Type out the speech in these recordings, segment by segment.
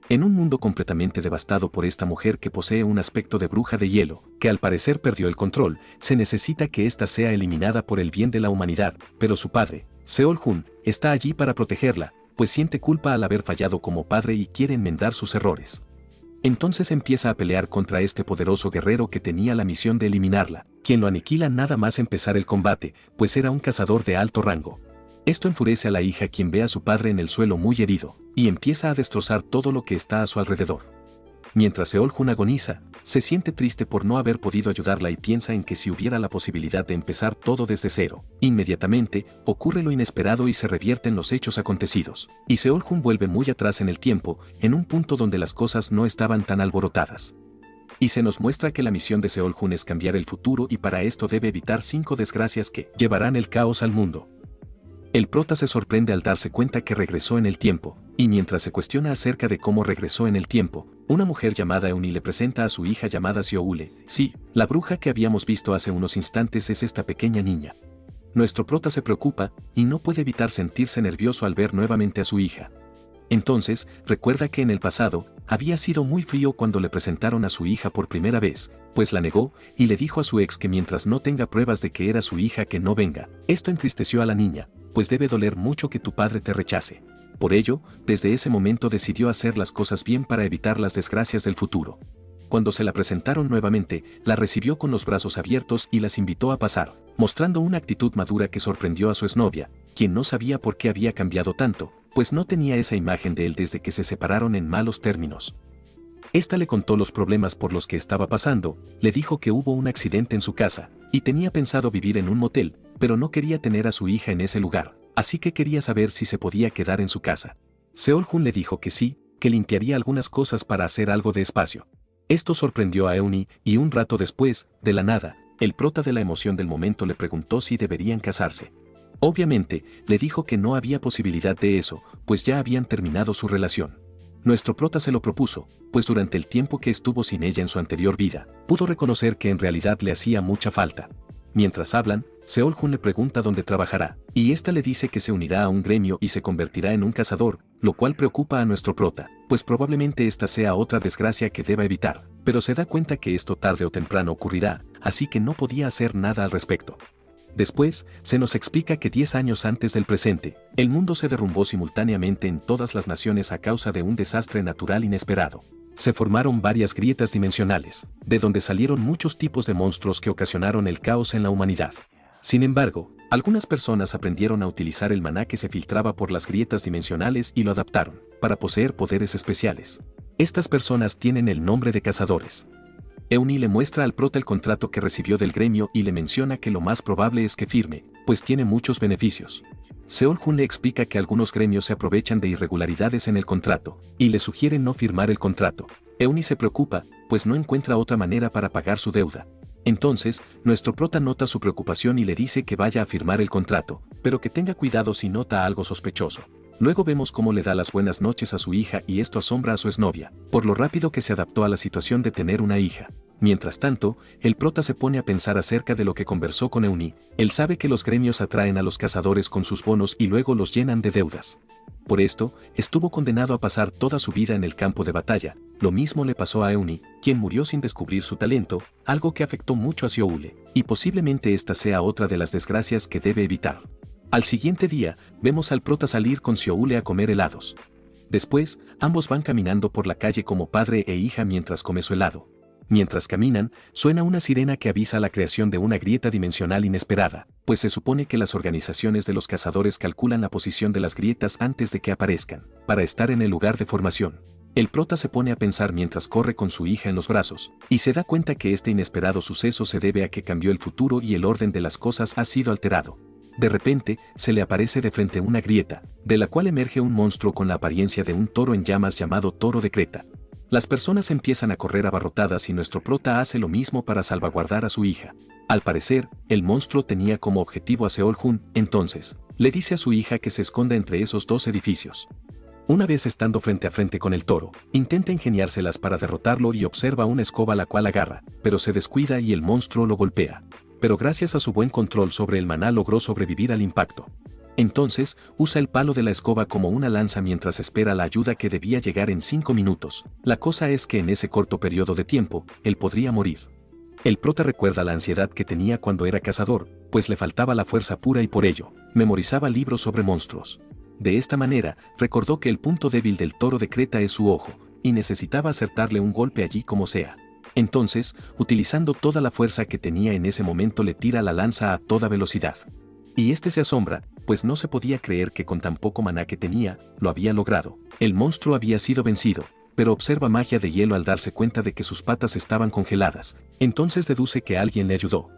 En un mundo completamente devastado por esta mujer que posee un aspecto de bruja de hielo, que al parecer perdió el control, se necesita que ésta sea eliminada por el bien de la humanidad, pero su padre, Seol-Hun, está allí para protegerla, pues siente culpa al haber fallado como padre y quiere enmendar sus errores. Entonces empieza a pelear contra este poderoso guerrero que tenía la misión de eliminarla, quien lo aniquila nada más empezar el combate, pues era un cazador de alto rango. Esto enfurece a la hija, quien ve a su padre en el suelo muy herido, y empieza a destrozar todo lo que está a su alrededor. Mientras Seol-Hun agoniza, se siente triste por no haber podido ayudarla y piensa en que si hubiera la posibilidad de empezar todo desde cero, inmediatamente ocurre lo inesperado y se revierten los hechos acontecidos, y Seol-Hun vuelve muy atrás en el tiempo, en un punto donde las cosas no estaban tan alborotadas. Y se nos muestra que la misión de Seol-Hun es cambiar el futuro y para esto debe evitar 5 desgracias que llevarán el caos al mundo. El prota se sorprende al darse cuenta que regresó en el tiempo, y mientras se cuestiona acerca de cómo regresó en el tiempo, una mujer llamada Euni le presenta a su hija llamada Sioule. Sí, la bruja que habíamos visto hace unos instantes es esta pequeña niña. Nuestro prota se preocupa, y no puede evitar sentirse nervioso al ver nuevamente a su hija. Entonces, recuerda que en el pasado, había sido muy frío cuando le presentaron a su hija por primera vez, pues la negó, y le dijo a su ex que mientras no tenga pruebas de que era su hija que no venga. Esto entristeció a la niña, pues debe doler mucho que tu padre te rechace. Por ello, desde ese momento decidió hacer las cosas bien para evitar las desgracias del futuro. Cuando se la presentaron nuevamente, la recibió con los brazos abiertos y las invitó a pasar, mostrando una actitud madura que sorprendió a su exnovia, quien no sabía por qué había cambiado tanto, pues no tenía esa imagen de él desde que se separaron en malos términos. Esta le contó los problemas por los que estaba pasando, le dijo que hubo un accidente en su casa, y tenía pensado vivir en un motel, pero no quería tener a su hija en ese lugar, así que quería saber si se podía quedar en su casa. Seol-Hun le dijo que sí, que limpiaría algunas cosas para hacer algo de espacio. Esto sorprendió a Euni, y un rato después, de la nada, el prota de la emoción del momento le preguntó si deberían casarse. Obviamente, le dijo que no había posibilidad de eso, pues ya habían terminado su relación. Nuestro prota se lo propuso, pues durante el tiempo que estuvo sin ella en su anterior vida, pudo reconocer que en realidad le hacía mucha falta. Mientras hablan, Seol-Hun le pregunta dónde trabajará, y esta le dice que se unirá a un gremio y se convertirá en un cazador, lo cual preocupa a nuestro prota, pues probablemente esta sea otra desgracia que deba evitar, pero se da cuenta que esto tarde o temprano ocurrirá, así que no podía hacer nada al respecto. Después, se nos explica que 10 años antes del presente, el mundo se derrumbó simultáneamente en todas las naciones a causa de un desastre natural inesperado. Se formaron varias grietas dimensionales, de donde salieron muchos tipos de monstruos que ocasionaron el caos en la humanidad. Sin embargo, algunas personas aprendieron a utilizar el maná que se filtraba por las grietas dimensionales y lo adaptaron, para poseer poderes especiales. Estas personas tienen el nombre de cazadores. Euni le muestra al prota el contrato que recibió del gremio y le menciona que lo más probable es que firme, pues tiene muchos beneficios. Seol-Hun le explica que algunos gremios se aprovechan de irregularidades en el contrato, y le sugieren no firmar el contrato. Euni se preocupa, pues no encuentra otra manera para pagar su deuda. Entonces, nuestro prota nota su preocupación y le dice que vaya a firmar el contrato, pero que tenga cuidado si nota algo sospechoso. Luego vemos cómo le da las buenas noches a su hija y esto asombra a su exnovia, por lo rápido que se adaptó a la situación de tener una hija. Mientras tanto, el prota se pone a pensar acerca de lo que conversó con Euni. Él sabe que los gremios atraen a los cazadores con sus bonos y luego los llenan de deudas. Por esto, estuvo condenado a pasar toda su vida en el campo de batalla. Lo mismo le pasó a Euni, quien murió sin descubrir su talento, algo que afectó mucho a Sioule, y posiblemente esta sea otra de las desgracias que debe evitar. Al siguiente día, vemos al prota salir con Sioule a comer helados. Después, ambos van caminando por la calle como padre e hija mientras come su helado. Mientras caminan, suena una sirena que avisa la creación de una grieta dimensional inesperada, pues se supone que las organizaciones de los cazadores calculan la posición de las grietas antes de que aparezcan, para estar en el lugar de formación. El prota se pone a pensar mientras corre con su hija en los brazos, y se da cuenta que este inesperado suceso se debe a que cambió el futuro y el orden de las cosas ha sido alterado. De repente, se le aparece de frente una grieta, de la cual emerge un monstruo con la apariencia de un toro en llamas llamado Toro de Creta. Las personas empiezan a correr abarrotadas y nuestro prota hace lo mismo para salvaguardar a su hija. Al parecer, el monstruo tenía como objetivo a Seol-Hun, entonces, le dice a su hija que se esconda entre esos dos edificios. Una vez estando frente a frente con el toro, intenta ingeniárselas para derrotarlo y observa una escoba la cual agarra, pero se descuida y el monstruo lo golpea. Pero gracias a su buen control sobre el maná logró sobrevivir al impacto. Entonces, usa el palo de la escoba como una lanza mientras espera la ayuda que debía llegar en 5 minutos. La cosa es que en ese corto periodo de tiempo, él podría morir. El prota recuerda la ansiedad que tenía cuando era cazador, pues le faltaba la fuerza pura y por ello, memorizaba libros sobre monstruos. De esta manera, recordó que el punto débil del toro de Creta es su ojo, y necesitaba acertarle un golpe allí como sea. Entonces, utilizando toda la fuerza que tenía en ese momento le tira la lanza a toda velocidad. Y este se asombra, pues no se podía creer que con tan poco maná que tenía, lo había logrado. El monstruo había sido vencido, pero observa magia de hielo al darse cuenta de que sus patas estaban congeladas. Entonces deduce que alguien le ayudó.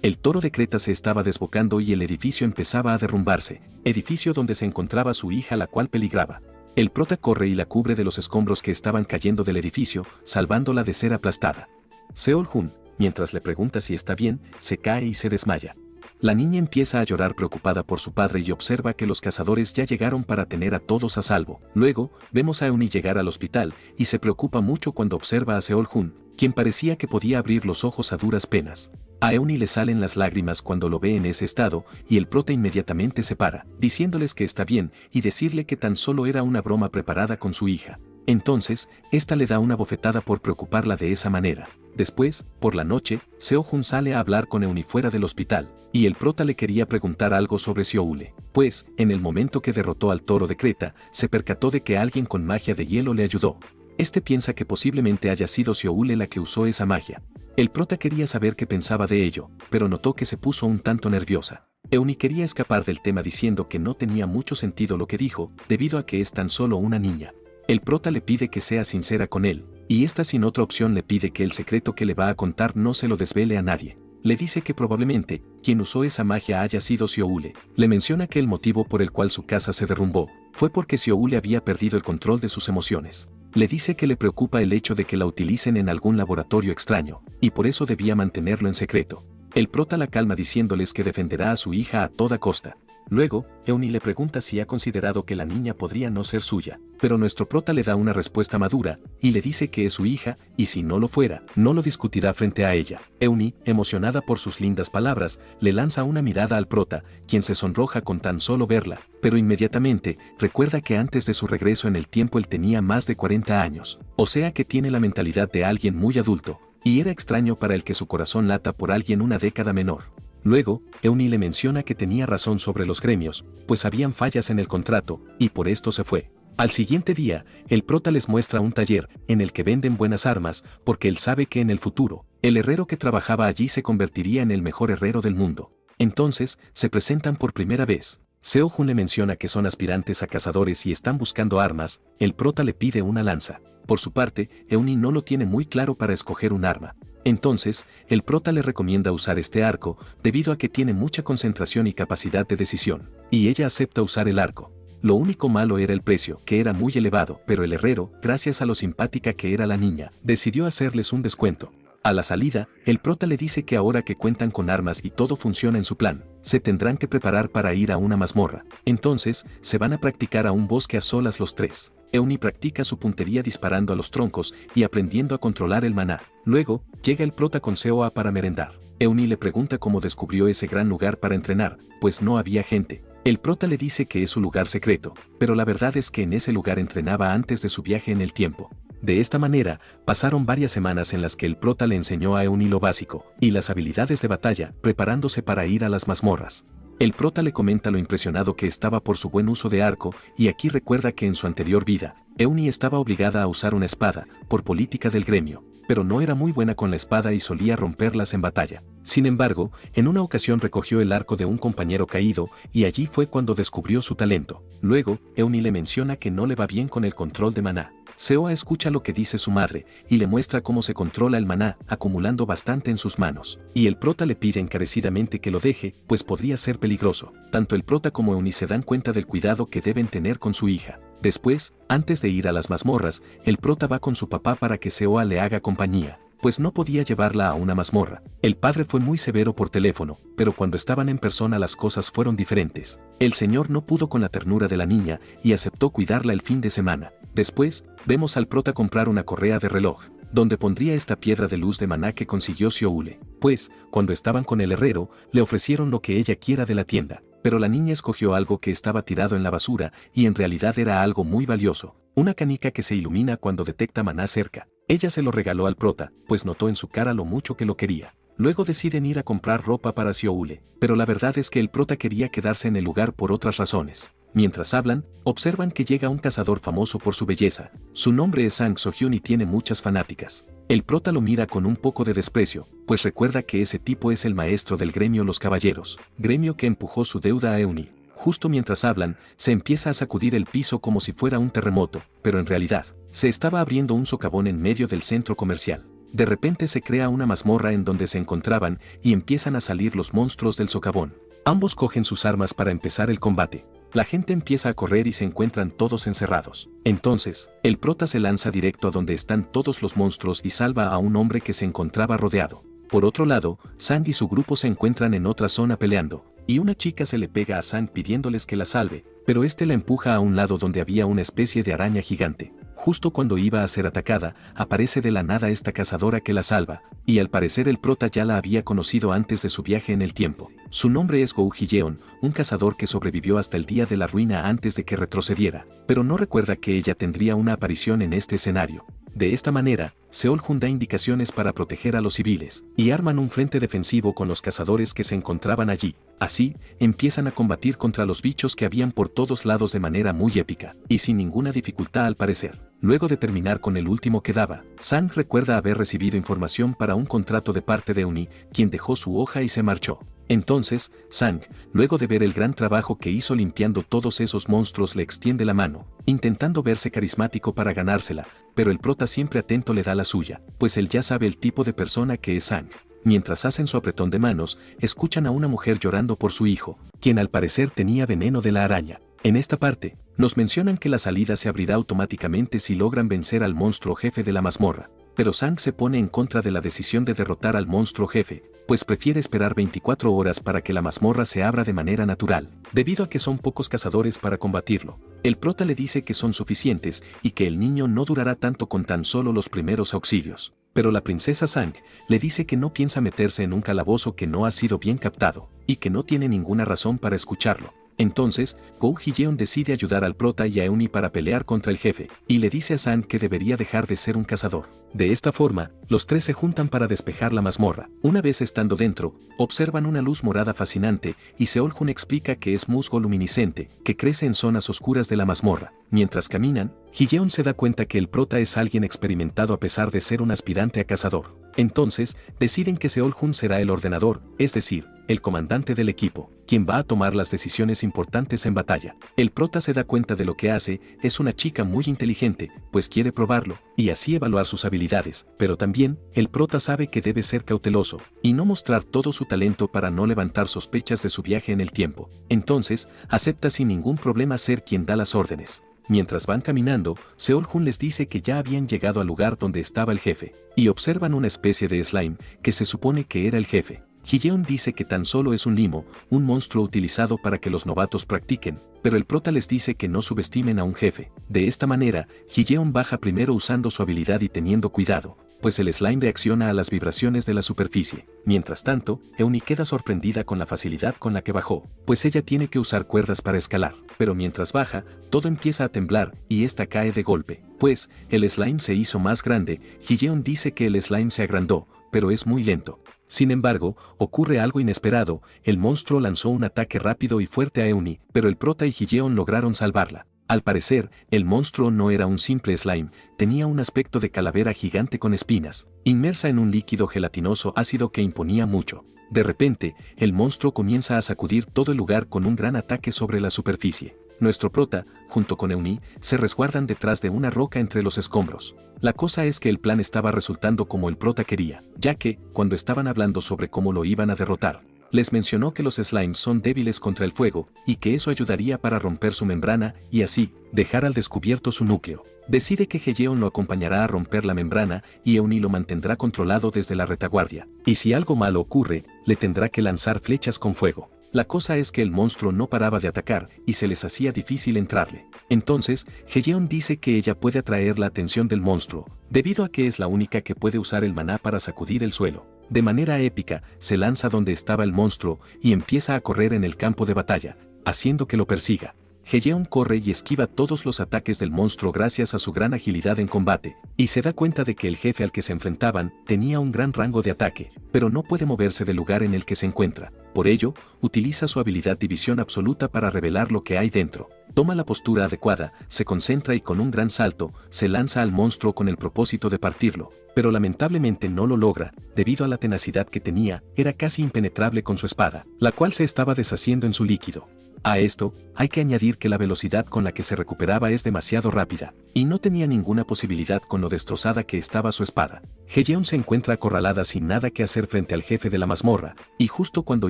El toro de Creta se estaba desbocando y el edificio empezaba a derrumbarse, edificio donde se encontraba su hija la cual peligraba. El prota corre y la cubre de los escombros que estaban cayendo del edificio, salvándola de ser aplastada. Seol-Hun, mientras le pregunta si está bien, se cae y se desmaya. La niña empieza a llorar preocupada por su padre y observa que los cazadores ya llegaron para tener a todos a salvo. Luego, vemos a Euni llegar al hospital y se preocupa mucho cuando observa a Seol-Hun, quien parecía que podía abrir los ojos a duras penas. A Euni le salen las lágrimas cuando lo ve en ese estado y el prota inmediatamente se para, diciéndoles que está bien y decirle que tan solo era una broma preparada con su hija. Entonces, esta le da una bofetada por preocuparla de esa manera. Después, por la noche, Seo-Hun sale a hablar con Euni fuera del hospital, y el prota le quería preguntar algo sobre Sioule, pues, en el momento que derrotó al toro de Creta, se percató de que alguien con magia de hielo le ayudó. Este piensa que posiblemente haya sido Sioule la que usó esa magia. El prota quería saber qué pensaba de ello, pero notó que se puso un tanto nerviosa. Euni quería escapar del tema diciendo que no tenía mucho sentido lo que dijo, debido a que es tan solo una niña. El prota le pide que sea sincera con él, y esta sin otra opción le pide que el secreto que le va a contar no se lo desvele a nadie. Le dice que probablemente, quien usó esa magia haya sido Sioule. Le menciona que el motivo por el cual su casa se derrumbó, fue porque Sioule había perdido el control de sus emociones. Le dice que le preocupa el hecho de que la utilicen en algún laboratorio extraño, y por eso debía mantenerlo en secreto. El prota la calma diciéndoles que defenderá a su hija a toda costa. Luego, Euni le pregunta si ha considerado que la niña podría no ser suya, pero nuestro prota le da una respuesta madura, y le dice que es su hija, y si no lo fuera, no lo discutirá frente a ella. Euni, emocionada por sus lindas palabras, le lanza una mirada al prota, quien se sonroja con tan solo verla, pero inmediatamente, recuerda que antes de su regreso en el tiempo él tenía más de 40 años, o sea que tiene la mentalidad de alguien muy adulto, y era extraño para él que su corazón lata por alguien una década menor. Luego, Euni le menciona que tenía razón sobre los gremios, pues habían fallas en el contrato, y por esto se fue. Al siguiente día, el prota les muestra un taller, en el que venden buenas armas, porque él sabe que en el futuro, el herrero que trabajaba allí se convertiría en el mejor herrero del mundo. Entonces, se presentan por primera vez. Seo-Hun le menciona que son aspirantes a cazadores y están buscando armas, el prota le pide una lanza. Por su parte, Euni no lo tiene muy claro para escoger un arma. Entonces, el prota le recomienda usar este arco, debido a que tiene mucha concentración y capacidad de decisión, y ella acepta usar el arco. Lo único malo era el precio, que era muy elevado, pero el herrero, gracias a lo simpática que era la niña, decidió hacerles un descuento. A la salida, el prota le dice que ahora que cuentan con armas y todo funciona en su plan, se tendrán que preparar para ir a una mazmorra. Entonces, se van a practicar a un bosque a solas los tres. Euni practica su puntería disparando a los troncos y aprendiendo a controlar el maná. Luego, llega el prota con Seo-A para merendar. Euni le pregunta cómo descubrió ese gran lugar para entrenar, pues no había gente. El prota le dice que es su lugar secreto, pero la verdad es que en ese lugar entrenaba antes de su viaje en el tiempo. De esta manera, pasaron varias semanas en las que el prota le enseñó a Euni lo básico y las habilidades de batalla, preparándose para ir a las mazmorras. El prota le comenta lo impresionado que estaba por su buen uso de arco, y aquí recuerda que en su anterior vida, Euni estaba obligada a usar una espada, por política del gremio, pero no era muy buena con la espada y solía romperlas en batalla. Sin embargo, en una ocasión recogió el arco de un compañero caído, y allí fue cuando descubrió su talento. Luego, Euni le menciona que no le va bien con el control de maná. Seo-A escucha lo que dice su madre, y le muestra cómo se controla el maná, acumulando bastante en sus manos. Y el prota le pide encarecidamente que lo deje, pues podría ser peligroso. Tanto el prota como Euni se dan cuenta del cuidado que deben tener con su hija. Después, antes de ir a las mazmorras, el prota va con su papá para que Seo-A le haga compañía, pues no podía llevarla a una mazmorra. El padre fue muy severo por teléfono, pero cuando estaban en persona las cosas fueron diferentes. El señor no pudo con la ternura de la niña y aceptó cuidarla el fin de semana. Después, vemos al prota comprar una correa de reloj, donde pondría esta piedra de luz de maná que consiguió Sioule, pues, cuando estaban con el herrero, le ofrecieron lo que ella quiera de la tienda. pero la niña escogió algo que estaba tirado en la basura y en realidad era algo muy valioso, una canica que se ilumina cuando detecta maná cerca. Ella se lo regaló al prota, pues notó en su cara lo mucho que lo quería. Luego deciden ir a comprar ropa para Sioule, pero la verdad es que el prota quería quedarse en el lugar por otras razones. Mientras hablan, observan que llega un cazador famoso por su belleza. Su nombre es Sang So-hyun y tiene muchas fanáticas. El prota lo mira con un poco de desprecio, pues recuerda que ese tipo es el maestro del gremio Los Caballeros, gremio que empujó su deuda a Euni. Justo mientras hablan, se empieza a sacudir el piso como si fuera un terremoto, pero en realidad, se estaba abriendo un socavón en medio del centro comercial. De repente se crea una mazmorra en donde se encontraban y empiezan a salir los monstruos del socavón. Ambos cogen sus armas para empezar el combate. La gente empieza a correr y se encuentran todos encerrados. Entonces, el prota se lanza directo a donde están todos los monstruos y salva a un hombre que se encontraba rodeado. Por otro lado, Sang y su grupo se encuentran en otra zona peleando, y una chica se le pega a Sang pidiéndoles que la salve, pero este la empuja a un lado donde había una especie de araña gigante. Justo cuando iba a ser atacada, aparece de la nada esta cazadora que la salva, y al parecer el prota ya la había conocido antes de su viaje en el tiempo. Su nombre es Go Hyeon, un cazador que sobrevivió hasta el día de la ruina antes de que retrocediera, pero no recuerda que ella tendría una aparición en este escenario. De esta manera, Seol-Hun da indicaciones para proteger a los civiles, y arman un frente defensivo con los cazadores que se encontraban allí. Así, empiezan a combatir contra los bichos que habían por todos lados de manera muy épica, y sin ninguna dificultad al parecer. Luego de terminar con el último que daba, Sang recuerda haber recibido información para un contrato de parte de Euni, quien dejó su hoja y se marchó. Entonces, Sang, luego de ver el gran trabajo que hizo limpiando todos esos monstruos, le extiende la mano, intentando verse carismático para ganársela, pero el prota siempre atento le da la suya, pues él ya sabe el tipo de persona que es Sang. Mientras hacen su apretón de manos, escuchan a una mujer llorando por su hijo, quien al parecer tenía veneno de la araña. En esta parte, nos mencionan que la salida se abrirá automáticamente si logran vencer al monstruo jefe de la mazmorra, pero Sang se pone en contra de la decisión de derrotar al monstruo jefe, pues prefiere esperar 24 horas para que la mazmorra se abra de manera natural, debido a que son pocos cazadores para combatirlo. El prota le dice que son suficientes y que el niño no durará tanto con tan solo los primeros auxilios. Pero la princesa Sang le dice que no piensa meterse en un calabozo que no ha sido bien captado, y que no tiene ninguna razón para escucharlo. Entonces, Go Hyeon decide ayudar al prota y a Euni para pelear contra el jefe, y le dice a Sang que debería dejar de ser un cazador. De esta forma, los tres se juntan para despejar la mazmorra. Una vez estando dentro, observan una luz morada fascinante, y Seol-Hun explica que es musgo luminiscente, que crece en zonas oscuras de la mazmorra. Mientras caminan, Hyeon se da cuenta que el prota es alguien experimentado a pesar de ser un aspirante a cazador. Entonces, deciden que Seol-Hun será el ordenador, es decir, el comandante del equipo, quien va a tomar las decisiones importantes en batalla. El prota se da cuenta de lo que hace, es una chica muy inteligente, pues quiere probarlo, y así evaluar sus habilidades, pero también, el prota sabe que debe ser cauteloso, y no mostrar todo su talento para no levantar sospechas de su viaje en el tiempo. Entonces, acepta sin ningún problema ser quien da las órdenes. Mientras van caminando, Seol-Hun les dice que ya habían llegado al lugar donde estaba el jefe, y observan una especie de slime, que se supone que era el jefe. Hyeon dice que tan solo es un limo, un monstruo utilizado para que los novatos practiquen, pero el prota les dice que no subestimen a un jefe. De esta manera, Hyeon baja primero usando su habilidad y teniendo cuidado, pues el slime reacciona a las vibraciones de la superficie. Mientras tanto, Euni queda sorprendida con la facilidad con la que bajó, pues ella tiene que usar cuerdas para escalar, pero mientras baja, todo empieza a temblar y esta cae de golpe, pues el slime se hizo más grande. Hyeon dice que el slime se agrandó, pero es muy lento. Sin embargo, ocurre algo inesperado, el monstruo lanzó un ataque rápido y fuerte a Euni, pero el prota y Hyeon lograron salvarla. Al parecer, el monstruo no era un simple slime, tenía un aspecto de calavera gigante con espinas, inmersa en un líquido gelatinoso ácido que imponía mucho. De repente, el monstruo comienza a sacudir todo el lugar con un gran ataque sobre la superficie. Nuestro prota, junto con Euni, se resguardan detrás de una roca entre los escombros. La cosa es que el plan estaba resultando como el prota quería, ya que, cuando estaban hablando sobre cómo lo iban a derrotar, les mencionó que los slimes son débiles contra el fuego, y que eso ayudaría para romper su membrana y así, dejar al descubierto su núcleo. Decide que Hyeon lo acompañará a romper la membrana y Euni lo mantendrá controlado desde la retaguardia, y si algo malo ocurre, le tendrá que lanzar flechas con fuego. La cosa es que el monstruo no paraba de atacar y se les hacía difícil entrarle. Entonces, Heyeon dice que ella puede atraer la atención del monstruo, debido a que es la única que puede usar el maná para sacudir el suelo. De manera épica, se lanza donde estaba el monstruo y empieza a correr en el campo de batalla, haciendo que lo persiga. Heyeon corre y esquiva todos los ataques del monstruo gracias a su gran agilidad en combate, y se da cuenta de que el jefe al que se enfrentaban tenía un gran rango de ataque, pero no puede moverse del lugar en el que se encuentra. Por ello, utiliza su habilidad División Absoluta para revelar lo que hay dentro. Toma la postura adecuada, se concentra y con un gran salto, se lanza al monstruo con el propósito de partirlo, pero lamentablemente no lo logra, debido a la tenacidad que tenía, era casi impenetrable con su espada, la cual se estaba deshaciendo en su líquido. A esto, hay que añadir que la velocidad con la que se recuperaba es demasiado rápida, y no tenía ninguna posibilidad con lo destrozada que estaba su espada. Heyeon se encuentra acorralada sin nada que hacer frente al jefe de la mazmorra, y justo cuando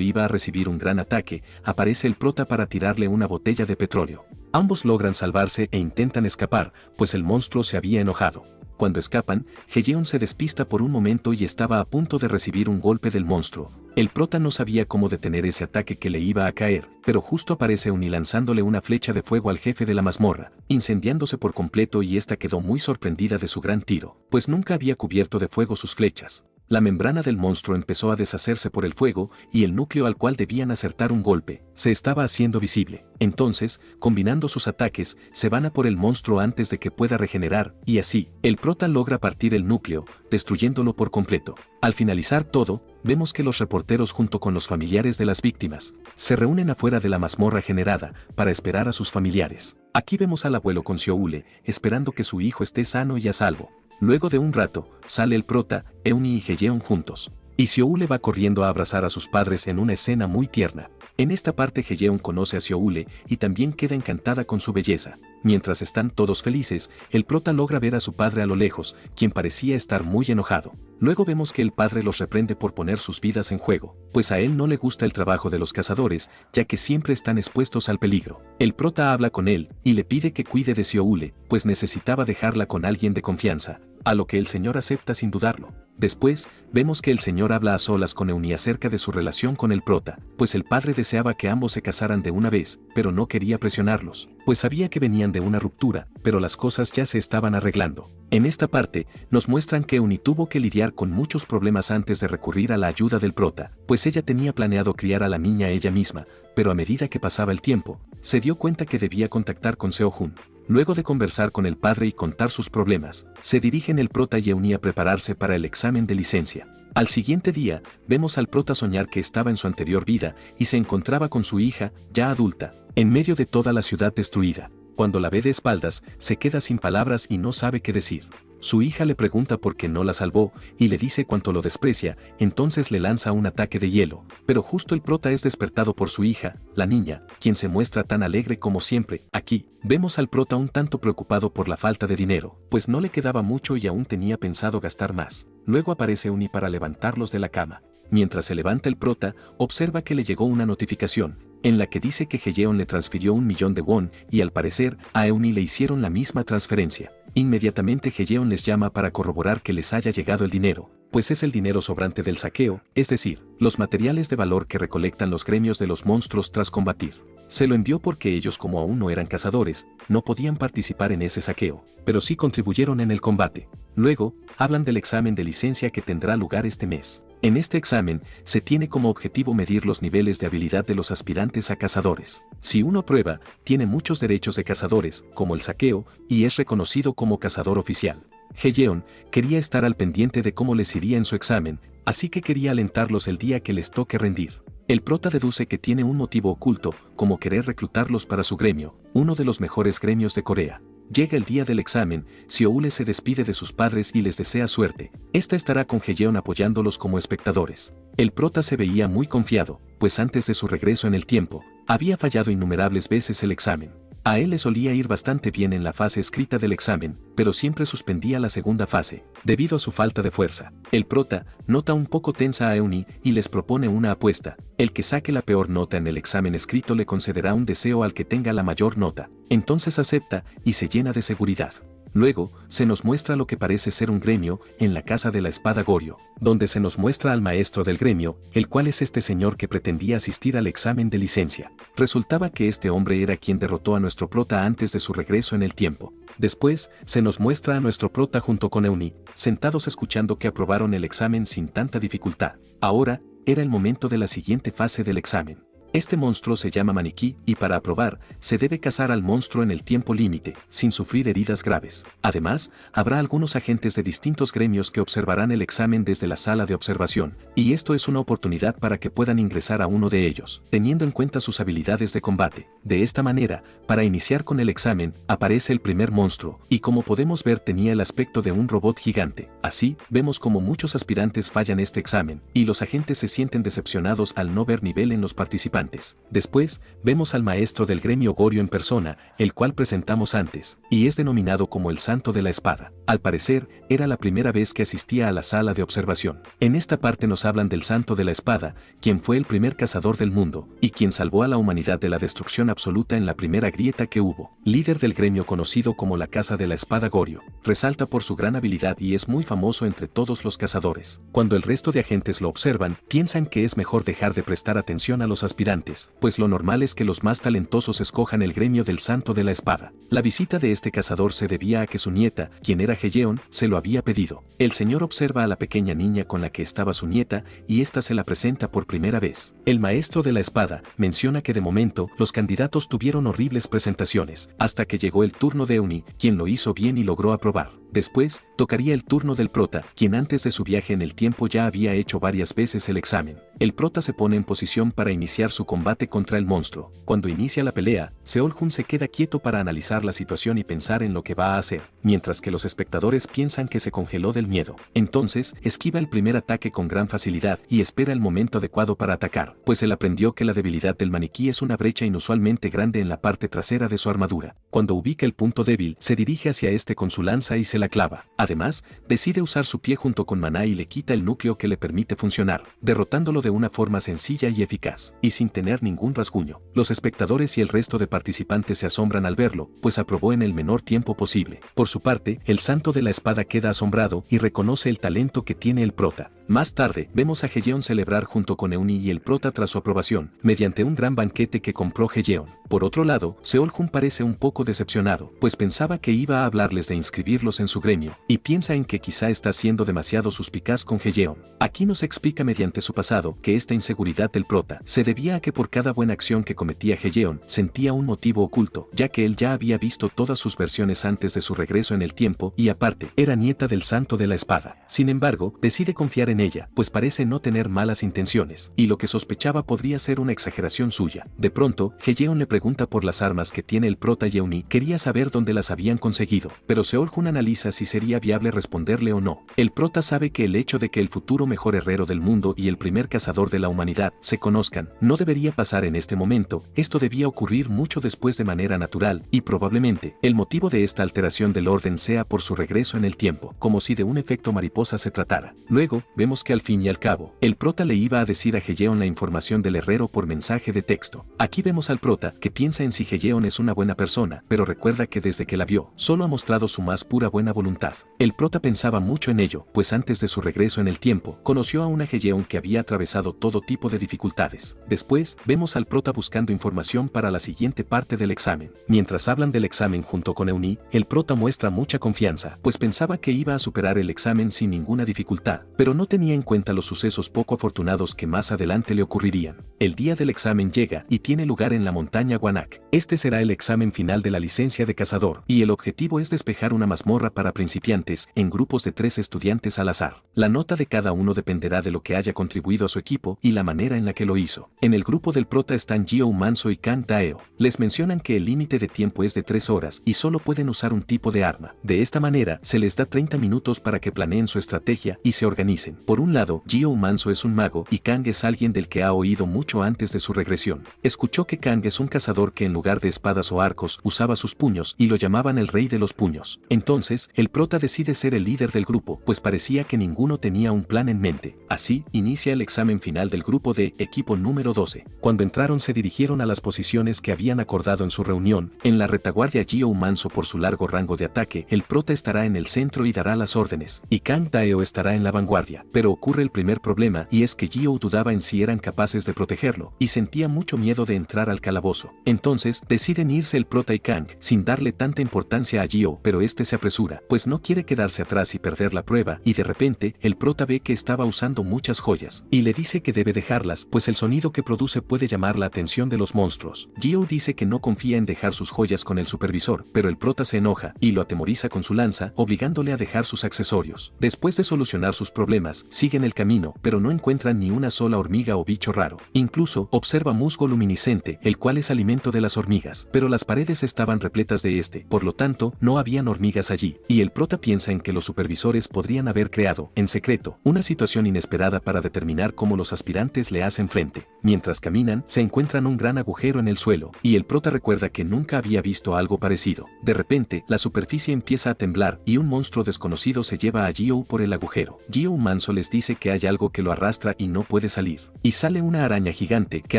iba a recibir un gran ataque, aparece el prota para tirarle una botella de petróleo. Ambos logran salvarse e intentan escapar, pues el monstruo se había enojado. Cuando escapan, Heyeon se despista por un momento y estaba a punto de recibir un golpe del monstruo. El prota no sabía cómo detener ese ataque que le iba a caer, pero justo aparece Uni lanzándole una flecha de fuego al jefe de la mazmorra, incendiándose por completo y esta quedó muy sorprendida de su gran tiro, pues nunca había cubierto de fuego sus flechas. La membrana del monstruo empezó a deshacerse por el fuego y el núcleo al cual debían acertar un golpe se estaba haciendo visible. Entonces, combinando sus ataques, se van a por el monstruo antes de que pueda regenerar, y así, el prota logra partir el núcleo, destruyéndolo por completo. Al finalizar todo, vemos que los reporteros junto con los familiares de las víctimas se reúnen afuera de la mazmorra generada para esperar a sus familiares. Aquí vemos al abuelo con Seoule esperando que su hijo esté sano y a salvo. Luego de un rato, sale el prota, Euni y Heyeon juntos, y Seoule va corriendo a abrazar a sus padres en una escena muy tierna. En esta parte Heyeon conoce a Seoule y también queda encantada con su belleza. Mientras están todos felices, el prota logra ver a su padre a lo lejos, quien parecía estar muy enojado. Luego vemos que el padre los reprende por poner sus vidas en juego, pues a él no le gusta el trabajo de los cazadores, ya que siempre están expuestos al peligro. El prota habla con él y le pide que cuide de Seoule, pues necesitaba dejarla con alguien de confianza, a lo que el señor acepta sin dudarlo. Después, vemos que el señor habla a solas con Euni acerca de su relación con el prota, pues el padre deseaba que ambos se casaran de una vez, pero no quería presionarlos, pues sabía que venían de una ruptura, pero las cosas ya se estaban arreglando. En esta parte, nos muestran que Euni tuvo que lidiar con muchos problemas antes de recurrir a la ayuda del prota, pues ella tenía planeado criar a la niña ella misma, pero a medida que pasaba el tiempo, se dio cuenta que debía contactar con Seo-Hun. Luego de conversar con el padre y contar sus problemas, se dirigen el prota y Euni a prepararse para el examen de licencia. Al siguiente día, vemos al prota soñar que estaba en su anterior vida y se encontraba con su hija, ya adulta, en medio de toda la ciudad destruida. Cuando la ve de espaldas, se queda sin palabras y no sabe qué decir. Su hija le pregunta por qué no la salvó y le dice cuánto lo desprecia, entonces le lanza un ataque de hielo, pero justo el prota es despertado por su hija, la niña, quien se muestra tan alegre como siempre. Aquí, vemos al prota un tanto preocupado por la falta de dinero, pues no le quedaba mucho y aún tenía pensado gastar más. Luego aparece Uni para levantarlos de la cama. Mientras se levanta el prota, observa que le llegó una notificación, en la que dice que Heyeon le transfirió 1.000.000 de won y al parecer a Euni le hicieron la misma transferencia. Inmediatamente Heyeon les llama para corroborar que les haya llegado el dinero, pues es el dinero sobrante del saqueo, es decir, los materiales de valor que recolectan los gremios de los monstruos tras combatir. Se lo envió porque ellos, como aún no eran cazadores, no podían participar en ese saqueo, pero sí contribuyeron en el combate. Luego, hablan del examen de licencia que tendrá lugar este mes. En este examen, se tiene como objetivo medir los niveles de habilidad de los aspirantes a cazadores. Si uno aprueba, tiene muchos derechos de cazadores, como el saqueo, y es reconocido como cazador oficial. Heyeon quería estar al pendiente de cómo les iría en su examen, así que quería alentarlos el día que les toque rendir. El prota deduce que tiene un motivo oculto, como querer reclutarlos para su gremio, uno de los mejores gremios de Corea. Llega el día del examen, Seoule se despide de sus padres y les desea suerte. Esta estará con Heyeon apoyándolos como espectadores. El prota se veía muy confiado, pues antes de su regreso en el tiempo, había fallado innumerables veces el examen. A él le solía ir bastante bien en la fase escrita del examen, pero siempre suspendía la segunda fase, debido a su falta de fuerza. El prota nota un poco tensa a Euni y les propone una apuesta. El que saque la peor nota en el examen escrito le concederá un deseo al que tenga la mayor nota. Entonces acepta y se llena de seguridad. Luego, se nos muestra lo que parece ser un gremio en la Casa de la Espada Goryeo, donde se nos muestra al maestro del gremio, el cual es este señor que pretendía asistir al examen de licencia. Resultaba que este hombre era quien derrotó a nuestro prota antes de su regreso en el tiempo. Después, se nos muestra a nuestro prota junto con Euni, sentados escuchando que aprobaron el examen sin tanta dificultad. Ahora, era el momento de la siguiente fase del examen. Este monstruo se llama maniquí y para aprobar, se debe cazar al monstruo en el tiempo límite, sin sufrir heridas graves. Además, habrá algunos agentes de distintos gremios que observarán el examen desde la sala de observación, y esto es una oportunidad para que puedan ingresar a uno de ellos, teniendo en cuenta sus habilidades de combate. De esta manera, para iniciar con el examen, aparece el primer monstruo, y como podemos ver tenía el aspecto de un robot gigante. Así, vemos como muchos aspirantes fallan este examen, y los agentes se sienten decepcionados al no ver nivel en los participantes. Después, vemos al maestro del gremio Goryeo en persona, el cual presentamos antes, y es denominado como el Santo de la Espada. Al parecer, era la primera vez que asistía a la sala de observación. En esta parte nos hablan del Santo de la Espada, quien fue el primer cazador del mundo, y quien salvó a la humanidad de la destrucción absoluta en la primera grieta que hubo. Líder del gremio conocido como la Casa de la Espada Goryeo, resalta por su gran habilidad y es muy famoso entre todos los cazadores. Cuando el resto de agentes lo observan, piensan que es mejor dejar de prestar atención a los aspirantes, pues lo normal es que los más talentosos escojan el gremio del Santo de la Espada. La visita de este cazador se debía a que su nieta, quien era Heyeon, se lo había pedido. El señor observa a la pequeña niña con la que estaba su nieta y ésta se la presenta por primera vez. El maestro de la espada menciona que de momento los candidatos tuvieron horribles presentaciones, hasta que llegó el turno de Euni, quien lo hizo bien y logró aprobar. Después, tocaría el turno del prota, quien antes de su viaje en el tiempo ya había hecho varias veces el examen. El prota se pone en posición para iniciar su combate contra el monstruo. Cuando inicia la pelea, Seol-Jun se queda quieto para analizar la situación y pensar en lo que va a hacer, mientras que los espectadores piensan que se congeló del miedo. Entonces, esquiva el primer ataque con gran facilidad y espera el momento adecuado para atacar, pues él aprendió que la debilidad del maniquí es una brecha inusualmente grande en la parte trasera de su armadura. Cuando ubica el punto débil, se dirige hacia este con su lanza y se la clava. Además, decide usar su pie junto con maná y le quita el núcleo que le permite funcionar, derrotándolo de una forma sencilla y eficaz, y sin tener ningún rasguño. Los espectadores y el resto de participantes se asombran al verlo, pues aprobó en el menor tiempo posible. Por su parte, el Santo de la Espada queda asombrado y reconoce el talento que tiene el prota. Más tarde, vemos a Heyeon celebrar junto con Euni y el prota tras su aprobación, mediante un gran banquete que compró Heyeon. Por otro lado, Seol-Jun parece un poco decepcionado, pues pensaba que iba a hablarles de inscribirlos en su gremio, y piensa en que quizá está siendo demasiado suspicaz con Heyeon. Aquí nos explica mediante su pasado que esta inseguridad del prota se debía a que por cada buena acción que cometía Heyeon sentía un motivo oculto, ya que él ya había visto todas sus versiones antes de su regreso en el tiempo y aparte, era nieta del Santo de la Espada. Sin embargo, decide confiar en ella, pues parece no tener malas intenciones, y lo que sospechaba podría ser una exageración suya. De pronto, Heyeon le pregunta por las armas que tiene el prota y Euni quería saber dónde las habían conseguido, pero Seol-Jun analiza si sería viable responderle o no. El prota sabe que el hecho de que el futuro mejor herrero del mundo y el primer cazador de la humanidad se conozcan no debería pasar en este momento, esto debía ocurrir mucho después de manera natural, y probablemente, el motivo de esta alteración del orden sea por su regreso en el tiempo, como si de un efecto mariposa se tratara. Luego, vemos que al fin y al cabo, el prota le iba a decir a Heyeon la información del herrero por mensaje de texto. Aquí vemos al prota que piensa en si Heyeon es una buena persona, pero recuerda que desde que la vio, solo ha mostrado su más pura buena voluntad. El prota pensaba mucho en ello, pues antes de su regreso en el tiempo, conoció a una Heyeon que había atravesado todo tipo de dificultades. Después, vemos al prota buscando información para la siguiente parte del examen. Mientras hablan del examen junto con Euni, el prota muestra mucha confianza, pues pensaba que iba a superar el examen sin ninguna dificultad, pero no tenía en cuenta los sucesos poco afortunados que más adelante le ocurrirían. El día del examen llega y tiene lugar en la montaña Guanak. Este será el examen final de la licencia de cazador, y el objetivo es despejar una mazmorra para principiantes en grupos de 3 estudiantes al azar. La nota de cada uno dependerá de lo que haya contribuido a su equipo y la manera en la que lo hizo. En el grupo del prota están Jio Manso y Kang Daeo. Les mencionan que el límite de tiempo es de 3 horas y solo pueden usar un tipo de arma. De esta manera, se les da 30 minutos para que planeen su estrategia y se organicen. Por un lado, Gio Manso es un mago y Kang es alguien del que ha oído mucho antes de su regresión. Escuchó que Kang es un cazador que en lugar de espadas o arcos usaba sus puños y lo llamaban el rey de los puños. Entonces, el prota decide ser el líder del grupo, pues parecía que ninguno tenía un plan en mente. Así, inicia el examen final del grupo de equipo número 12. Cuando entraron se dirigieron a las posiciones que habían acordado en su reunión. En la retaguardia Gio Manso por su largo rango de ataque, el prota estará en el centro y dará las órdenes, y Kang Taeo estará en la vanguardia. Pero ocurre el primer problema y es que Gio dudaba en si eran capaces de protegerlo, y sentía mucho miedo de entrar al calabozo. Entonces, deciden irse el prota y Kang, sin darle tanta importancia a Gio, pero este se apresura, pues no quiere quedarse atrás y perder la prueba, y de repente, el prota ve que estaba usando muchas joyas, y le dice que debe dejarlas, pues el sonido que produce puede llamar la atención de los monstruos. Gio dice que no confía en dejar sus joyas con el supervisor, pero el prota se enoja, y lo atemoriza con su lanza, obligándole a dejar sus accesorios. Después de solucionar sus problemas, siguen el camino, pero no encuentran ni una sola hormiga o bicho raro. Incluso, observa musgo luminiscente, el cual es alimento de las hormigas, pero las paredes estaban repletas de este, por lo tanto, no habían hormigas allí, y el prota piensa en que los supervisores podrían haber creado, en secreto, una situación inesperada para determinar cómo los aspirantes le hacen frente. Mientras caminan, se encuentran un gran agujero en el suelo, y el prota recuerda que nunca había visto algo parecido. De repente, la superficie empieza a temblar, y un monstruo desconocido se lleva a Gio por el agujero. Gio Manso les dice que hay algo que lo arrastra y no puede salir. Y sale una araña gigante que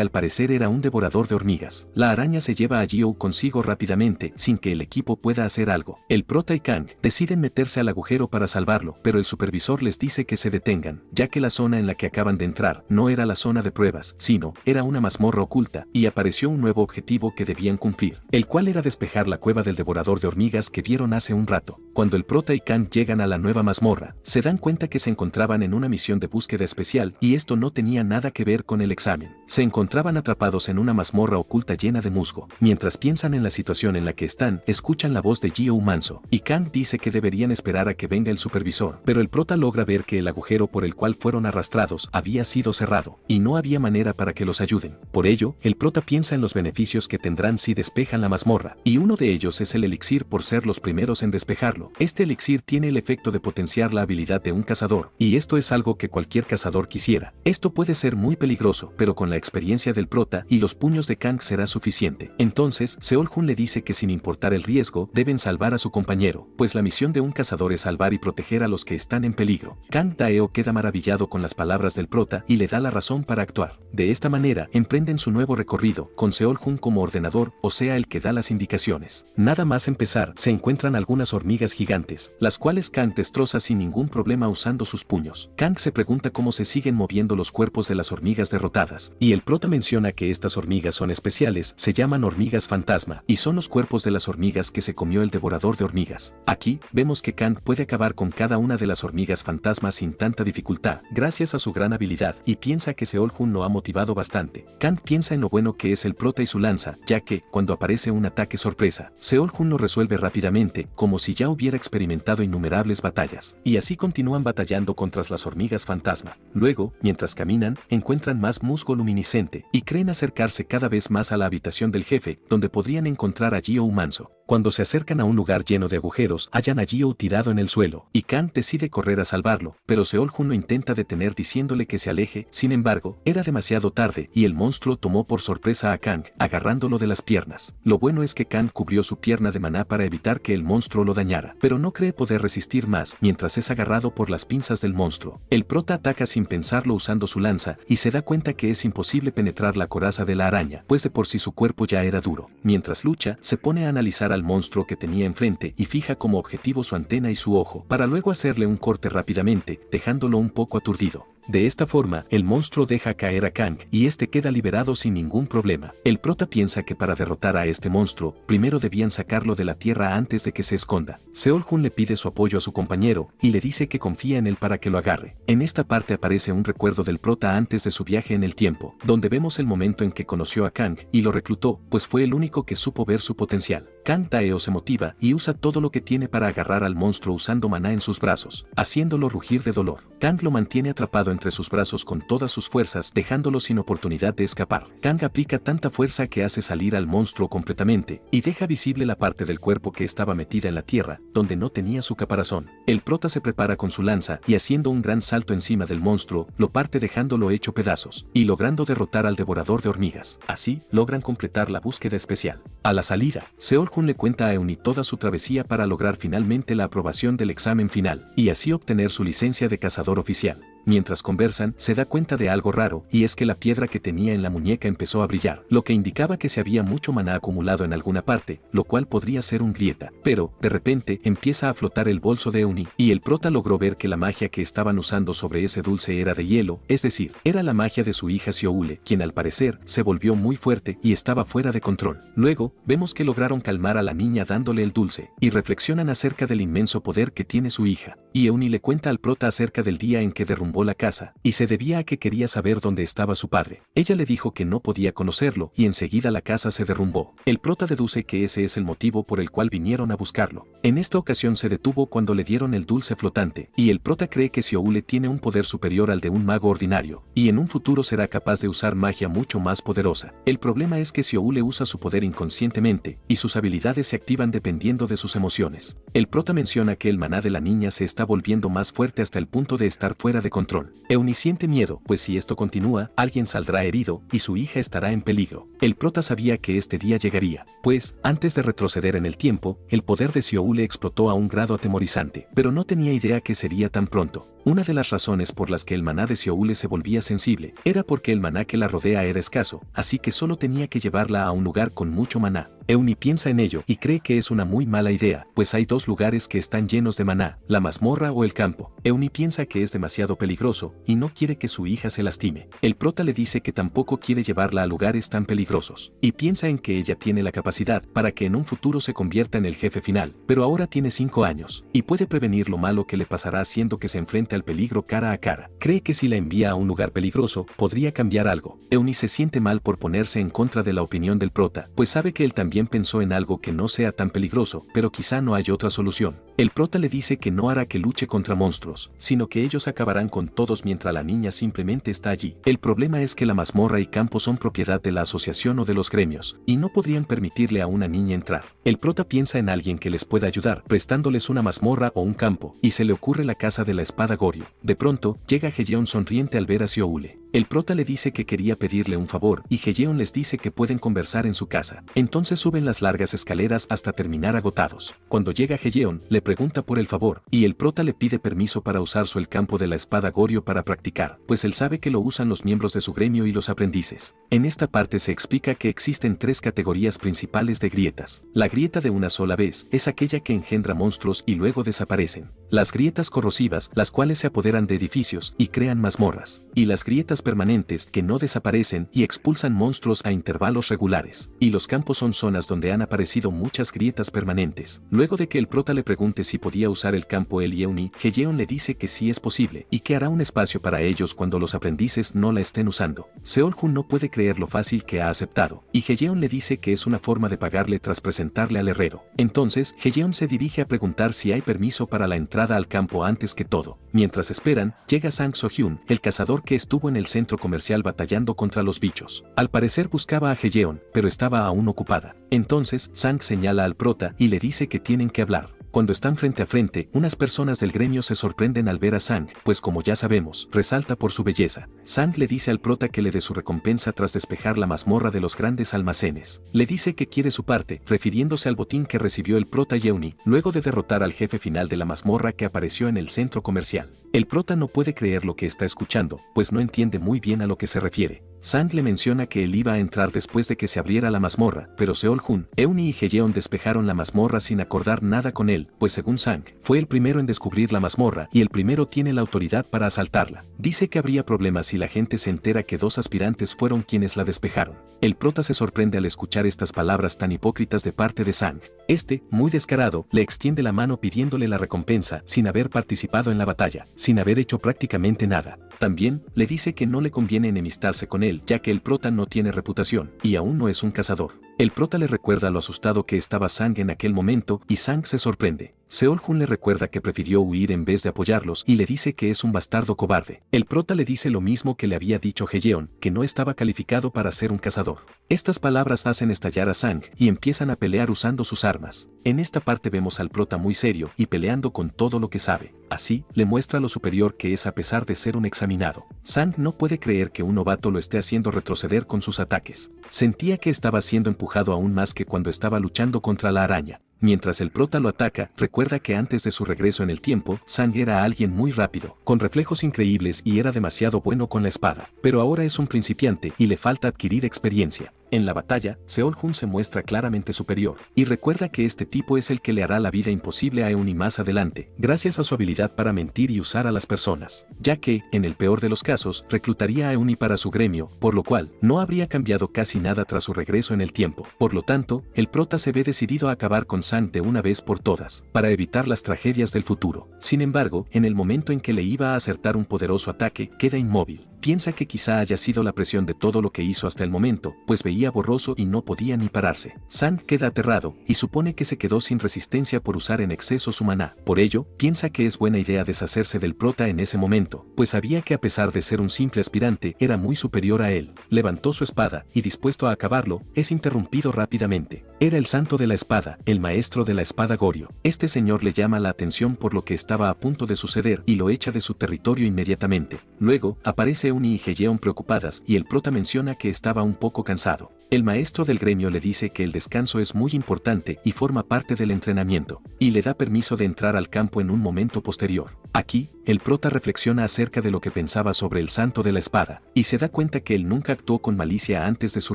al parecer era un devorador de hormigas. La araña se lleva a Gio consigo rápidamente, sin que el equipo pueda hacer algo. El prota y Kang deciden meterse al agujero para salvarlo, pero el supervisor les dice que se detengan, ya que la zona en la que acaban de entrar no era la zona de pruebas, sino era una mazmorra oculta, y apareció un nuevo objetivo que debían cumplir, el cual era despejar la cueva del devorador de hormigas que vieron hace un rato. Cuando el prota y Kang llegan a la nueva mazmorra, se dan cuenta que se encontraban en una misión de búsqueda especial y esto no tenía nada que ver con el examen. Se encontraban atrapados en una mazmorra oculta llena de musgo. Mientras piensan en la situación en la que están, escuchan la voz de Gio Manso, y Kang dice que deberían esperar a que venga el supervisor, pero el prota logra ver que el agujero por el cual fueron arrastrados había sido cerrado, y no había manera para que los ayuden. Por ello, el prota piensa en los beneficios que tendrán si despejan la mazmorra, y uno de ellos es el elixir por ser los primeros en despejarlo. Este elixir tiene el efecto de potenciar la habilidad de un cazador, y esto es algo que cualquier cazador quisiera. Esto puede ser muy peligroso, pero con la experiencia del prota y los puños de Kang será suficiente. Entonces, Seol-Jun le dice que sin importar el riesgo, deben salvar a su compañero, pues la misión de un cazador es salvar y proteger a los que están en peligro. Kang Taeo queda maravillado con las palabras del prota y le da la razón para actuar. De esta manera, emprenden su nuevo recorrido, con Seol-Jun como ordenador, o sea el que da las indicaciones. Nada más empezar, se encuentran algunas hormigas gigantes, las cuales Kang destroza sin ningún problema usando sus puños. Kang se pregunta cómo se siguen moviendo los cuerpos de las hormigas derrotadas, y el prota menciona que estas hormigas son especiales, se llaman hormigas fantasma, y son los cuerpos de las hormigas que se comió el devorador de hormigas. Aquí, vemos que Kang puede acabar con cada una de las hormigas fantasma sin tanta dificultad, gracias a su gran habilidad, y piensa que Seol-Jun lo ha motivado bastante. Kang piensa en lo bueno que es el prota y su lanza, ya que, cuando aparece un ataque sorpresa, Seol-Jun lo resuelve rápidamente, como si ya hubiera experimentado innumerables batallas, y así continúan batallando contra las hormigas fantasma. Luego, mientras caminan, encuentran más musgo luminiscente, y creen acercarse cada vez más a la habitación del jefe, donde podrían encontrar a Gio Manso. Cuando se acercan a un lugar lleno de agujeros, hallan a Gio tirado en el suelo, y Kang decide correr a salvarlo, pero Seol-Jun lo intenta detener diciéndole que se aleje. Sin embargo, era demasiado tarde, y el monstruo tomó por sorpresa a Kang, agarrándolo de las piernas. Lo bueno es que Kang cubrió su pierna de maná para evitar que el monstruo lo dañara, pero no cree poder resistir más mientras es agarrado por las pinzas del monstruo. El prota ataca sin pensarlo usando su lanza, y se da cuenta que es imposible penetrar la coraza de la araña, pues de por sí su cuerpo ya era duro. Mientras lucha, se pone a analizar al monstruo que tenía enfrente y fija como objetivo su antena y su ojo, para luego hacerle un corte rápidamente, dejándolo un poco aturdido. De esta forma, el monstruo deja caer a Kang y este queda liberado sin ningún problema. El prota piensa que para derrotar a este monstruo, primero debían sacarlo de la tierra antes de que se esconda. Seol-Jun le pide su apoyo a su compañero y le dice que confía en él para que lo agarre. En esta parte aparece un recuerdo del prota antes de su viaje en el tiempo, donde vemos el momento en que conoció a Kang y lo reclutó, pues fue el único que supo ver su potencial. Kang Taeo se motiva y usa todo lo que tiene para agarrar al monstruo usando maná en sus brazos, haciéndolo rugir de dolor. Kang lo mantiene atrapado entre sus brazos con todas sus fuerzas, dejándolo sin oportunidad de escapar. Kang aplica tanta fuerza que hace salir al monstruo completamente y deja visible la parte del cuerpo que estaba metida en la tierra, donde no tenía su caparazón. El prota se prepara con su lanza y haciendo un gran salto encima del monstruo, lo parte dejándolo hecho pedazos y logrando derrotar al devorador de hormigas. Así, logran completar la búsqueda especial. A la salida, Seol-Jun le cuenta a Eunhee toda su travesía para lograr finalmente la aprobación del examen final y así obtener su licencia de cazador oficial. Mientras conversan, se da cuenta de algo raro, y es que la piedra que tenía en la muñeca empezó a brillar, lo que indicaba que se había mucho maná acumulado en alguna parte, lo cual podría ser un grieta. Pero, de repente, empieza a flotar el bolso de Eunhee, y el prota logró ver que la magia que estaban usando sobre ese dulce era de hielo, es decir, era la magia de su hija Xiaoule, quien al parecer, se volvió muy fuerte y estaba fuera de control. Luego, vemos que lograron calmar a la niña dándole el dulce, y reflexionan acerca del inmenso poder que tiene su hija, y Eunhee le cuenta al prota acerca del día en que derrumbó la casa, y se debía a que quería saber dónde estaba su padre. Ella le dijo que no podía conocerlo, y enseguida la casa se derrumbó. El prota deduce que ese es el motivo por el cual vinieron a buscarlo. En esta ocasión se detuvo cuando le dieron el dulce flotante, y el prota cree que Xiaoule tiene un poder superior al de un mago ordinario, y en un futuro será capaz de usar magia mucho más poderosa. El problema es que Xiaoule usa su poder inconscientemente, y sus habilidades se activan dependiendo de sus emociones. El prota menciona que el maná de la niña se está volviendo más fuerte hasta el punto de estar fuera de control. Eunhee siente miedo, pues si esto continúa, alguien saldrá herido y su hija estará en peligro. El prota sabía que este día llegaría, pues, antes de retroceder en el tiempo, el poder de Xiaoule explotó a un grado atemorizante, pero no tenía idea que sería tan pronto. Una de las razones por las que el maná de Xiaoule se volvía sensible era porque el maná que la rodea era escaso, así que solo tenía que llevarla a un lugar con mucho maná. Eunhee piensa en ello y cree que es una muy mala idea, pues hay dos lugares que están llenos de maná, la mazmorra o el campo. Eunhee piensa que es demasiado peligroso y no quiere que su hija se lastime. El prota le dice que tampoco quiere llevarla a lugares tan peligrosos, y piensa en que ella tiene la capacidad para que en un futuro se convierta en el jefe final, pero ahora tiene 5 años, y puede prevenir lo malo que le pasará haciendo que se enfrente al peligro cara a cara. Cree que si la envía a un lugar peligroso, podría cambiar algo. Eunhee se siente mal por ponerse en contra de la opinión del prota, pues sabe que él también pensó en algo que no sea tan peligroso, pero quizá no hay otra solución. El prota le dice que no hará que luche contra monstruos, sino que ellos acabarán con todos mientras la niña simplemente está allí. El problema es que la mazmorra y campo son propiedad de la asociación o de los gremios, y no podrían permitirle a una niña entrar. El prota piensa en alguien que les pueda ayudar, prestándoles una mazmorra o un campo, y se le ocurre la casa de la espada Goryo. De pronto, llega Heyeon sonriente al ver a Xiaoule. El prota le dice que quería pedirle un favor, y Heyeon les dice que pueden conversar en su casa. Entonces suben las largas escaleras hasta terminar agotados. Cuando llega Heyeon, le pregunta por el favor, y el prota le pide permiso para usar el campo de la espada Goryo para practicar, pues él sabe que lo usan los miembros de su gremio y los aprendices. En esta parte se explica que existen 3 categorías principales de grietas. La grieta de una sola vez es aquella que engendra monstruos y luego desaparecen. Las grietas corrosivas, las cuales se apoderan de edificios y crean mazmorras. Y las grietas permanentes, que no desaparecen y expulsan monstruos a intervalos regulares. Y los campos son zonas donde han aparecido muchas grietas permanentes. Luego de que el prota le pregunte si podía usar el campo él y Eunhee, Heyeon le dice que sí es posible y que hará un espacio para ellos cuando los aprendices no la estén usando. Seol-Jun no puede creer lo fácil que ha aceptado, y Heyeon le dice que es una forma de pagarle tras presentarle al herrero. Entonces, Heyeon se dirige a preguntar si hay permiso para la entrada al campo antes que todo. Mientras esperan, llega Sang So-hyun, el cazador que estuvo en el centro comercial batallando contra los bichos. Al parecer buscaba a Heyeon, pero estaba aún ocupada. Entonces, Sang señala al prota y le dice que tienen que hablar. Cuando están frente a frente, unas personas del gremio se sorprenden al ver a Sang, pues como ya sabemos, resalta por su belleza. Sang le dice al prota que le dé su recompensa tras despejar la mazmorra de los grandes almacenes. Le dice que quiere su parte, refiriéndose al botín que recibió el prota y Eunhee, luego de derrotar al jefe final de la mazmorra que apareció en el centro comercial. El prota no puede creer lo que está escuchando, pues no entiende muy bien a lo que se refiere. Sang le menciona que él iba a entrar después de que se abriera la mazmorra, pero Seol-Jun, Eunhee y Heyeon despejaron la mazmorra sin acordar nada con él, pues según Sang, fue el primero en descubrir la mazmorra y el primero tiene la autoridad para asaltarla. Dice que habría problemas si la gente se entera que 2 aspirantes fueron quienes la despejaron. El prota se sorprende al escuchar estas palabras tan hipócritas de parte de Sang. Este, muy descarado, le extiende la mano pidiéndole la recompensa sin haber participado en la batalla, sin haber hecho prácticamente nada. También, le dice que no le conviene enemistarse con él, ya que el prota no tiene reputación, y aún no es un cazador. El prota le recuerda lo asustado que estaba Sang en aquel momento, y Sang se sorprende. Seol-Jun le recuerda que prefirió huir en vez de apoyarlos y le dice que es un bastardo cobarde. El prota le dice lo mismo que le había dicho Heyeon, que no estaba calificado para ser un cazador. Estas palabras hacen estallar a Sang y empiezan a pelear usando sus armas. En esta parte vemos al prota muy serio y peleando con todo lo que sabe. Así, le muestra lo superior que es a pesar de ser un examinado. Sang no puede creer que un novato lo esté haciendo retroceder con sus ataques. Sentía que estaba siendo empujado aún más que cuando estaba luchando contra la araña. Mientras el prota lo ataca, recuerda que antes de su regreso en el tiempo, Sang era alguien muy rápido, con reflejos increíbles y era demasiado bueno con la espada. Pero ahora es un principiante y le falta adquirir experiencia. En la batalla, Seol-Jun se muestra claramente superior, y recuerda que este tipo es el que le hará la vida imposible a Euni más adelante, gracias a su habilidad para mentir y usar a las personas, ya que, en el peor de los casos, reclutaría a Euni para su gremio, por lo cual, no habría cambiado casi nada tras su regreso en el tiempo. Por lo tanto, el prota se ve decidido a acabar con Sang de una vez por todas, para evitar las tragedias del futuro. Sin embargo, en el momento en que le iba a acertar un poderoso ataque, queda inmóvil. Piensa que quizá haya sido la presión de todo lo que hizo hasta el momento, pues veía borroso y no podía ni pararse. Sang queda aterrado y supone que se quedó sin resistencia por usar en exceso su maná. Por ello, piensa que es buena idea deshacerse del prota en ese momento, pues sabía que a pesar de ser un simple aspirante, era muy superior a él. Levantó su espada y dispuesto a acabarlo, es interrumpido rápidamente. Era el santo de la espada, el maestro de la espada Goryo. Este señor le llama la atención por lo que estaba a punto de suceder y lo echa de su territorio inmediatamente. Luego, aparece Euni y Heyeon preocupadas y el prota menciona que estaba un poco cansado. El maestro del gremio le dice que el descanso es muy importante y forma parte del entrenamiento, y le da permiso de entrar al campo en un momento posterior. Aquí, el prota reflexiona acerca de lo que pensaba sobre el santo de la espada, y se da cuenta que él nunca actuó con malicia antes de su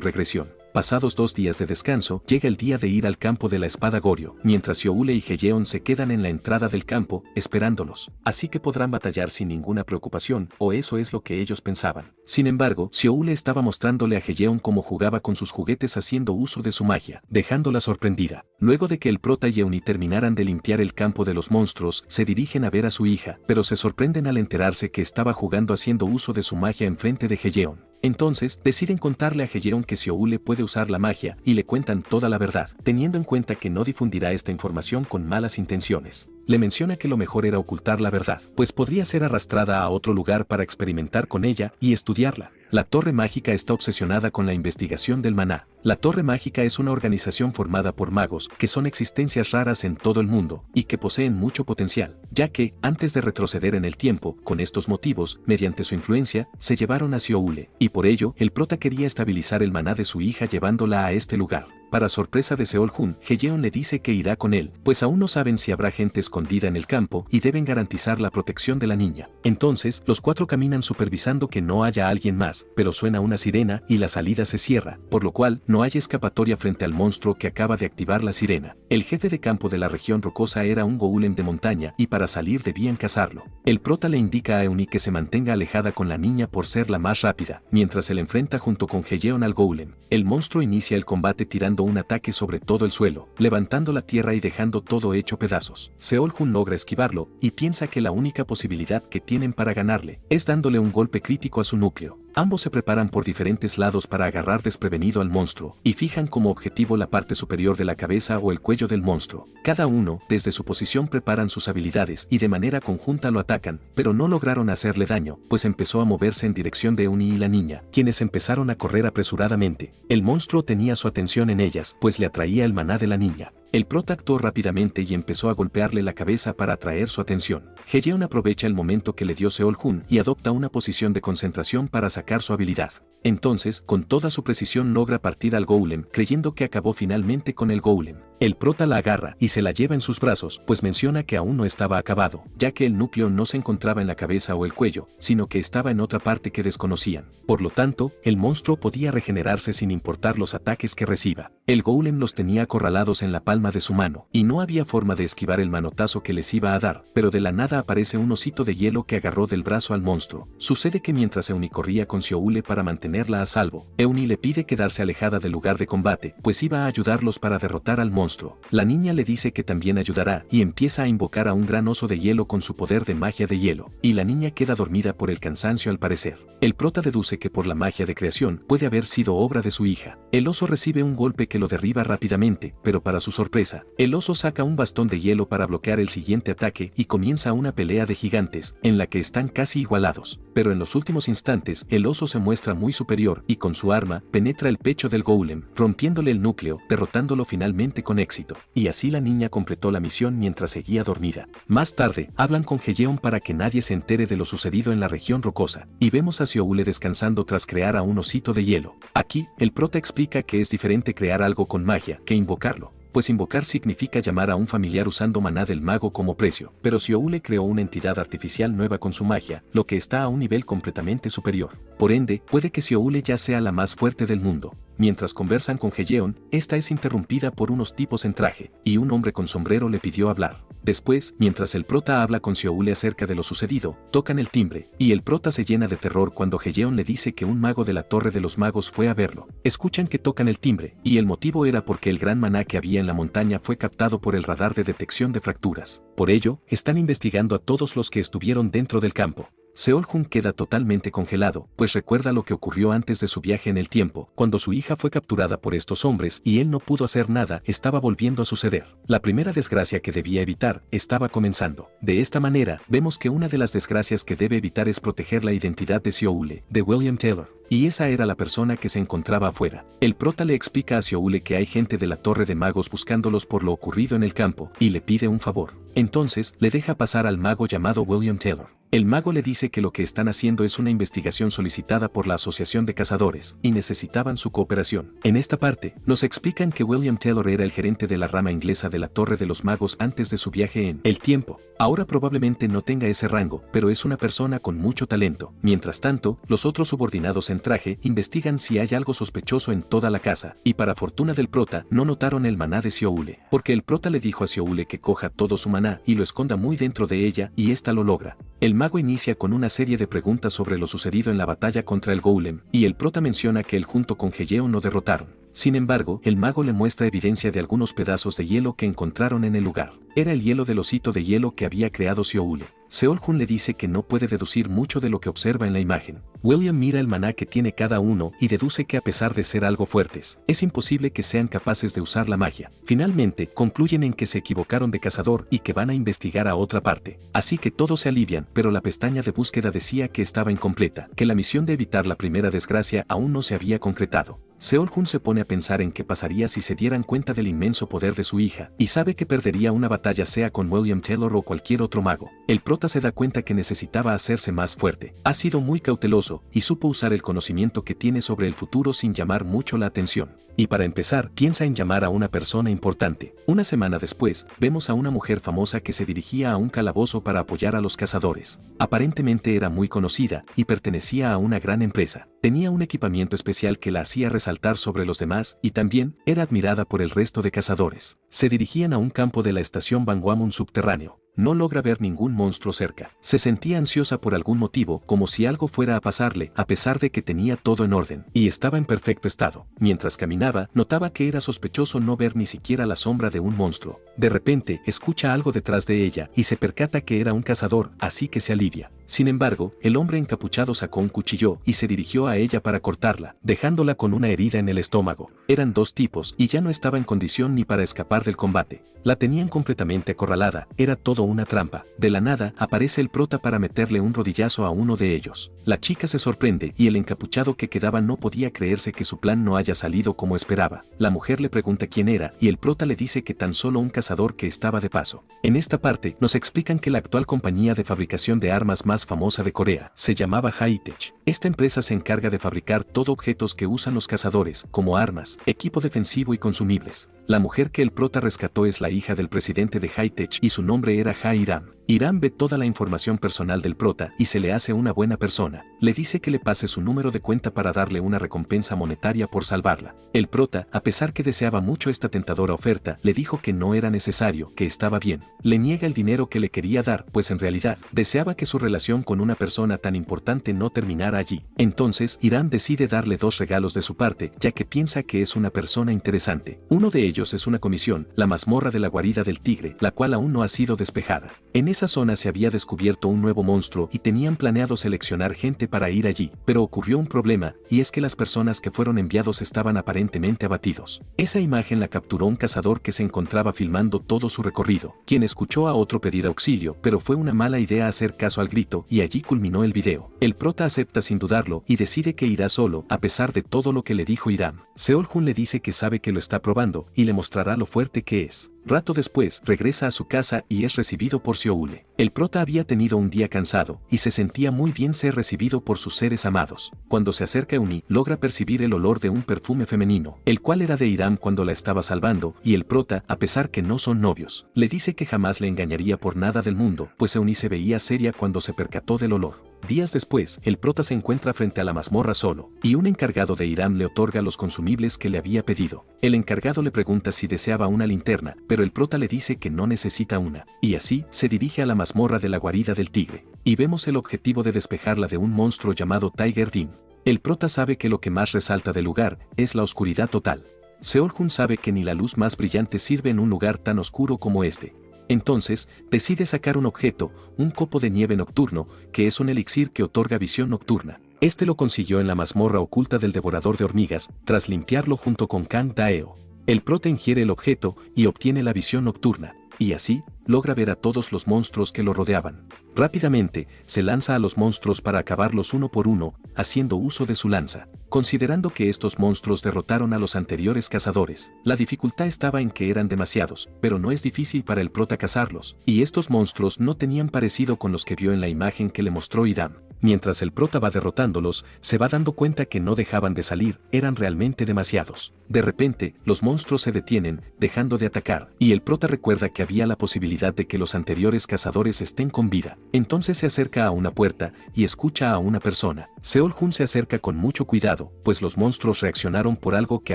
regresión. Pasados 2 días de descanso, llega el día de ir al campo de la espada Goryo, mientras Seoule y Heyeon se quedan en la entrada del campo, esperándolos. Así que podrán batallar sin ninguna preocupación, o eso es lo que ellos pensaban. Sin embargo, Seoule estaba mostrándole a Heyeon cómo jugaba con sus juguetes haciendo uso de su magia, dejándola sorprendida. Luego de que el prota y Euni terminaran de limpiar el campo de los monstruos, se dirigen a ver a su hija, pero se sorprenden al enterarse que estaba jugando haciendo uso de su magia enfrente de Heyeon. Entonces, deciden contarle a Heyeon que Seoule puede usar la magia y le cuentan toda la verdad, teniendo en cuenta que no difundirá esta información con malas intenciones. Le menciona que lo mejor era ocultar la verdad, pues podría ser arrastrada a otro lugar para experimentar con ella y estudiarla. La Torre Mágica está obsesionada con la investigación del maná. La Torre Mágica es una organización formada por magos que son existencias raras en todo el mundo y que poseen mucho potencial, ya que, antes de retroceder en el tiempo, con estos motivos, mediante su influencia, se llevaron a Seoule, y por ello, el prota quería estabilizar el maná de su hija llevándola a este lugar. Para sorpresa de Seol-Jun, Heyeon le dice que irá con él, pues aún no saben si habrá gente escondida en el campo y deben garantizar la protección de la niña. Entonces, los 4 caminan supervisando que no haya alguien más, pero suena una sirena y la salida se cierra, por lo cual no hay escapatoria frente al monstruo que acaba de activar la sirena. El jefe de campo de la región rocosa era un golem de montaña y para salir debían cazarlo. El prota le indica a Euni que se mantenga alejada con la niña por ser la más rápida, mientras se le enfrenta junto con Heyeon al golem. El monstruo inicia el combate tirando un ataque sobre todo el suelo, levantando la tierra y dejando todo hecho pedazos. Seol-Jun logra esquivarlo y piensa que la única posibilidad que tienen para ganarle es dándole un golpe crítico a su núcleo. Ambos se preparan por diferentes lados para agarrar desprevenido al monstruo y fijan como objetivo la parte superior de la cabeza o el cuello del monstruo. Cada uno, desde su posición, preparan sus habilidades y de manera conjunta lo atacan, pero no lograron hacerle daño, pues empezó a moverse en dirección de Euni y la niña, quienes empezaron a correr apresuradamente. El monstruo tenía su atención en ellas, pues le atraía el maná de la niña. El prota actuó rápidamente y empezó a golpearle la cabeza para atraer su atención. Heyeon aprovecha el momento que le dio Seol-Jun y adopta una posición de concentración para sacar su habilidad. Entonces, con toda su precisión logra partir al golem, creyendo que acabó finalmente con el golem. El prota la agarra y se la lleva en sus brazos, pues menciona que aún no estaba acabado, ya que el núcleo no se encontraba en la cabeza o el cuello, sino que estaba en otra parte que desconocían. Por lo tanto, el monstruo podía regenerarse sin importar los ataques que reciba. El golem los tenía acorralados en la palma de su mano, y no había forma de esquivar el manotazo que les iba a dar, pero de la nada aparece un osito de hielo que agarró del brazo al monstruo. Sucede que mientras Euni corría con Seoule para mantenerla a salvo, Euni le pide quedarse alejada del lugar de combate, pues iba a ayudarlos para derrotar al monstruo. La niña le dice que también ayudará y empieza a invocar a un gran oso de hielo con su poder de magia de hielo, y la niña queda dormida por el cansancio al parecer. El prota deduce que por la magia de creación puede haber sido obra de su hija. El oso recibe un golpe que lo derriba rápidamente, pero para su sorpresa, sorpresa, el oso saca un bastón de hielo para bloquear el siguiente ataque y comienza una pelea de gigantes, en la que están casi igualados. Pero en los últimos instantes, el oso se muestra muy superior y con su arma penetra el pecho del golem, rompiéndole el núcleo, derrotándolo finalmente con éxito. Y así la niña completó la misión mientras seguía dormida. Más tarde, hablan con Heyeon para que nadie se entere de lo sucedido en la región rocosa, y vemos a Seoule descansando tras crear a un osito de hielo. Aquí, el prota explica que es diferente crear algo con magia que invocarlo, pues invocar significa llamar a un familiar usando maná del mago como precio, pero Seoule creó una entidad artificial nueva con su magia, lo que está a un nivel completamente superior. Por ende, puede que Seoule ya sea la más fuerte del mundo. Mientras conversan con Heyeon, esta es interrumpida por unos tipos en traje, y un hombre con sombrero le pidió hablar. Después, mientras el prota habla con Seoule acerca de lo sucedido, tocan el timbre, y el prota se llena de terror cuando Heyeon le dice que un mago de la Torre de los Magos fue a verlo. Escuchan que tocan el timbre, y el motivo era porque el gran maná que había en la montaña fue captado por el radar de detección de fracturas. Por ello, están investigando a todos los que estuvieron dentro del campo. Seol-Jun queda totalmente congelado, pues recuerda lo que ocurrió antes de su viaje en el tiempo, cuando su hija fue capturada por estos hombres y él no pudo hacer nada, estaba volviendo a suceder. La primera desgracia que debía evitar estaba comenzando. De esta manera, vemos que una de las desgracias que debe evitar es proteger la identidad de Seoule, de William Taylor. Y esa era la persona que se encontraba afuera. El prota le explica a Seoule que hay gente de la Torre de Magos buscándolos por lo ocurrido en el campo, y le pide un favor. Entonces, le deja pasar al mago llamado William Taylor. El mago le dice que lo que están haciendo es una investigación solicitada por la Asociación de Cazadores, y necesitaban su cooperación. En esta parte, nos explican que William Taylor era el gerente de la rama inglesa de la Torre de los Magos antes de su viaje en el tiempo. Ahora probablemente no tenga ese rango, pero es una persona con mucho talento. Mientras tanto, los otros subordinados en traje investigan si hay algo sospechoso en toda la casa, y para fortuna del prota, no notaron el maná de Seoule, porque el prota le dijo a Seoule que coja todo su maná y lo esconda muy dentro de ella, y ésta lo logra. El mago inicia con una serie de preguntas sobre lo sucedido en la batalla contra el golem, y el prota menciona que él junto con Heyeon lo derrotaron. Sin embargo, el mago le muestra evidencia de algunos pedazos de hielo que encontraron en el lugar. Era el hielo del osito de hielo que había creado Seoule. Seol-Jun le dice que no puede deducir mucho de lo que observa en la imagen. William mira el maná que tiene cada uno y deduce que a pesar de ser algo fuertes, es imposible que sean capaces de usar la magia. Finalmente, concluyen en que se equivocaron de cazador y que van a investigar a otra parte. Así que todos se alivian, pero la pestaña de búsqueda decía que estaba incompleta, que la misión de evitar la primera desgracia aún no se había concretado. Seol-Jun se pone a pensar en qué pasaría si se dieran cuenta del inmenso poder de su hija, y sabe que perdería una batalla sea con William Taylor o cualquier otro mago. El prota se da cuenta que necesitaba hacerse más fuerte. Ha sido muy cauteloso, y supo usar el conocimiento que tiene sobre el futuro sin llamar mucho la atención. Y para empezar, piensa en llamar a una persona importante. Una semana después, vemos a una mujer famosa que se dirigía a un calabozo para apoyar a los cazadores. Aparentemente era muy conocida, y pertenecía a una gran empresa. Tenía un equipamiento especial que la hacía resaltar sobre los demás, y también era admirada por el resto de cazadores. Se dirigían a un campo de la estación Bangwamun subterráneo. No logra ver ningún monstruo cerca. Se sentía ansiosa por algún motivo, como si algo fuera a pasarle, a pesar de que tenía todo en orden, y estaba en perfecto estado. Mientras caminaba, notaba que era sospechoso no ver ni siquiera la sombra de un monstruo. De repente, escucha algo detrás de ella, y se percata que era un cazador, así que se alivia. Sin embargo, el hombre encapuchado sacó un cuchillo y se dirigió a ella para cortarla, dejándola con una herida en el estómago. Eran dos tipos y ya no estaba en condición ni para escapar del combate. La tenían completamente acorralada, era todo una trampa. De la nada, aparece el prota para meterle un rodillazo a uno de ellos. La chica se sorprende y el encapuchado que quedaba no podía creerse que su plan no haya salido como esperaba. La mujer le pregunta quién era y el prota le dice que tan solo un cazador que estaba de paso. En esta parte, nos explican que la actual compañía de fabricación de armas más famosa de Corea se llamaba High-Tech. Esta empresa se encarga de fabricar todo objetos que usan los cazadores, como armas, equipo defensivo y consumibles. La mujer que el prota rescató es la hija del presidente de High-Tech y su nombre era Ha-Iram. Iram ve toda la información personal del prota y se le hace una buena persona. Le dice que le pase su número de cuenta para darle una recompensa monetaria por salvarla. El prota, a pesar que deseaba mucho esta tentadora oferta, le dijo que no era necesario, que estaba bien. Le niega el dinero que le quería dar, pues en realidad, deseaba que su relación con una persona tan importante no terminara allí. Entonces, Iram decide darle dos regalos de su parte, ya que piensa que es una persona interesante. Uno de ellos es una comisión, la mazmorra de la guarida del tigre, la cual aún no ha sido despejada. En esa esa zona se había descubierto un nuevo monstruo y tenían planeado seleccionar gente para ir allí, pero ocurrió un problema, y es que las personas que fueron enviados estaban aparentemente abatidos. Esa imagen la capturó un cazador que se encontraba filmando todo su recorrido, quien escuchó a otro pedir auxilio, pero fue una mala idea hacer caso al grito, y allí culminó el video. El prota acepta sin dudarlo y decide que irá solo, a pesar de todo lo que le dijo Hiram. Seol-Hun le dice que sabe que lo está probando y le mostrará lo fuerte que es. Rato después, regresa a su casa y es recibido por Seoule. El prota había tenido un día cansado y se sentía muy bien ser recibido por sus seres amados. Cuando se acerca a Euni, logra percibir el olor de un perfume femenino, el cual era de Hiram cuando la estaba salvando, y el prota, a pesar que no son novios, le dice que jamás le engañaría por nada del mundo, pues Euni se veía seria cuando se percató del olor. Días después, el prota se encuentra frente a la mazmorra solo, y un encargado de Hiram le otorga los consumibles que le había pedido. El encargado le pregunta si deseaba una linterna, pero el prota le dice que no necesita una, y así se dirige a la mazmorra de la guarida del tigre, y vemos el objetivo de despejarla de un monstruo llamado Tiger Dean. El prota sabe que lo que más resalta del lugar es la oscuridad total. Seol-Hun sabe que ni la luz más brillante sirve en un lugar tan oscuro como este. Entonces, decide sacar un objeto, un copo de nieve nocturno, que es un elixir que otorga visión nocturna. Este lo consiguió en la mazmorra oculta del devorador de hormigas, tras limpiarlo junto con Kang Daeo. El prota ingiere el objeto y obtiene la visión nocturna, y así, logra ver a todos los monstruos que lo rodeaban. Rápidamente, se lanza a los monstruos para acabarlos uno por uno, haciendo uso de su lanza. Considerando que estos monstruos derrotaron a los anteriores cazadores, la dificultad estaba en que eran demasiados, pero no es difícil para el prota cazarlos, y estos monstruos no tenían parecido con los que vio en la imagen que le mostró Hiram. Mientras el prota va derrotándolos, se va dando cuenta que no dejaban de salir, eran realmente demasiados. De repente, los monstruos se detienen, dejando de atacar, y el prota recuerda que había la posibilidad de que los anteriores cazadores estén con vida. Entonces se acerca a una puerta y escucha a una persona. Seol-Hun se acerca con mucho cuidado, pues los monstruos reaccionaron por algo que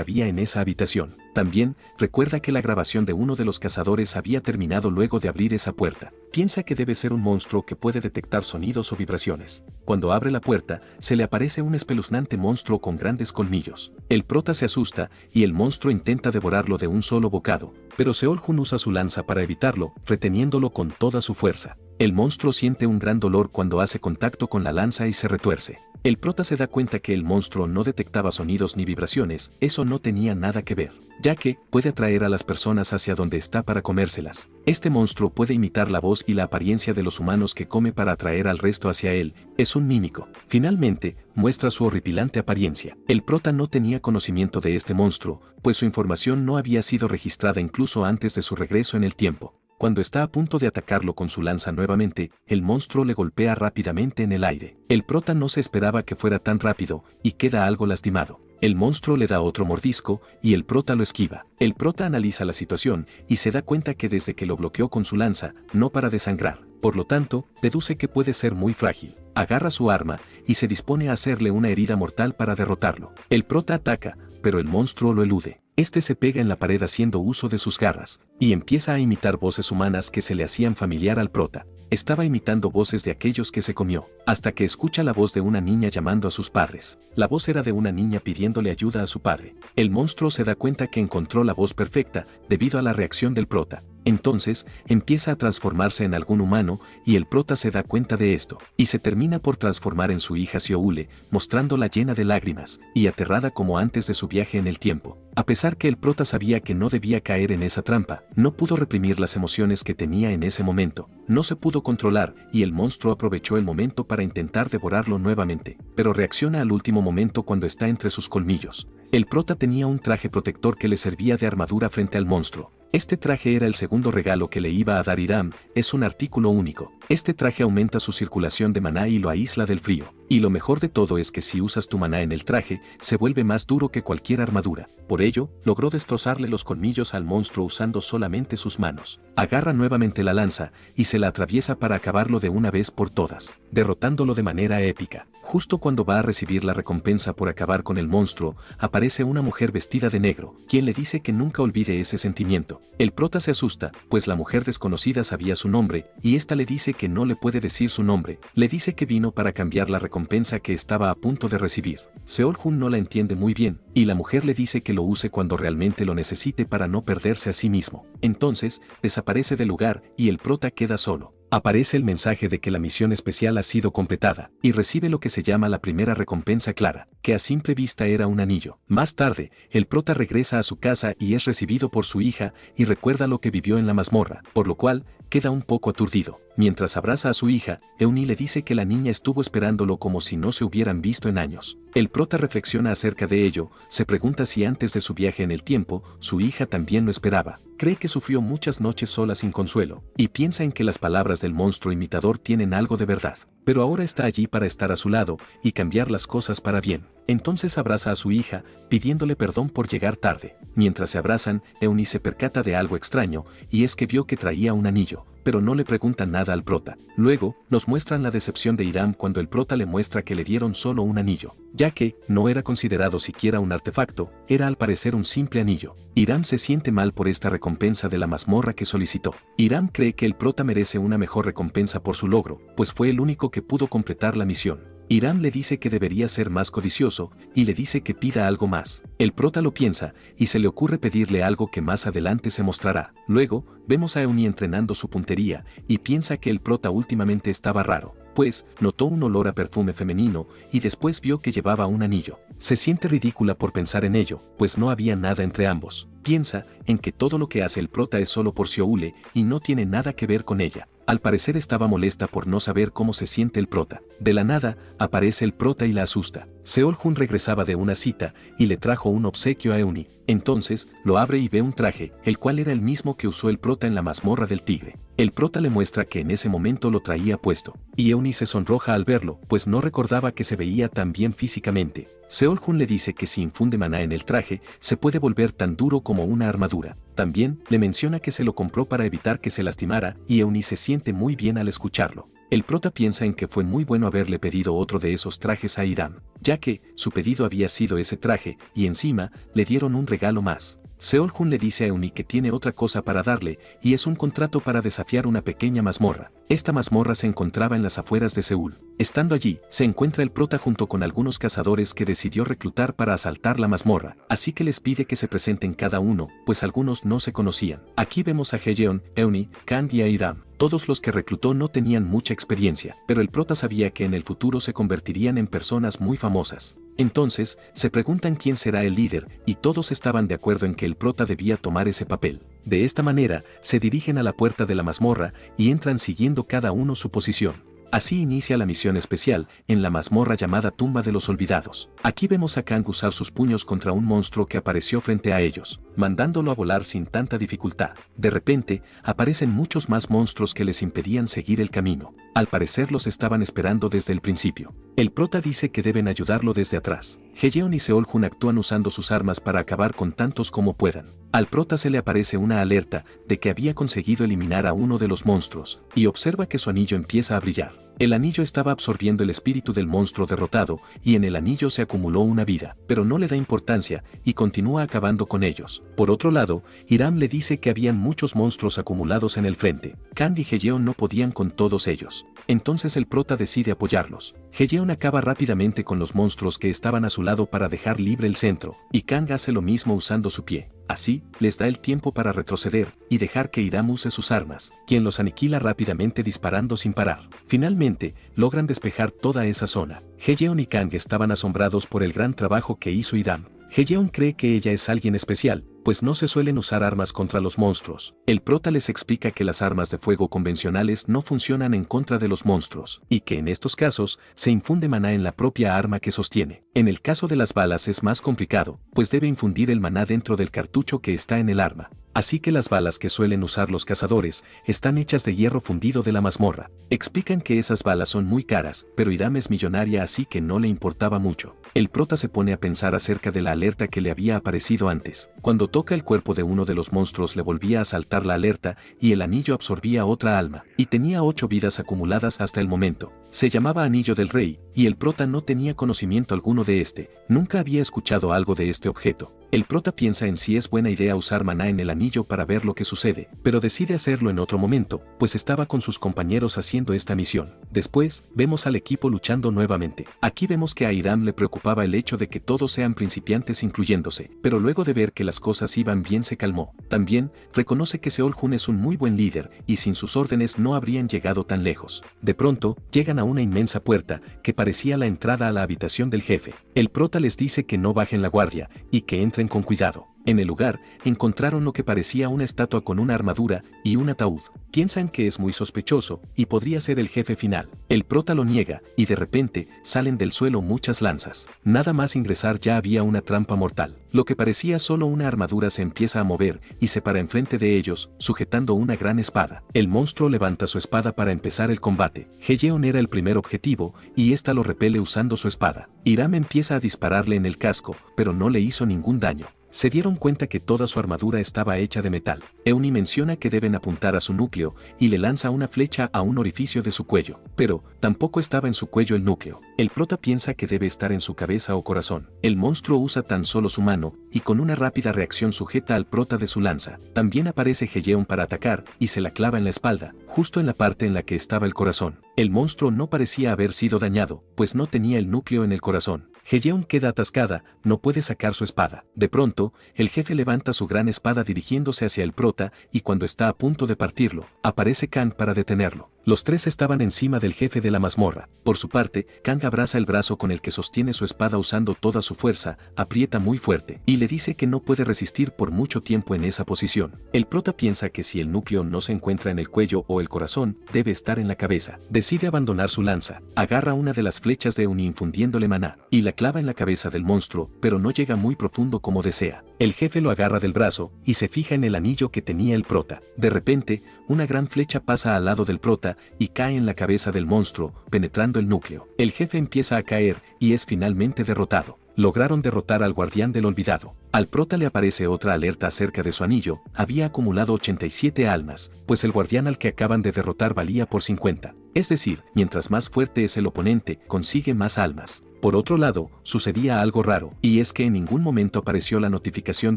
había en esa habitación. También, recuerda que la grabación de uno de los cazadores había terminado luego de abrir esa puerta. Piensa que debe ser un monstruo que puede detectar sonidos o vibraciones. Cuando abre la puerta, se le aparece un espeluznante monstruo con grandes colmillos. El prota se asusta y el monstruo intenta devorarlo de un solo bocado, pero Seol-Hun usa su lanza para evitarlo, reteniéndolo con toda su fuerza. El monstruo siente un gran dolor cuando hace contacto con la lanza y se retuerce. El prota se da cuenta que el monstruo no detectaba sonidos ni vibraciones, eso no tenía nada que ver, ya que puede atraer a las personas hacia donde está para comérselas. Este monstruo puede imitar la voz y la apariencia de los humanos que come para atraer al resto hacia él, es un mímico. Finalmente, muestra su horripilante apariencia. El prota no tenía conocimiento de este monstruo, pues su información no había sido registrada incluso antes de su regreso en el tiempo. Cuando está a punto de atacarlo con su lanza nuevamente, el monstruo le golpea rápidamente en el aire. El prota no se esperaba que fuera tan rápido, y queda algo lastimado. El monstruo le da otro mordisco, y el prota lo esquiva. El prota analiza la situación, y se da cuenta que desde que lo bloqueó con su lanza, no para de sangrar. Por lo tanto, deduce que puede ser muy frágil. Agarra su arma, y se dispone a hacerle una herida mortal para derrotarlo. El prota ataca, pero el monstruo lo elude. Este se pega en la pared haciendo uso de sus garras, y empieza a imitar voces humanas que se le hacían familiar al prota. Estaba imitando voces de aquellos que se comió, hasta que escucha la voz de una niña llamando a sus padres. La voz era de una niña pidiéndole ayuda a su padre. El monstruo se da cuenta que encontró la voz perfecta, debido a la reacción del prota. Entonces, empieza a transformarse en algún humano, y el prota se da cuenta de esto, y se termina por transformar en su hija Seoule, mostrándola llena de lágrimas, y aterrada como antes de su viaje en el tiempo. A pesar que el prota sabía que no debía caer en esa trampa, no pudo reprimir las emociones que tenía en ese momento. No se pudo controlar, y el monstruo aprovechó el momento para intentar devorarlo nuevamente, pero reacciona al último momento cuando está entre sus colmillos. El prota tenía un traje protector que le servía de armadura frente al monstruo. Este traje era el segundo regalo que le iba a dar Hiram, es un artículo único. Este traje aumenta su circulación de maná y lo aísla del frío. Y lo mejor de todo es que si usas tu maná en el traje, se vuelve más duro que cualquier armadura. Por ello, logró destrozarle los colmillos al monstruo usando solamente sus manos. Agarra nuevamente la lanza, y se la atraviesa para acabarlo de una vez por todas, derrotándolo de manera épica. Justo cuando va a recibir la recompensa por acabar con el monstruo, aparece una mujer vestida de negro, quien le dice que nunca olvide ese sentimiento. El prota se asusta, pues la mujer desconocida sabía su nombre, y esta le dice que no le puede decir su nombre. Le dice que vino para cambiar la recompensa que estaba a punto de recibir. Seol-Hun no la entiende muy bien, y la mujer le dice que lo use cuando realmente lo necesite para no perderse a sí mismo. Entonces, desaparece del lugar y el prota queda solo. Aparece el mensaje de que la misión especial ha sido completada, y recibe lo que se llama la primera recompensa clara, que a simple vista era un anillo. Más tarde, el prota regresa a su casa y es recibido por su hija y recuerda lo que vivió en la mazmorra, por lo cual, queda un poco aturdido. Mientras abraza a su hija, Euni le dice que la niña estuvo esperándolo como si no se hubieran visto en años. El prota reflexiona acerca de ello, se pregunta si antes de su viaje en el tiempo, su hija también lo esperaba. Cree que sufrió muchas noches sola sin consuelo, y piensa en que las palabras del monstruo imitador tienen algo de verdad. Pero ahora está allí para estar a su lado y cambiar las cosas para bien. Entonces abraza a su hija, pidiéndole perdón por llegar tarde. Mientras se abrazan, Euni se percata de algo extraño, y es que vio que traía un anillo, pero no le pregunta nada al prota. Luego, nos muestran la decepción de Hiram cuando el prota le muestra que le dieron solo un anillo, ya que no era considerado siquiera un artefacto, era al parecer un simple anillo. Hiram se siente mal por esta recompensa de la mazmorra que solicitó. Hiram cree que el prota merece una mejor recompensa por su logro, pues fue el único que pudo completar la misión. Hiram le dice que debería ser más codicioso, y le dice que pida algo más. El prota lo piensa, y se le ocurre pedirle algo que más adelante se mostrará. Luego, vemos a Euni entrenando su puntería, y piensa que el prota últimamente estaba raro, pues notó un olor a perfume femenino, y después vio que llevaba un anillo. Se siente ridícula por pensar en ello, pues no había nada entre ambos. Piensa en que todo lo que hace el prota es solo por Sioule, y no tiene nada que ver con ella. Al parecer estaba molesta por no saber cómo se siente el prota. De la nada, aparece el prota y la asusta. Seol-Jun regresaba de una cita y le trajo un obsequio a Euni. Entonces, lo abre y ve un traje, el cual era el mismo que usó el prota en la mazmorra del tigre. El prota le muestra que en ese momento lo traía puesto, y Euni se sonroja al verlo, pues no recordaba que se veía tan bien físicamente. Seol-Jun le dice que si infunde maná en el traje, se puede volver tan duro como una armadura. También le menciona que se lo compró para evitar que se lastimara, y Euni se siente muy bien al escucharlo. El prota piensa en que fue muy bueno haberle pedido otro de esos trajes a Hiram, ya que su pedido había sido ese traje, y encima le dieron un regalo más. Seol-Jun le dice a Euni que tiene otra cosa para darle, y es un contrato para desafiar una pequeña mazmorra. Esta mazmorra se encontraba en las afueras de Seúl. Estando allí, se encuentra el prota junto con algunos cazadores que decidió reclutar para asaltar la mazmorra, así que les pide que se presenten cada uno, pues algunos no se conocían. Aquí vemos a Hejeon, Euni, Kang y a Hiram. Todos los que reclutó no tenían mucha experiencia, pero el prota sabía que en el futuro se convertirían en personas muy famosas. Entonces, se preguntan quién será el líder, y todos estaban de acuerdo en que el prota debía tomar ese papel. De esta manera, se dirigen a la puerta de la mazmorra y entran siguiendo cada uno su posición. Así inicia la misión especial, en la mazmorra llamada Tumba de los Olvidados. Aquí vemos a Kang usar sus puños contra un monstruo que apareció frente a ellos, mandándolo a volar sin tanta dificultad. De repente, aparecen muchos más monstruos que les impedían seguir el camino. Al parecer los estaban esperando desde el principio. El prota dice que deben ayudarlo desde atrás. Hejeon y Seol-Jun actúan usando sus armas para acabar con tantos como puedan. Al prota se le aparece una alerta de que había conseguido eliminar a uno de los monstruos, y observa que su anillo empieza a brillar. El anillo estaba absorbiendo el espíritu del monstruo derrotado, y en el anillo se acumuló una vida, pero no le da importancia, y continúa acabando con ellos. Por otro lado, Hiram le dice que habían muchos monstruos acumulados en el frente. Kang y Hejeon no podían con todos ellos. Entonces el prota decide apoyarlos. Hejeon acaba rápidamente con los monstruos que estaban a su lado para dejar libre el centro, y Kang hace lo mismo usando su pie. Así, les da el tiempo para retroceder y dejar que Hiram use sus armas, quien los aniquila rápidamente disparando sin parar. Finalmente, logran despejar toda esa zona. Hejeon y Kang estaban asombrados por el gran trabajo que hizo Hiram. Hejeon cree que ella es alguien especial, pues no se suelen usar armas contra los monstruos. El prota les explica que las armas de fuego convencionales no funcionan en contra de los monstruos, y que en estos casos se infunde maná en la propia arma que sostiene. En el caso de las balas es más complicado, pues debe infundir el maná dentro del cartucho que está en el arma. Así que las balas que suelen usar los cazadores están hechas de hierro fundido de la mazmorra. Explican que esas balas son muy caras, pero Hiram es millonaria así que no le importaba mucho. El prota se pone a pensar acerca de la alerta que le había aparecido antes. Cuando toca el cuerpo de uno de los monstruos le volvía a saltar la alerta y el anillo absorbía otra alma, y tenía 8 vidas acumuladas hasta el momento. Se llamaba Anillo del Rey, y el prota no tenía conocimiento alguno de este, nunca había escuchado algo de este objeto. El prota piensa en si es buena idea usar maná en el anillo para ver lo que sucede, pero decide hacerlo en otro momento, pues estaba con sus compañeros haciendo esta misión. Después, vemos al equipo luchando nuevamente. Aquí vemos que a Hiram le preocupaba el hecho de que todos sean principiantes incluyéndose, pero luego de ver que las cosas iban bien se calmó. También, reconoce que Seol-Jun es un muy buen líder, y sin sus órdenes no habrían llegado tan lejos. De pronto, llegan a una inmensa puerta, que parecía la entrada a la habitación del jefe. El prota les dice que no bajen la guardia, y que entren con cuidado. En el lugar, encontraron lo que parecía una estatua con una armadura y un ataúd. Piensan que es muy sospechoso, y podría ser el jefe final. El prota lo niega, y de repente, salen del suelo muchas lanzas. Nada más ingresar ya había una trampa mortal. Lo que parecía solo una armadura se empieza a mover, y se para enfrente de ellos, sujetando una gran espada. El monstruo levanta su espada para empezar el combate. Heyeon era el primer objetivo, y ésta lo repele usando su espada. Hiram empieza a dispararle en el casco, pero no le hizo ningún daño. Se dieron cuenta que toda su armadura estaba hecha de metal. Euni menciona que deben apuntar a su núcleo y le lanza una flecha a un orificio de su cuello, pero tampoco estaba en su cuello el núcleo. El prota piensa que debe estar en su cabeza o corazón. El monstruo usa tan solo su mano y con una rápida reacción sujeta al prota de su lanza. También aparece Heyeon para atacar y se la clava en la espalda, justo en la parte en la que estaba el corazón. El monstruo no parecía haber sido dañado, pues no tenía el núcleo en el corazón. Heyeon queda atascada, no puede sacar su espada. De pronto, el jefe levanta su gran espada dirigiéndose hacia el prota y cuando está a punto de partirlo, aparece Kang para detenerlo. Los tres estaban encima del jefe de la mazmorra. Por su parte, Kang abraza el brazo con el que sostiene su espada usando toda su fuerza, aprieta muy fuerte y le dice que no puede resistir por mucho tiempo en esa posición. El prota piensa que si el núcleo no se encuentra en el cuello o el corazón, debe estar en la cabeza. Decide abandonar su lanza, agarra una de las flechas de Euni infundiéndole maná y la clava en la cabeza del monstruo, pero no llega muy profundo como desea. El jefe lo agarra del brazo y se fija en el anillo que tenía el prota. De repente, una gran flecha pasa al lado del prota y cae en la cabeza del monstruo, penetrando el núcleo. El jefe empieza a caer y es finalmente derrotado. Lograron derrotar al guardián del olvidado. Al prota le aparece otra alerta acerca de su anillo. Había acumulado 87 almas, pues el guardián al que acaban de derrotar valía por 50. Es decir, mientras más fuerte es el oponente, consigue más almas. Por otro lado, sucedía algo raro, y es que en ningún momento apareció la notificación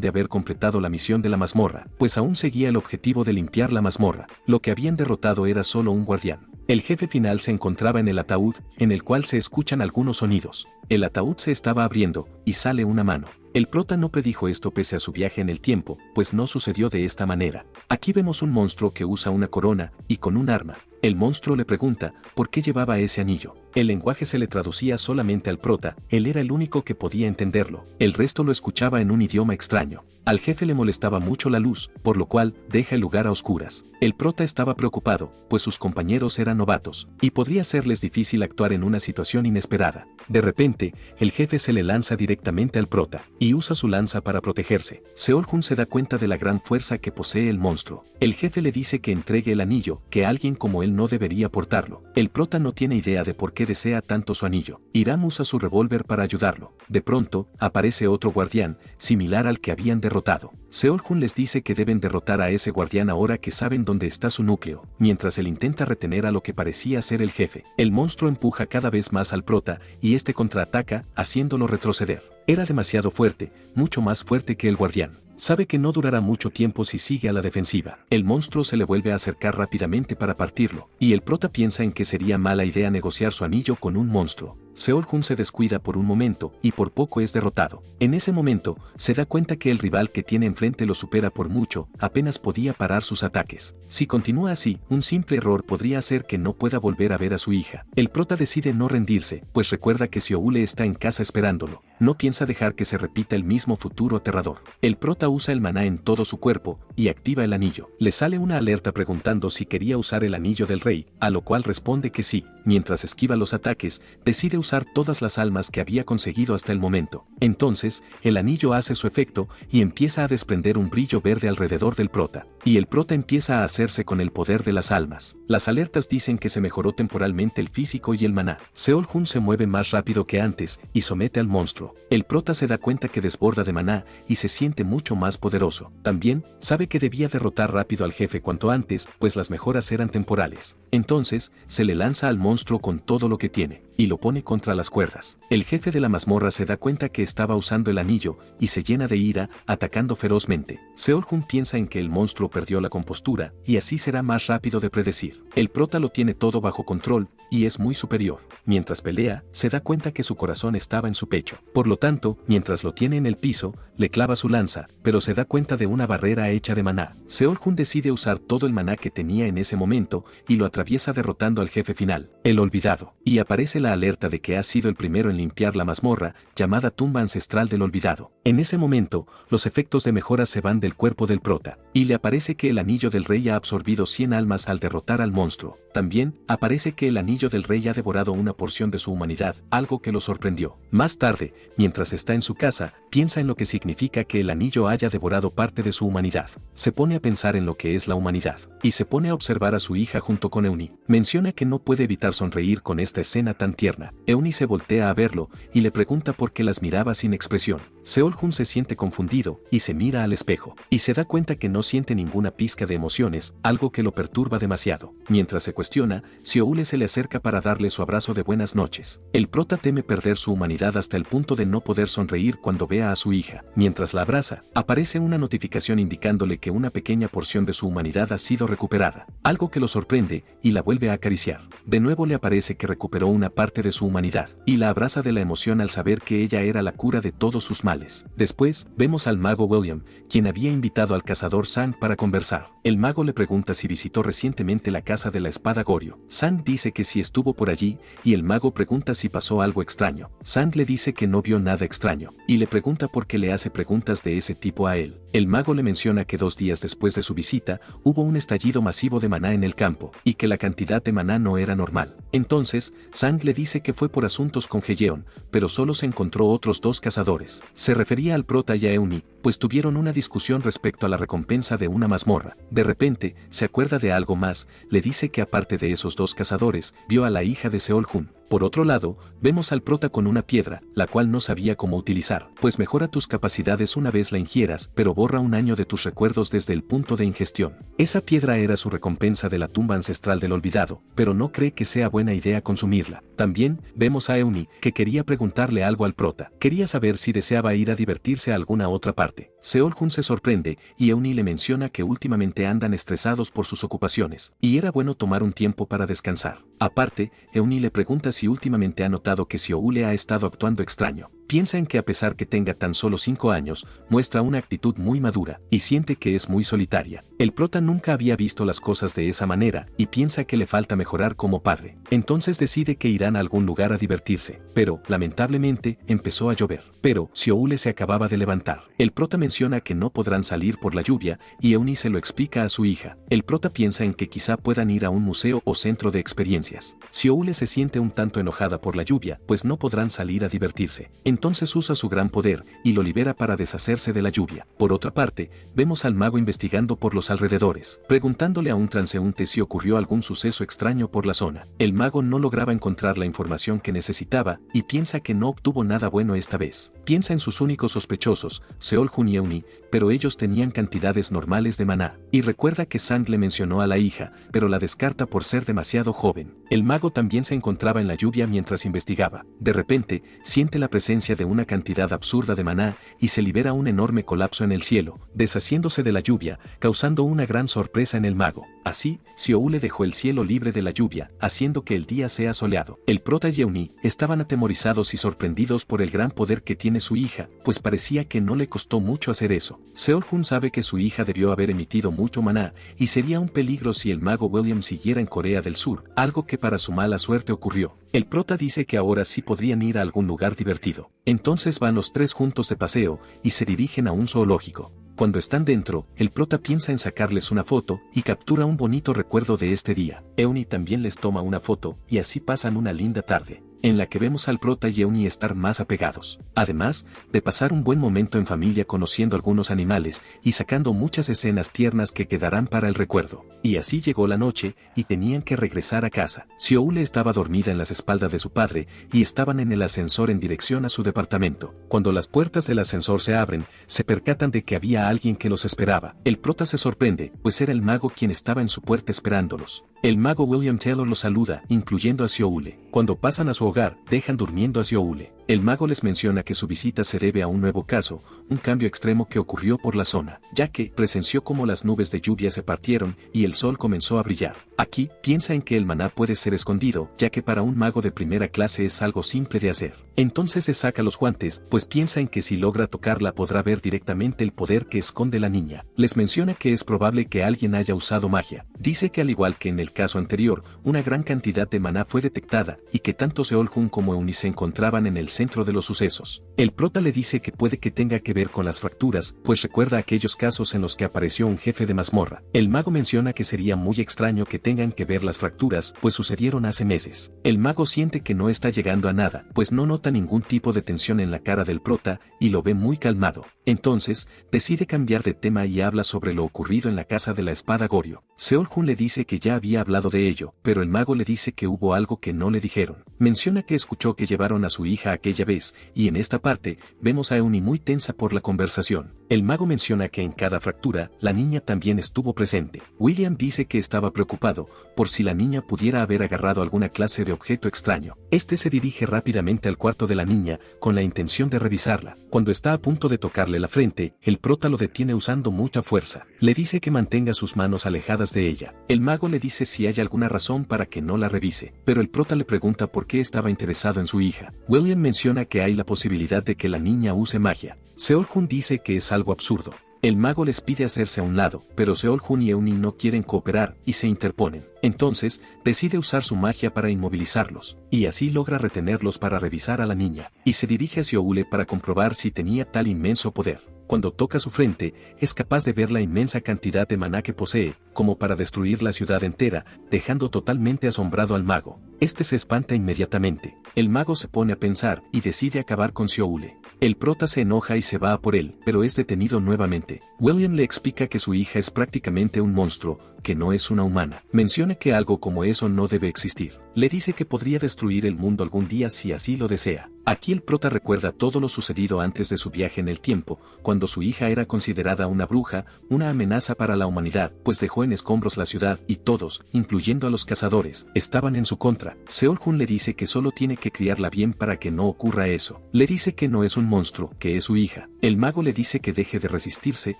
de haber completado la misión de la mazmorra, pues aún seguía el objetivo de limpiar la mazmorra. Lo que habían derrotado era solo un guardián. El jefe final se encontraba en el ataúd, en el cual se escuchan algunos sonidos. El ataúd se estaba abriendo, y sale una mano. El prota no predijo esto pese a su viaje en el tiempo, pues no sucedió de esta manera. Aquí vemos un monstruo que usa una corona, y con un arma. El monstruo le pregunta, ¿por qué llevaba ese anillo? El lenguaje se le traducía solamente al prota, él era el único que podía entenderlo, el resto lo escuchaba en un idioma extraño. Al jefe le molestaba mucho la luz, por lo cual, deja el lugar a oscuras. El prota estaba preocupado, pues sus compañeros eran novatos, y podría serles difícil actuar en una situación inesperada. De repente, el jefe se le lanza directamente al prota, y usa su lanza para protegerse. Seol-Jun se da cuenta de la gran fuerza que posee el monstruo. El jefe le dice que entregue el anillo, que alguien como él no debería portarlo. El prota no tiene idea de por qué desea tanto su anillo. Hiram usa su revólver para ayudarlo. De pronto, aparece otro guardián, similar al que habían derrotado. Seol-Jun les dice que deben derrotar a ese guardián ahora que saben dónde está su núcleo, mientras él intenta retener a lo que parecía ser el jefe. El monstruo empuja cada vez más al prota, y este contraataca, haciéndolo retroceder. Era demasiado fuerte, mucho más fuerte que el guardián. Sabe que no durará mucho tiempo si sigue a la defensiva. El monstruo se le vuelve a acercar rápidamente para partirlo, y el prota piensa en que sería mala idea negociar su anillo con un monstruo. Seol-Jun se descuida por un momento y por poco es derrotado. En ese momento, se da cuenta que el rival que tiene enfrente lo supera por mucho, apenas podía parar sus ataques. Si continúa así, un simple error podría hacer que no pueda volver a ver a su hija. El prota decide no rendirse, pues recuerda que Seoule está en casa esperándolo. No piensa dejar que se repita el mismo futuro aterrador. El prota usa el maná en todo su cuerpo y activa el anillo. Le sale una alerta preguntando si quería usar el anillo del rey, a lo cual responde que sí. Mientras esquiva los ataques, decide usar todas las almas que había conseguido hasta el momento. Entonces, el anillo hace su efecto y empieza a desprender un brillo verde alrededor del prota. y el prota empieza a hacerse con el poder de las almas. Las alertas dicen que se mejoró temporalmente el físico y el maná. Seol-Hun se mueve más rápido que antes y somete al monstruo. El prota se da cuenta que desborda de maná y se siente mucho más poderoso. También sabe que debía derrotar rápido al jefe cuanto antes, pues las mejoras eran temporales. Entonces, se le lanza al monstruo con todo lo que tiene y lo pone contra las cuerdas. El jefe de la mazmorra se da cuenta que estaba usando el anillo y se llena de ira, atacando ferozmente. Seol-Hun piensa en que el monstruo perdió la compostura y así será más rápido de predecir. El prota lo tiene todo bajo control y es muy superior. Mientras pelea, se da cuenta que su corazón estaba en su pecho. Por lo tanto, mientras lo tiene en el piso, le clava su lanza, pero se da cuenta de una barrera hecha de maná. Seol-Hun decide usar todo el maná que tenía en ese momento y lo atraviesa derrotando al jefe final, el olvidado. Y aparece la alerta de que ha sido el primero en limpiar la mazmorra, llamada tumba ancestral del olvidado. En ese momento, los efectos de mejora se van del cuerpo del prota, y le aparece que el anillo del rey ha absorbido 100 almas al derrotar al monstruo. También, aparece que el anillo del rey ha devorado una porción de su humanidad, algo que lo sorprendió. Más tarde, mientras está en su casa, piensa en lo que significa que el anillo haya devorado parte de su humanidad. Se pone a pensar en lo que es la humanidad, y se pone a observar a su hija junto con Euni. Menciona que no puede evitar sonreír con esta escena tan tierna. Euni se voltea a verlo y le pregunta por qué las miraba sin expresión. Seol-Hun se siente confundido y se mira al espejo, y se da cuenta que no siente ninguna pizca de emociones, algo que lo perturba demasiado. Mientras se cuestiona, Sioule se le acerca para darle su abrazo de buenas noches. El prota teme perder su humanidad hasta el punto de no poder sonreír cuando vea a su hija. Mientras la abraza, aparece una notificación indicándole que una pequeña porción de su humanidad ha sido recuperada, algo que lo sorprende y la vuelve a acariciar. De nuevo le aparece que recuperó una parte de su humanidad, y la abraza de la emoción al saber que ella era la cura de todos sus males. Después, vemos al mago William, quien había invitado al cazador Sang para conversar. El mago le pregunta si visitó recientemente la casa de la espada Goryo. Sang dice que sí estuvo por allí, y el mago pregunta si pasó algo extraño. Sang le dice que no vio nada extraño, y le pregunta por qué le hace preguntas de ese tipo a él. El mago le menciona que 2 días después de su visita, hubo un estallido masivo de maná en el campo, y que la cantidad de maná no era normal. Entonces, Sang le dice que fue por asuntos con Heyeon, pero solo se encontró otros 2 cazadores. Se refería al prota y a Euni, pues tuvieron una discusión respecto a la recompensa de una mazmorra. De repente, se acuerda de algo más, le dice que aparte de esos 2 cazadores, vio a la hija de Seol-Hun. Por otro lado, vemos al prota con una piedra, la cual no sabía cómo utilizar, pues mejora tus capacidades una vez la ingieras, pero borra 1 año de tus recuerdos desde el punto de ingestión. Esa piedra era su recompensa de la tumba ancestral del olvidado, pero no cree que sea buena idea consumirla. También, vemos a Euni, que quería preguntarle algo al prota. Quería saber si deseaba ir a divertirse a alguna otra parte. Seol-Hun se sorprende, y Euni le menciona que últimamente andan estresados por sus ocupaciones, y era bueno tomar un tiempo para descansar. Aparte, Euni le pregunta si últimamente ha notado que Sioule ha estado actuando extraño. Piensa en que a pesar que tenga tan solo 5 años, muestra una actitud muy madura, y siente que es muy solitaria. El prota nunca había visto las cosas de esa manera, y piensa que le falta mejorar como padre. Entonces decide que irán a algún lugar a divertirse, pero, lamentablemente, empezó a llover. Pero, Sioule se acababa de levantar. El prota menciona que no podrán salir por la lluvia, y Euni se lo explica a su hija. El prota piensa en que quizá puedan ir a un museo o centro de experiencias. Sioule se siente un tanto enojada por la lluvia, pues no podrán salir a divertirse. Entonces usa su gran poder y lo libera para deshacerse de la lluvia. Por otra parte, vemos al mago investigando por los alrededores, preguntándole a un transeúnte si ocurrió algún suceso extraño por la zona. El mago no lograba encontrar la información que necesitaba y piensa que no obtuvo nada bueno esta vez. Piensa en sus únicos sospechosos, Seol-Hun y Euni, pero ellos tenían cantidades normales de maná, y recuerda que Sang le mencionó a la hija, pero la descarta por ser demasiado joven. El mago también se encontraba en la lluvia mientras investigaba. De repente, siente la presencia de una cantidad absurda de maná y se libera un enorme colapso en el cielo, deshaciéndose de la lluvia, causando una gran sorpresa en el mago. Así, Sioule dejó el cielo libre de la lluvia, haciendo que el día sea soleado. El prota y Euni estaban atemorizados y sorprendidos por el gran poder que tiene su hija, pues parecía que no le costó mucho hacer eso. Seol-Hun sabe que su hija debió haber emitido mucho maná, y sería un peligro si el mago William siguiera en Corea del Sur, algo que para su mala suerte ocurrió. El prota dice que ahora sí podrían ir a algún lugar divertido. Entonces van los 3 juntos de paseo, y se dirigen a un zoológico. Cuando están dentro, el prota piensa en sacarles una foto y captura un bonito recuerdo de este día. Euni también les toma una foto y así pasan una linda tarde. en la que vemos al prota y Eunhee estar más apegados. Además, de pasar un buen momento en familia conociendo algunos animales y sacando muchas escenas tiernas que quedarán para el recuerdo. Y así llegó la noche, y tenían que regresar a casa. Seoule estaba dormida en las espaldas de su padre, y estaban en el ascensor en dirección a su departamento. Cuando las puertas del ascensor se abren, se percatan de que había alguien que los esperaba. El prota se sorprende, pues era el mago quien estaba en su puerta esperándolos. El mago William Taylor los saluda, incluyendo a Seoule. Cuando pasan a su hogar, dejan durmiendo a Seoule. El mago les menciona que su visita se debe a un nuevo caso, un cambio extremo que ocurrió por la zona, ya que presenció cómo las nubes de lluvia se partieron y el sol comenzó a brillar. Aquí, piensa en que el maná puede ser escondido, ya que para un mago de primera clase es algo simple de hacer. Entonces se saca los guantes, pues piensa en que si logra tocarla podrá ver directamente el poder que esconde la niña. Les menciona que es probable que alguien haya usado magia. Dice que al igual que en el caso anterior, una gran cantidad de maná fue detectada, y que tanto Seol-Jun como Eunhee se encontraban en el centro de los sucesos. El prota le dice que puede que tenga que ver con las fracturas, pues recuerda aquellos casos en los que apareció un jefe de mazmorra. El mago menciona que sería muy extraño que tengan que ver las fracturas, pues sucedieron hace meses. El mago siente que no está llegando a nada, pues no nota ningún tipo de tensión en la cara del prota, y lo ve muy calmado. Entonces, decide cambiar de tema y habla sobre lo ocurrido en la casa de la espada Goryo. Seol-Jun le dice que ya había hablado de ello, pero el mago le dice que hubo algo que no le dijeron. Menciona que escuchó que llevaron a su hija aquella vez, y en esta parte, vemos a Eunhee muy tensa por la conversación. El mago menciona que en cada fractura, la niña también estuvo presente. William dice que estaba preocupado, por si la niña pudiera haber agarrado alguna clase de objeto extraño. Este se dirige rápidamente al cuarto de la niña, con la intención de revisarla. Cuando está a punto de tocarle la frente, el prota lo detiene usando mucha fuerza. Le dice que mantenga sus manos alejadas de ella. El mago le dice si hay alguna razón para que no la revise, pero el prota le pregunta por qué estaba interesado en su hija. William menciona que hay la posibilidad de que la niña use magia. Seol-Jun dice que es algo absurdo. El mago les pide hacerse a un lado, pero Seol-Jun y Eunhee no quieren cooperar y se interponen. Entonces, decide usar su magia para inmovilizarlos, y así logra retenerlos para revisar a la niña, y se dirige a Seoule para comprobar si tenía tal inmenso poder. Cuando toca su frente, es capaz de ver la inmensa cantidad de maná que posee, como para destruir la ciudad entera, dejando totalmente asombrado al mago. Este se espanta inmediatamente. El mago se pone a pensar y decide acabar con Seoule. El prota se enoja y se va a por él, pero es detenido nuevamente. William le explica que su hija es prácticamente un monstruo, que no es una humana. Menciona que algo como eso no debe existir. Le dice que podría destruir el mundo algún día si así lo desea. Aquí el prota recuerda todo lo sucedido antes de su viaje en el tiempo, cuando su hija era considerada una bruja, una amenaza para la humanidad, pues dejó en escombros la ciudad y todos, incluyendo a los cazadores, estaban en su contra. Seol-Jun le dice que solo tiene que criarla bien para que no ocurra eso. Le dice que no es un monstruo, que es su hija. El mago le dice que deje de resistirse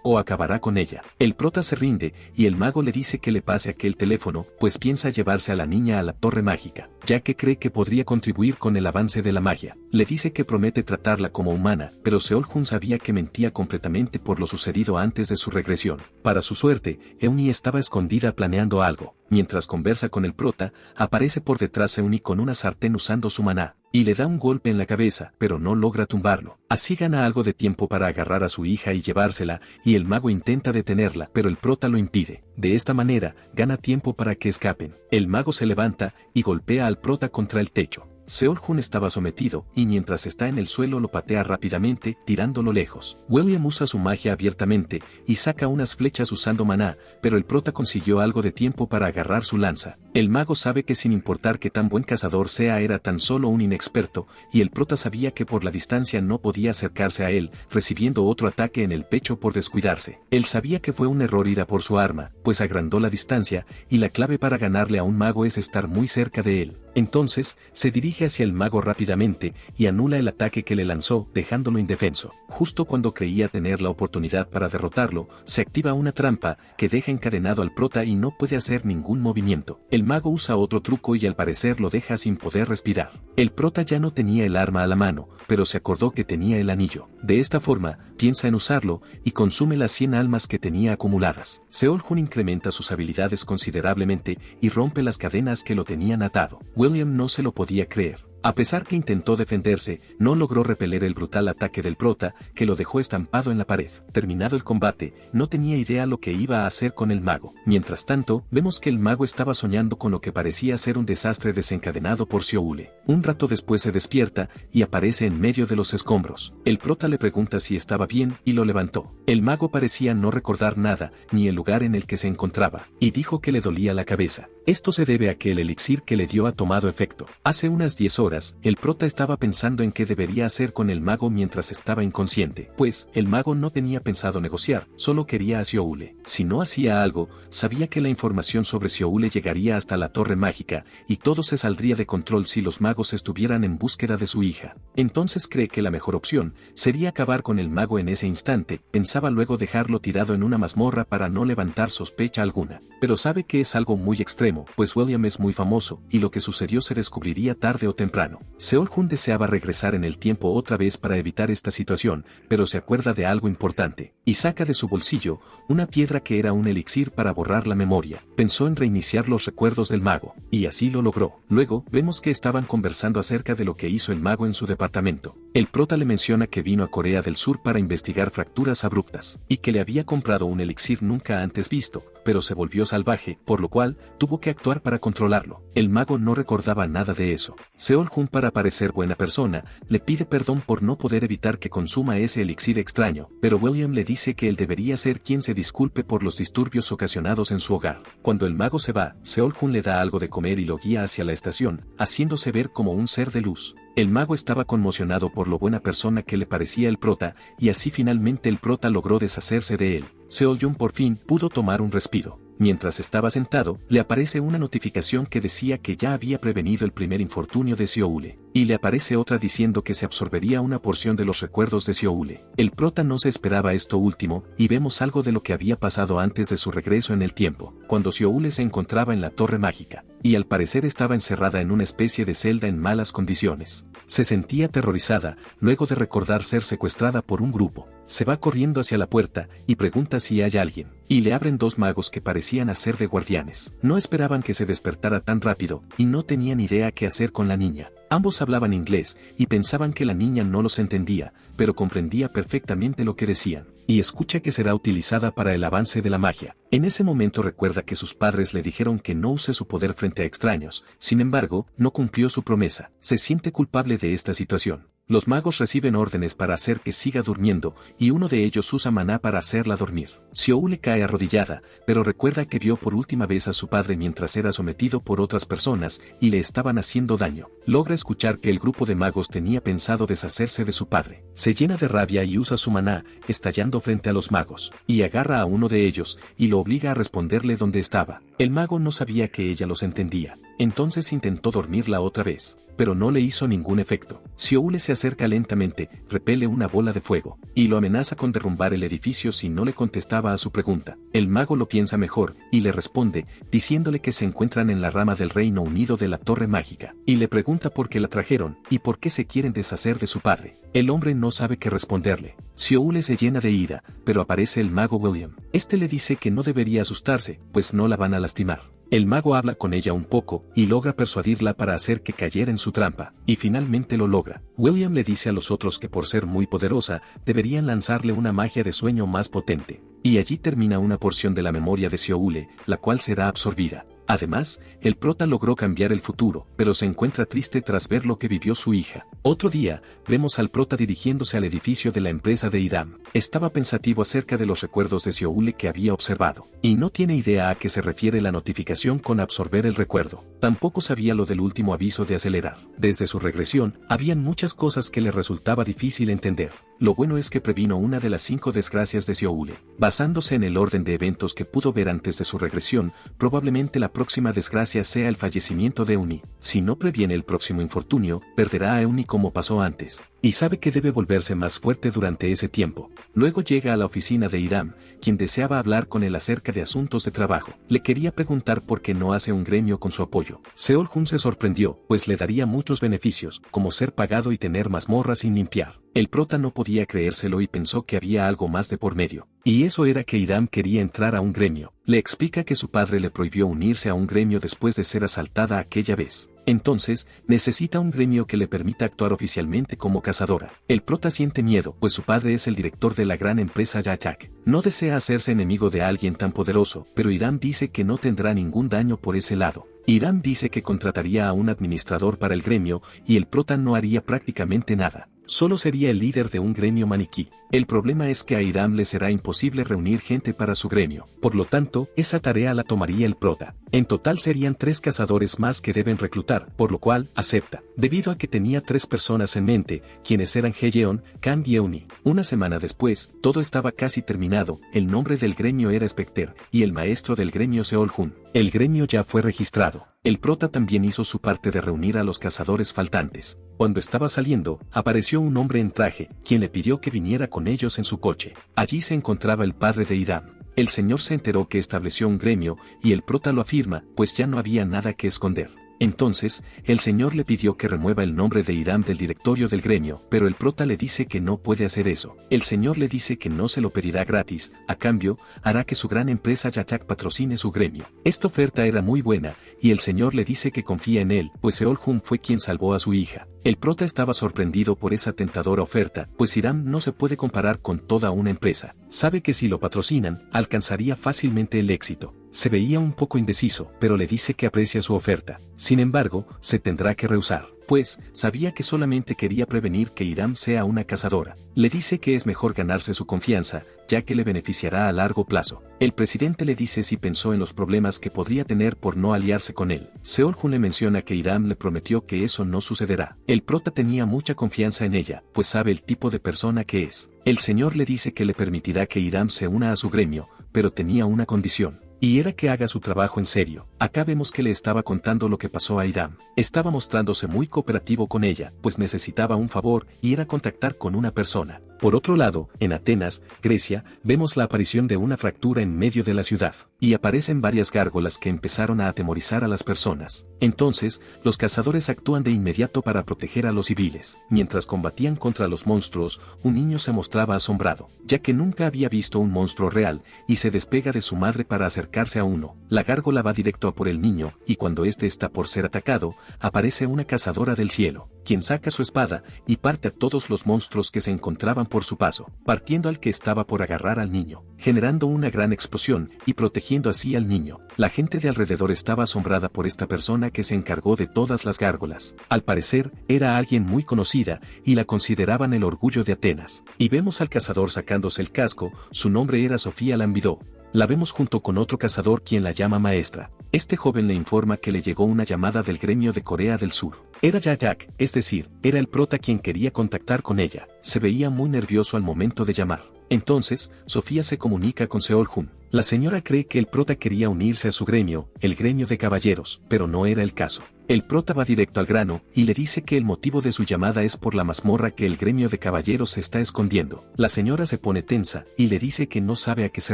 o acabará con ella. El prota se rinde y el mago le dice que le pase aquel teléfono, pues piensa llevarse a la niña a la torre mágica, ya que cree que podría contribuir con el avance de la magia. Le dice que promete tratarla como humana, pero Seol-Jun sabía que mentía completamente por lo sucedido antes de su regresión. Para su suerte, Eunhee estaba escondida planeando algo. Mientras conversa con el prota, aparece por detrás Eunhee con una sartén usando su maná, y le da un golpe en la cabeza, pero no logra tumbarlo. Así gana algo de tiempo para agarrar a su hija y llevársela, y el mago intenta detenerla, pero el prota lo impide. De esta manera, gana tiempo para que escapen. El mago se levanta y golpea al prota contra el techo. Seol-Jun estaba sometido, y mientras está en el suelo lo patea rápidamente, tirándolo lejos. William usa su magia abiertamente, y saca unas flechas usando maná, pero el prota consiguió algo de tiempo para agarrar su lanza. El mago sabe que sin importar que tan buen cazador sea era tan solo un inexperto, y el prota sabía que por la distancia no podía acercarse a él, recibiendo otro ataque en el pecho por descuidarse. Él sabía que fue un error ir a por su arma, pues agrandó la distancia, y la clave para ganarle a un mago es estar muy cerca de él. Entonces, se dirige hacia el mago rápidamente y anula el ataque que le lanzó, dejándolo indefenso. Justo cuando creía tener la oportunidad para derrotarlo, se activa una trampa que deja encadenado al prota y no puede hacer ningún movimiento. El mago usa otro truco y al parecer lo deja sin poder respirar. El prota ya no tenía el arma a la mano, pero se acordó que tenía el anillo. De esta forma, piensa en usarlo y consume las 100 almas que tenía acumuladas. Seol-Jun incrementa sus habilidades considerablemente y rompe las cadenas que lo tenían atado. William no se lo podía creer. A pesar que intentó defenderse, no logró repeler el brutal ataque del prota, que lo dejó estampado en la pared. Terminado el combate, no tenía idea lo que iba a hacer con el mago. Mientras tanto, vemos que el mago estaba soñando con lo que parecía ser un desastre desencadenado por Sioule. Un rato después se despierta, y aparece en medio de los escombros. El prota le pregunta si estaba bien, y lo levantó. El mago parecía no recordar nada, ni el lugar en el que se encontraba, y dijo que le dolía la cabeza. Esto se debe a que el elixir que le dio ha tomado efecto. Hace unas 10 horas, el prota estaba pensando en qué debería hacer con el mago mientras estaba inconsciente, pues, el mago no tenía pensado negociar, solo quería a Sioule. Si no hacía algo, sabía que la información sobre Sioule llegaría hasta la torre mágica, y todo se saldría de control si los magos estuvieran en búsqueda de su hija. Entonces cree que la mejor opción sería acabar con el mago en ese instante, pensaba luego dejarlo tirado en una mazmorra para no levantar sospecha alguna. Pero sabe que es algo muy extremo, pues William es muy famoso, y lo que sucedió se descubriría tarde o temprano. Seol-Jun deseaba regresar en el tiempo otra vez para evitar esta situación, pero se acuerda de algo importante, y saca de su bolsillo una piedra que era un elixir para borrar la memoria. Pensó en reiniciar los recuerdos del mago, y así lo logró. Luego, vemos que estaban conversando acerca de lo que hizo el mago en su departamento. El prota le menciona que vino a Corea del Sur para investigar fracturas abruptas, y que le había comprado un elixir nunca antes visto, pero se volvió salvaje, por lo cual, tuvo que actuar para controlarlo. El mago no recordaba nada de eso. Seol-Jun, para parecer buena persona, le pide perdón por no poder evitar que consuma ese elixir extraño, pero William le dice que él debería ser quien se disculpe por los disturbios ocasionados en su hogar. Cuando el mago se va, Seol-Jun le da algo de comer y lo guía hacia la estación, haciéndose ver como un ser de luz. El mago estaba conmocionado por lo buena persona que le parecía el prota, y así finalmente el prota logró deshacerse de él. Seol-Jun por fin pudo tomar un respiro. Mientras estaba sentado, le aparece una notificación que decía que ya había prevenido el primer infortunio de Sioule, y le aparece otra diciendo que se absorbería una porción de los recuerdos de Sioule. El prota no se esperaba esto último, y vemos algo de lo que había pasado antes de su regreso en el tiempo, cuando Sioule se encontraba en la torre mágica, y al parecer estaba encerrada en una especie de celda en malas condiciones. Se sentía aterrorizada, luego de recordar ser secuestrada por un grupo. Se va corriendo hacia la puerta, y pregunta si hay alguien, y le abren dos magos que parecían hacer de guardianes. No esperaban que se despertara tan rápido, y no tenían idea qué hacer con la niña. Ambos hablaban inglés, y pensaban que la niña no los entendía, pero comprendía perfectamente lo que decían, y escucha que será utilizada para el avance de la magia. En ese momento recuerda que sus padres le dijeron que no use su poder frente a extraños, sin embargo, no cumplió su promesa. Se siente culpable de esta situación. Los magos reciben órdenes para hacer que siga durmiendo, y uno de ellos usa maná para hacerla dormir. Sioule cae arrodillada, pero recuerda que vio por última vez a su padre mientras era sometido por otras personas, y le estaban haciendo daño. Logra escuchar que el grupo de magos tenía pensado deshacerse de su padre. Se llena de rabia y usa su maná, estallando frente a los magos, y agarra a uno de ellos, y lo obliga a responderle dónde estaba. El mago no sabía que ella los entendía. Entonces intentó dormirla otra vez, pero no le hizo ningún efecto. Sioule se acerca lentamente, repele una bola de fuego, y lo amenaza con derrumbar el edificio si no le contestaba a su pregunta. El mago lo piensa mejor, y le responde, diciéndole que se encuentran en la rama del Reino Unido de la Torre Mágica, y le pregunta por qué la trajeron, y por qué se quieren deshacer de su padre. El hombre no sabe qué responderle. Sioule se llena de ira, pero aparece el mago William. Este le dice que no debería asustarse, pues no la van a lastimar. El mago habla con ella un poco, y logra persuadirla para hacer que cayera en su trampa, y finalmente lo logra. William le dice a los otros que por ser muy poderosa, deberían lanzarle una magia de sueño más potente. Y allí termina una porción de la memoria de Sioule, la cual será absorbida. Además, el prota logró cambiar el futuro, pero se encuentra triste tras ver lo que vivió su hija. Otro día, vemos al prota dirigiéndose al edificio de la empresa de Idam. Estaba pensativo acerca de los recuerdos de Sioule que había observado, y no tiene idea a qué se refiere la notificación con absorber el recuerdo. Tampoco sabía lo del último aviso de acelerar. Desde su regresión, habían muchas cosas que le resultaba difícil entender. Lo bueno es que previno una de las 5 desgracias de Sioule. Basándose en el orden de eventos que pudo ver antes de su regresión, probablemente la próxima desgracia sea el fallecimiento de Euni. Si no previene el próximo infortunio, perderá a Euni como pasó antes, y sabe que debe volverse más fuerte durante ese tiempo. Luego llega a la oficina de Idam, quien deseaba hablar con él acerca de asuntos de trabajo. Le quería preguntar por qué no hace un gremio con su apoyo. Seol-Jun se sorprendió, pues le daría muchos beneficios, como ser pagado y tener mazmorras sin limpiar. El prota no podía creérselo y pensó que había algo más de por medio. Y eso era que Idam quería entrar a un gremio. Le explica que su padre le prohibió unirse a un gremio después de ser asaltada aquella vez. Entonces, necesita un gremio que le permita actuar oficialmente como cazadora. El prota siente miedo, pues su padre es el director de la gran empresa Jack. No desea hacerse enemigo de alguien tan poderoso, pero Hiram dice que no tendrá ningún daño por ese lado. Hiram dice que contrataría a un administrador para el gremio y el prota no haría prácticamente nada. Solo sería el líder de un gremio maniquí. El problema es que a Hiram le será imposible reunir gente para su gremio. Por lo tanto, esa tarea la tomaría el prota. En total serían 3 cazadores más que deben reclutar, por lo cual, acepta. Debido a que tenía 3 personas en mente, quienes eran Heyeon, Kang y Euni. Una semana después, todo estaba casi terminado, el nombre del gremio era Specter, y el maestro del gremio Seol-Hun. El gremio ya fue registrado. El prota también hizo su parte de reunir a los cazadores faltantes. Cuando estaba saliendo, apareció un hombre en traje, quien le pidió que viniera con ellos en su coche. Allí se encontraba el padre de Hiram. El señor se enteró que estableció un gremio, y el prota lo afirma, pues ya no había nada que esconder. Entonces, el señor le pidió que remueva el nombre de Hiram del directorio del gremio, pero el prota le dice que no puede hacer eso. El señor le dice que no se lo pedirá gratis, a cambio, hará que su gran empresa Jack patrocine su gremio. Esta oferta era muy buena, y el señor le dice que confía en él, pues Seol-Hun fue quien salvó a su hija. El prota estaba sorprendido por esa tentadora oferta, pues Hiram no se puede comparar con toda una empresa. Sabe que si lo patrocinan, alcanzaría fácilmente el éxito. Se veía un poco indeciso, pero le dice que aprecia su oferta. Sin embargo, se tendrá que rehusar, pues sabía que solamente quería prevenir que Hiram sea una cazadora. Le dice que es mejor ganarse su confianza, ya que le beneficiará a largo plazo. El presidente le dice si pensó en los problemas que podría tener por no aliarse con él. Seol-Hun le menciona que Hiram le prometió que eso no sucederá. El prota tenía mucha confianza en ella, pues sabe el tipo de persona que es. El señor le dice que le permitirá que Hiram se una a su gremio, pero tenía una condición. Y era que haga su trabajo en serio. Acá vemos que le estaba contando lo que pasó a Hiram. Estaba mostrándose muy cooperativo con ella, pues necesitaba un favor y era contactar con una persona. Por otro lado, en Atenas, Grecia, vemos la aparición de una fractura en medio de la ciudad, y aparecen varias gárgolas que empezaron a atemorizar a las personas. Entonces, los cazadores actúan de inmediato para proteger a los civiles. Mientras combatían contra los monstruos, un niño se mostraba asombrado, ya que nunca había visto un monstruo real, y se despega de su madre para acercarse a uno. La gárgola va directo a por el niño, y cuando éste está por ser atacado, aparece una cazadora del cielo, quien saca su espada, y parte a todos los monstruos que se encontraban por su paso, partiendo al que estaba por agarrar al niño, generando una gran explosión y protegiendo así al niño. La gente de alrededor estaba asombrada por esta persona que se encargó de todas las gárgolas. Al parecer, era alguien muy conocida y la consideraban el orgullo de Atenas. Y vemos al cazador sacándose el casco, su nombre era Sofía Lambidó. La vemos junto con otro cazador quien la llama maestra. Este joven le informa que le llegó una llamada del gremio de Corea del Sur. Era Jack, es decir, era el prota quien quería contactar con ella. Se veía muy nervioso al momento de llamar. Entonces, Sofía se comunica con Seol-Hun. La señora cree que el prota quería unirse a su gremio, el gremio de caballeros, pero no era el caso. El prota va directo al grano, y le dice que el motivo de su llamada es por la mazmorra que el gremio de caballeros se está escondiendo. La señora se pone tensa, y le dice que no sabe a qué se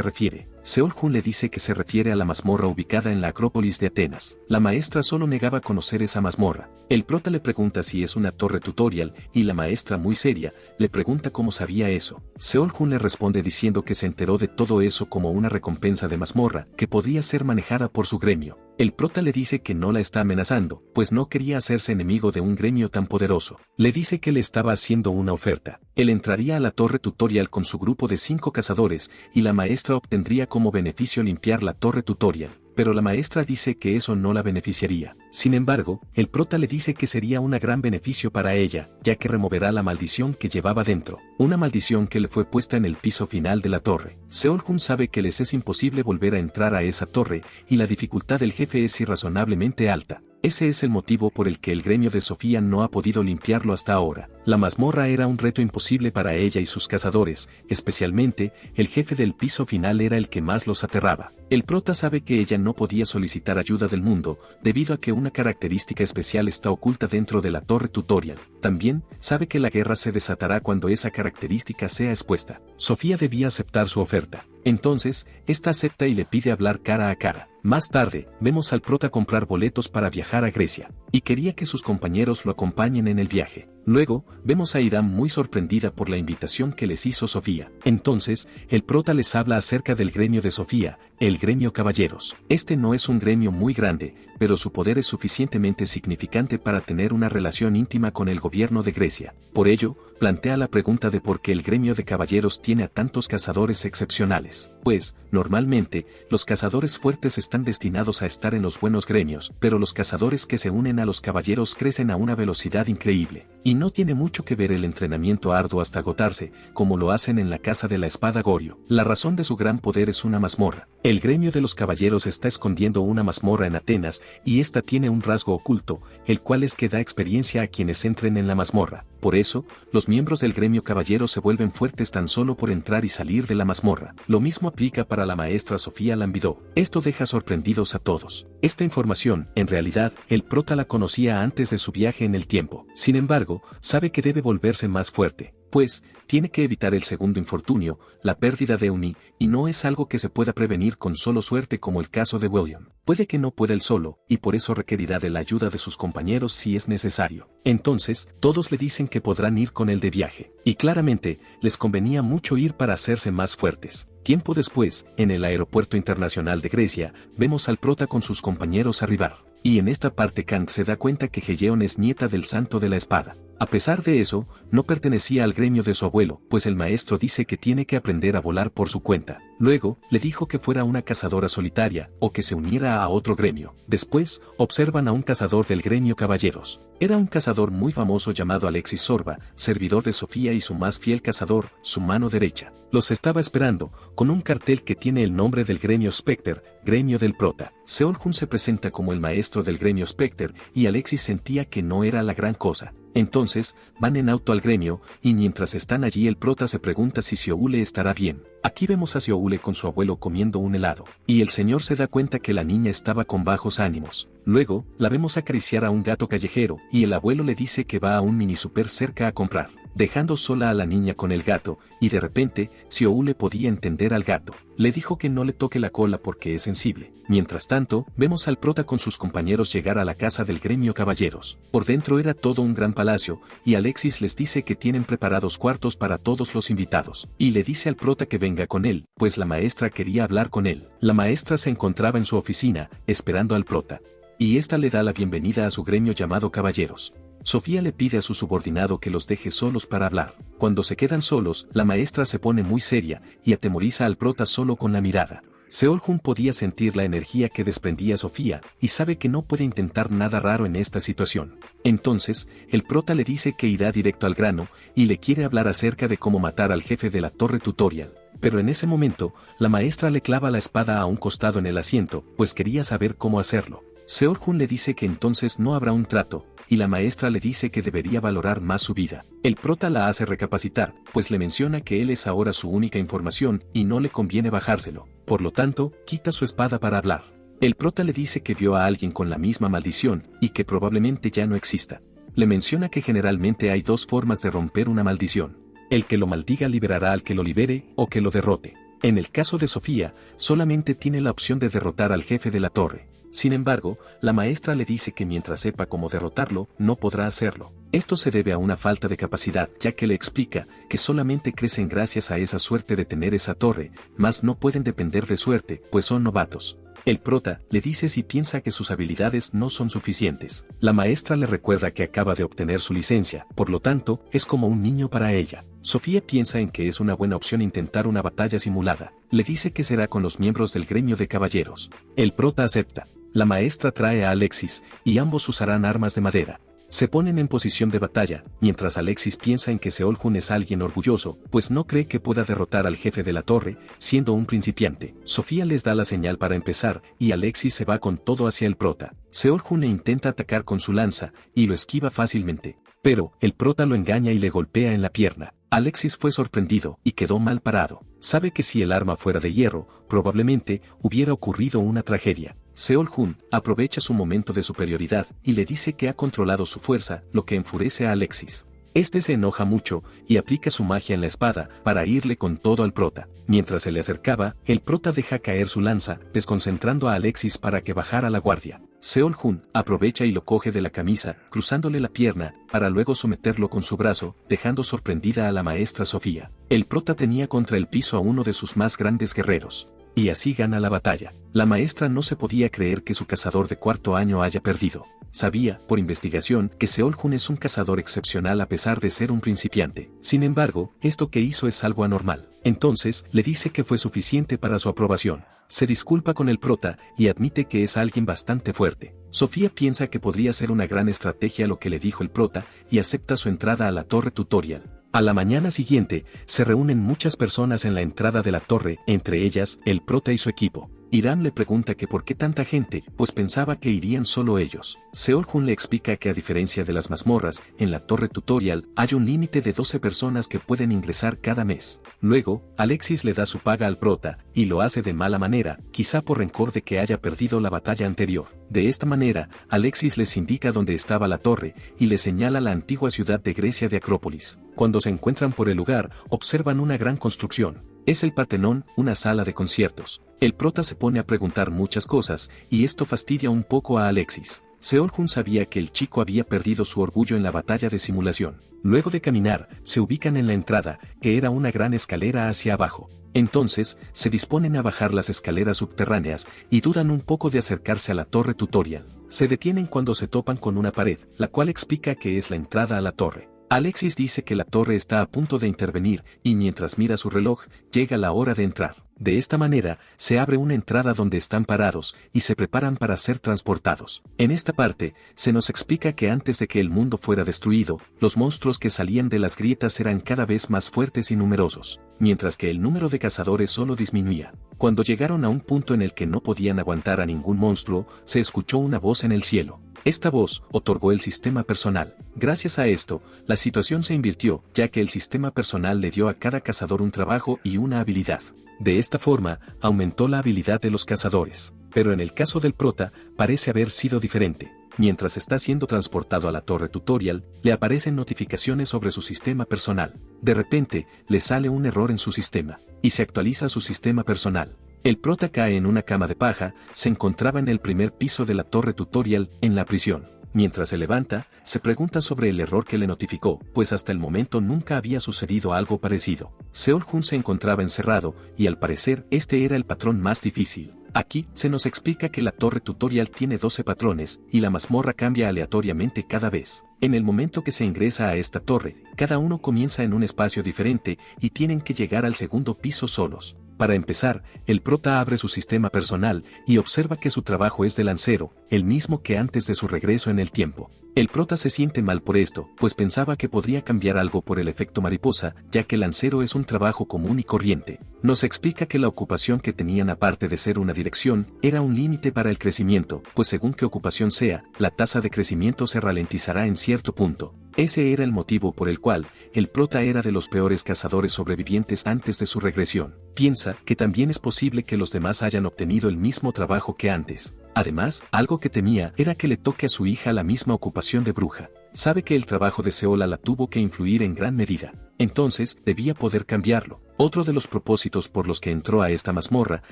refiere. Seol-Hun le dice que se refiere a la mazmorra ubicada en la Acrópolis de Atenas. La maestra solo negaba conocer esa mazmorra. El prota le pregunta si es una torre tutorial, y la maestra muy seria, le pregunta cómo sabía eso. Seol-Hun le responde diciendo que se enteró de todo eso como una recompensa de mazmorra, que podría ser manejada por su gremio. El prota le dice que no la está amenazando, pues no quería hacerse enemigo de un gremio tan poderoso. Le dice que le estaba haciendo una oferta. Él entraría a la torre tutorial con su grupo de 5 cazadores, y la maestra obtendría como beneficio limpiar la torre tutorial. Pero la maestra dice que eso no la beneficiaría. Sin embargo, el prota le dice que sería un gran beneficio para ella, ya que removerá la maldición que llevaba dentro. Una maldición que le fue puesta en el piso final de la torre. Seol-Hun sabe que les es imposible volver a entrar a esa torre, y la dificultad del jefe es irrazonablemente alta. Ese es el motivo por el que el gremio de Sofía no ha podido limpiarlo hasta ahora. La mazmorra era un reto imposible para ella y sus cazadores, especialmente, el jefe del piso final era el que más los aterraba. El prota sabe que ella no podía solicitar ayuda del mundo, debido a que una característica especial está oculta dentro de la torre tutorial. También, sabe que la guerra se desatará cuando esa característica sea expuesta. Sofía debía aceptar su oferta. Entonces, esta acepta y le pide hablar cara a cara. Más tarde, vemos al prota comprar boletos para viajar a Grecia, y quería que sus compañeros lo acompañen en el viaje. Luego, vemos a Hiram muy sorprendida por la invitación que les hizo Sofía. Entonces, el prota les habla acerca del gremio de Sofía, el gremio caballeros. Este no es un gremio muy grande, pero su poder es suficientemente significante para tener una relación íntima con el gobierno de Grecia. Por ello, plantea la pregunta de por qué el gremio de caballeros tiene a tantos cazadores excepcionales. Pues, normalmente, los cazadores fuertes están destinados a estar en los buenos gremios, pero los cazadores que se unen a los caballeros crecen a una velocidad increíble. Y no tiene mucho que ver el entrenamiento arduo hasta agotarse, como lo hacen en la Casa de la Espada Gorio. La razón de su gran poder es una mazmorra. El gremio de los caballeros está escondiendo una mazmorra en Atenas, y esta tiene un rasgo oculto, el cual es que da experiencia a quienes entren en la mazmorra. Por eso, los miembros del gremio caballero se vuelven fuertes tan solo por entrar y salir de la mazmorra. Lo mismo aplica para la maestra Sofía Lambidó. Esto deja sorprendidos a todos. Esta información, en realidad, el prota la conocía antes de su viaje en el tiempo. Sin embargo, sabe que debe volverse más fuerte, pues, tiene que evitar el segundo infortunio, la pérdida de Uni, y no es algo que se pueda prevenir con solo suerte como el caso de William. Puede que no pueda él solo, y por eso requerirá de la ayuda de sus compañeros si es necesario. Entonces, todos le dicen que podrán ir con él de viaje, y claramente, les convenía mucho ir para hacerse más fuertes. Tiempo después, en el aeropuerto internacional de Grecia, vemos al prota con sus compañeros arribar. Y en esta parte Kang se da cuenta que Hyeon es nieta del Santo de la Espada. A pesar de eso, no pertenecía al gremio de su abuelo, pues el maestro dice que tiene que aprender a volar por su cuenta. Luego, le dijo que fuera una cazadora solitaria, o que se uniera a otro gremio. Después, observan a un cazador del gremio caballeros. Era un cazador muy famoso llamado Alexis Sorba, servidor de Sofía y su más fiel cazador, su mano derecha. Los estaba esperando, con un cartel que tiene el nombre del gremio Specter, gremio del prota. Seol-Jun se presenta como el maestro del gremio Specter, y Alexis sentía que no era la gran cosa. Entonces, van en auto al gremio, y mientras están allí el prota se pregunta si Sioule estará bien. Aquí vemos a Sioule con su abuelo comiendo un helado, y el señor se da cuenta que la niña estaba con bajos ánimos. Luego, la vemos acariciar a un gato callejero, y el abuelo le dice que va a un mini super cerca a comprar, dejando sola a la niña con el gato, y de repente, Sioule podía entender al gato. Le dijo que no le toque la cola porque es sensible. Mientras tanto, vemos al prota con sus compañeros llegar a la casa del gremio caballeros. Por dentro era todo un gran palacio, y Alexis les dice que tienen preparados cuartos para todos los invitados. Y le dice al prota que venga con él, pues la maestra quería hablar con él. La maestra se encontraba en su oficina, esperando al prota. Y esta le da la bienvenida a su gremio llamado Caballeros. Sofía le pide a su subordinado que los deje solos para hablar. Cuando se quedan solos, la maestra se pone muy seria y atemoriza al prota solo con la mirada. Seol-Jun podía sentir la energía que desprendía Sofía y sabe que no puede intentar nada raro en esta situación. Entonces, el prota le dice que irá directo al grano y le quiere hablar acerca de cómo matar al jefe de la torre tutorial. Pero en ese momento, la maestra le clava la espada a un costado en el asiento, pues quería saber cómo hacerlo. Seol-Jun le dice que entonces no habrá un trato, y la maestra le dice que debería valorar más su vida. El prota la hace recapacitar, pues le menciona que él es ahora su única información y no le conviene bajárselo. Por lo tanto, quita su espada para hablar. El prota le dice que vio a alguien con la misma maldición y que probablemente ya no exista. Le menciona que generalmente hay dos formas de romper una maldición. El que lo maldiga liberará al que lo libere o que lo derrote. En el caso de Sofía, solamente tiene la opción de derrotar al jefe de la torre. Sin embargo, la maestra le dice que mientras sepa cómo derrotarlo, no podrá hacerlo. Esto se debe a una falta de capacidad, ya que le explica que solamente crecen gracias a esa suerte de tener esa torre, mas no pueden depender de suerte, pues son novatos. El prota le dice si piensa que sus habilidades no son suficientes. La maestra le recuerda que acaba de obtener su licencia, por lo tanto, es como un niño para ella. Sofía piensa en que es una buena opción intentar una batalla simulada. Le dice que será con los miembros del gremio de caballeros. El prota acepta. La maestra trae a Alexis, y ambos usarán armas de madera. Se ponen en posición de batalla, mientras Alexis piensa en que Seol-Jun es alguien orgulloso, pues no cree que pueda derrotar al jefe de la torre, siendo un principiante. Sofía les da la señal para empezar, y Alexis se va con todo hacia el prota. Seol-Jun le intenta atacar con su lanza, y lo esquiva fácilmente. Pero, el prota lo engaña y le golpea en la pierna. Alexis fue sorprendido, y quedó mal parado. Sabe que si el arma fuera de hierro, probablemente, hubiera ocurrido una tragedia. Seol-Jun aprovecha su momento de superioridad y le dice que ha controlado su fuerza, lo que enfurece a Alexis. Este se enoja mucho y aplica su magia en la espada para irle con todo al prota. Mientras se le acercaba, el prota deja caer su lanza, desconcentrando a Alexis para que bajara la guardia. Seol-Hun aprovecha y lo coge de la camisa, cruzándole la pierna, para luego someterlo con su brazo, dejando sorprendida a la maestra Sofía. El prota tenía contra el piso a uno de sus más grandes guerreros. Y así gana la batalla. La maestra no se podía creer que su cazador de cuarto año haya perdido. Sabía, por investigación, que Seol-Hun es un cazador excepcional a pesar de ser un principiante. Sin embargo, esto que hizo es algo anormal. Entonces, le dice que fue suficiente para su aprobación. Se disculpa con el prota y admite que es alguien bastante fuerte. Sofía piensa que podría ser una gran estrategia lo que le dijo el prota y acepta su entrada a la torre tutorial. A la mañana siguiente, se reúnen muchas personas en la entrada de la torre, entre ellas, el prota y su equipo. Hiram le pregunta que por qué tanta gente, pues pensaba que irían solo ellos. Seol-Hun le explica que a diferencia de las mazmorras, en la torre tutorial hay un límite de 12 personas que pueden ingresar cada mes. Luego, Alexis le da su paga al prota, y lo hace de mala manera, quizá por rencor de que haya perdido la batalla anterior. De esta manera, Alexis les indica dónde estaba la torre, y les señala la antigua ciudad de Grecia de Acrópolis. Cuando se encuentran por el lugar, observan una gran construcción. Es el Partenón, una sala de conciertos. El prota se pone a preguntar muchas cosas, y esto fastidia un poco a Alexis. Seol-Hun sabía que el chico había perdido su orgullo en la batalla de simulación. Luego de caminar, se ubican en la entrada, que era una gran escalera hacia abajo. Entonces, se disponen a bajar las escaleras subterráneas, y dudan un poco de acercarse a la torre tutorial. Se detienen cuando se topan con una pared, la cual explica que es la entrada a la torre. Alexis dice que la torre está a punto de intervenir, y mientras mira su reloj, llega la hora de entrar. De esta manera, se abre una entrada donde están parados, y se preparan para ser transportados. En esta parte, se nos explica que antes de que el mundo fuera destruido, los monstruos que salían de las grietas eran cada vez más fuertes y numerosos, mientras que el número de cazadores solo disminuía. Cuando llegaron a un punto en el que no podían aguantar a ningún monstruo, se escuchó una voz en el cielo. Esta voz otorgó el sistema personal. Gracias a esto, la situación se invirtió, ya que el sistema personal le dio a cada cazador un trabajo y una habilidad. De esta forma, aumentó la habilidad de los cazadores. Pero en el caso del prota, parece haber sido diferente. Mientras está siendo transportado a la torre tutorial, le aparecen notificaciones sobre su sistema personal. De repente, le sale un error en su sistema, y se actualiza su sistema personal. El prota cae en una cama de paja, se encontraba en el primer piso de la torre tutorial, en la prisión. Mientras se levanta, se pregunta sobre el error que le notificó, pues hasta el momento nunca había sucedido algo parecido. Seol-Hun se encontraba encerrado, y al parecer este era el patrón más difícil. Aquí, se nos explica que la torre tutorial tiene 12 patrones, y la mazmorra cambia aleatoriamente cada vez. En el momento que se ingresa a esta torre, cada uno comienza en un espacio diferente, y tienen que llegar al segundo piso solos. Para empezar, el prota abre su sistema personal y observa que su trabajo es de lancero, el mismo que antes de su regreso en el tiempo. El prota se siente mal por esto, pues pensaba que podría cambiar algo por el efecto mariposa, ya que lancero es un trabajo común y corriente. Nos explica que la ocupación que tenían aparte de ser una dirección, era un límite para el crecimiento, pues según qué ocupación sea, la tasa de crecimiento se ralentizará en cierto punto. Ese era el motivo por el cual, el prota era de los peores cazadores sobrevivientes antes de su regresión. Piensa que también es posible que los demás hayan obtenido el mismo trabajo que antes. Además, algo que temía era que le toque a su hija la misma ocupación de bruja. Sabe que el trabajo de Seola la tuvo que influir en gran medida. Entonces, debía poder cambiarlo. Otro de los propósitos por los que entró a esta mazmorra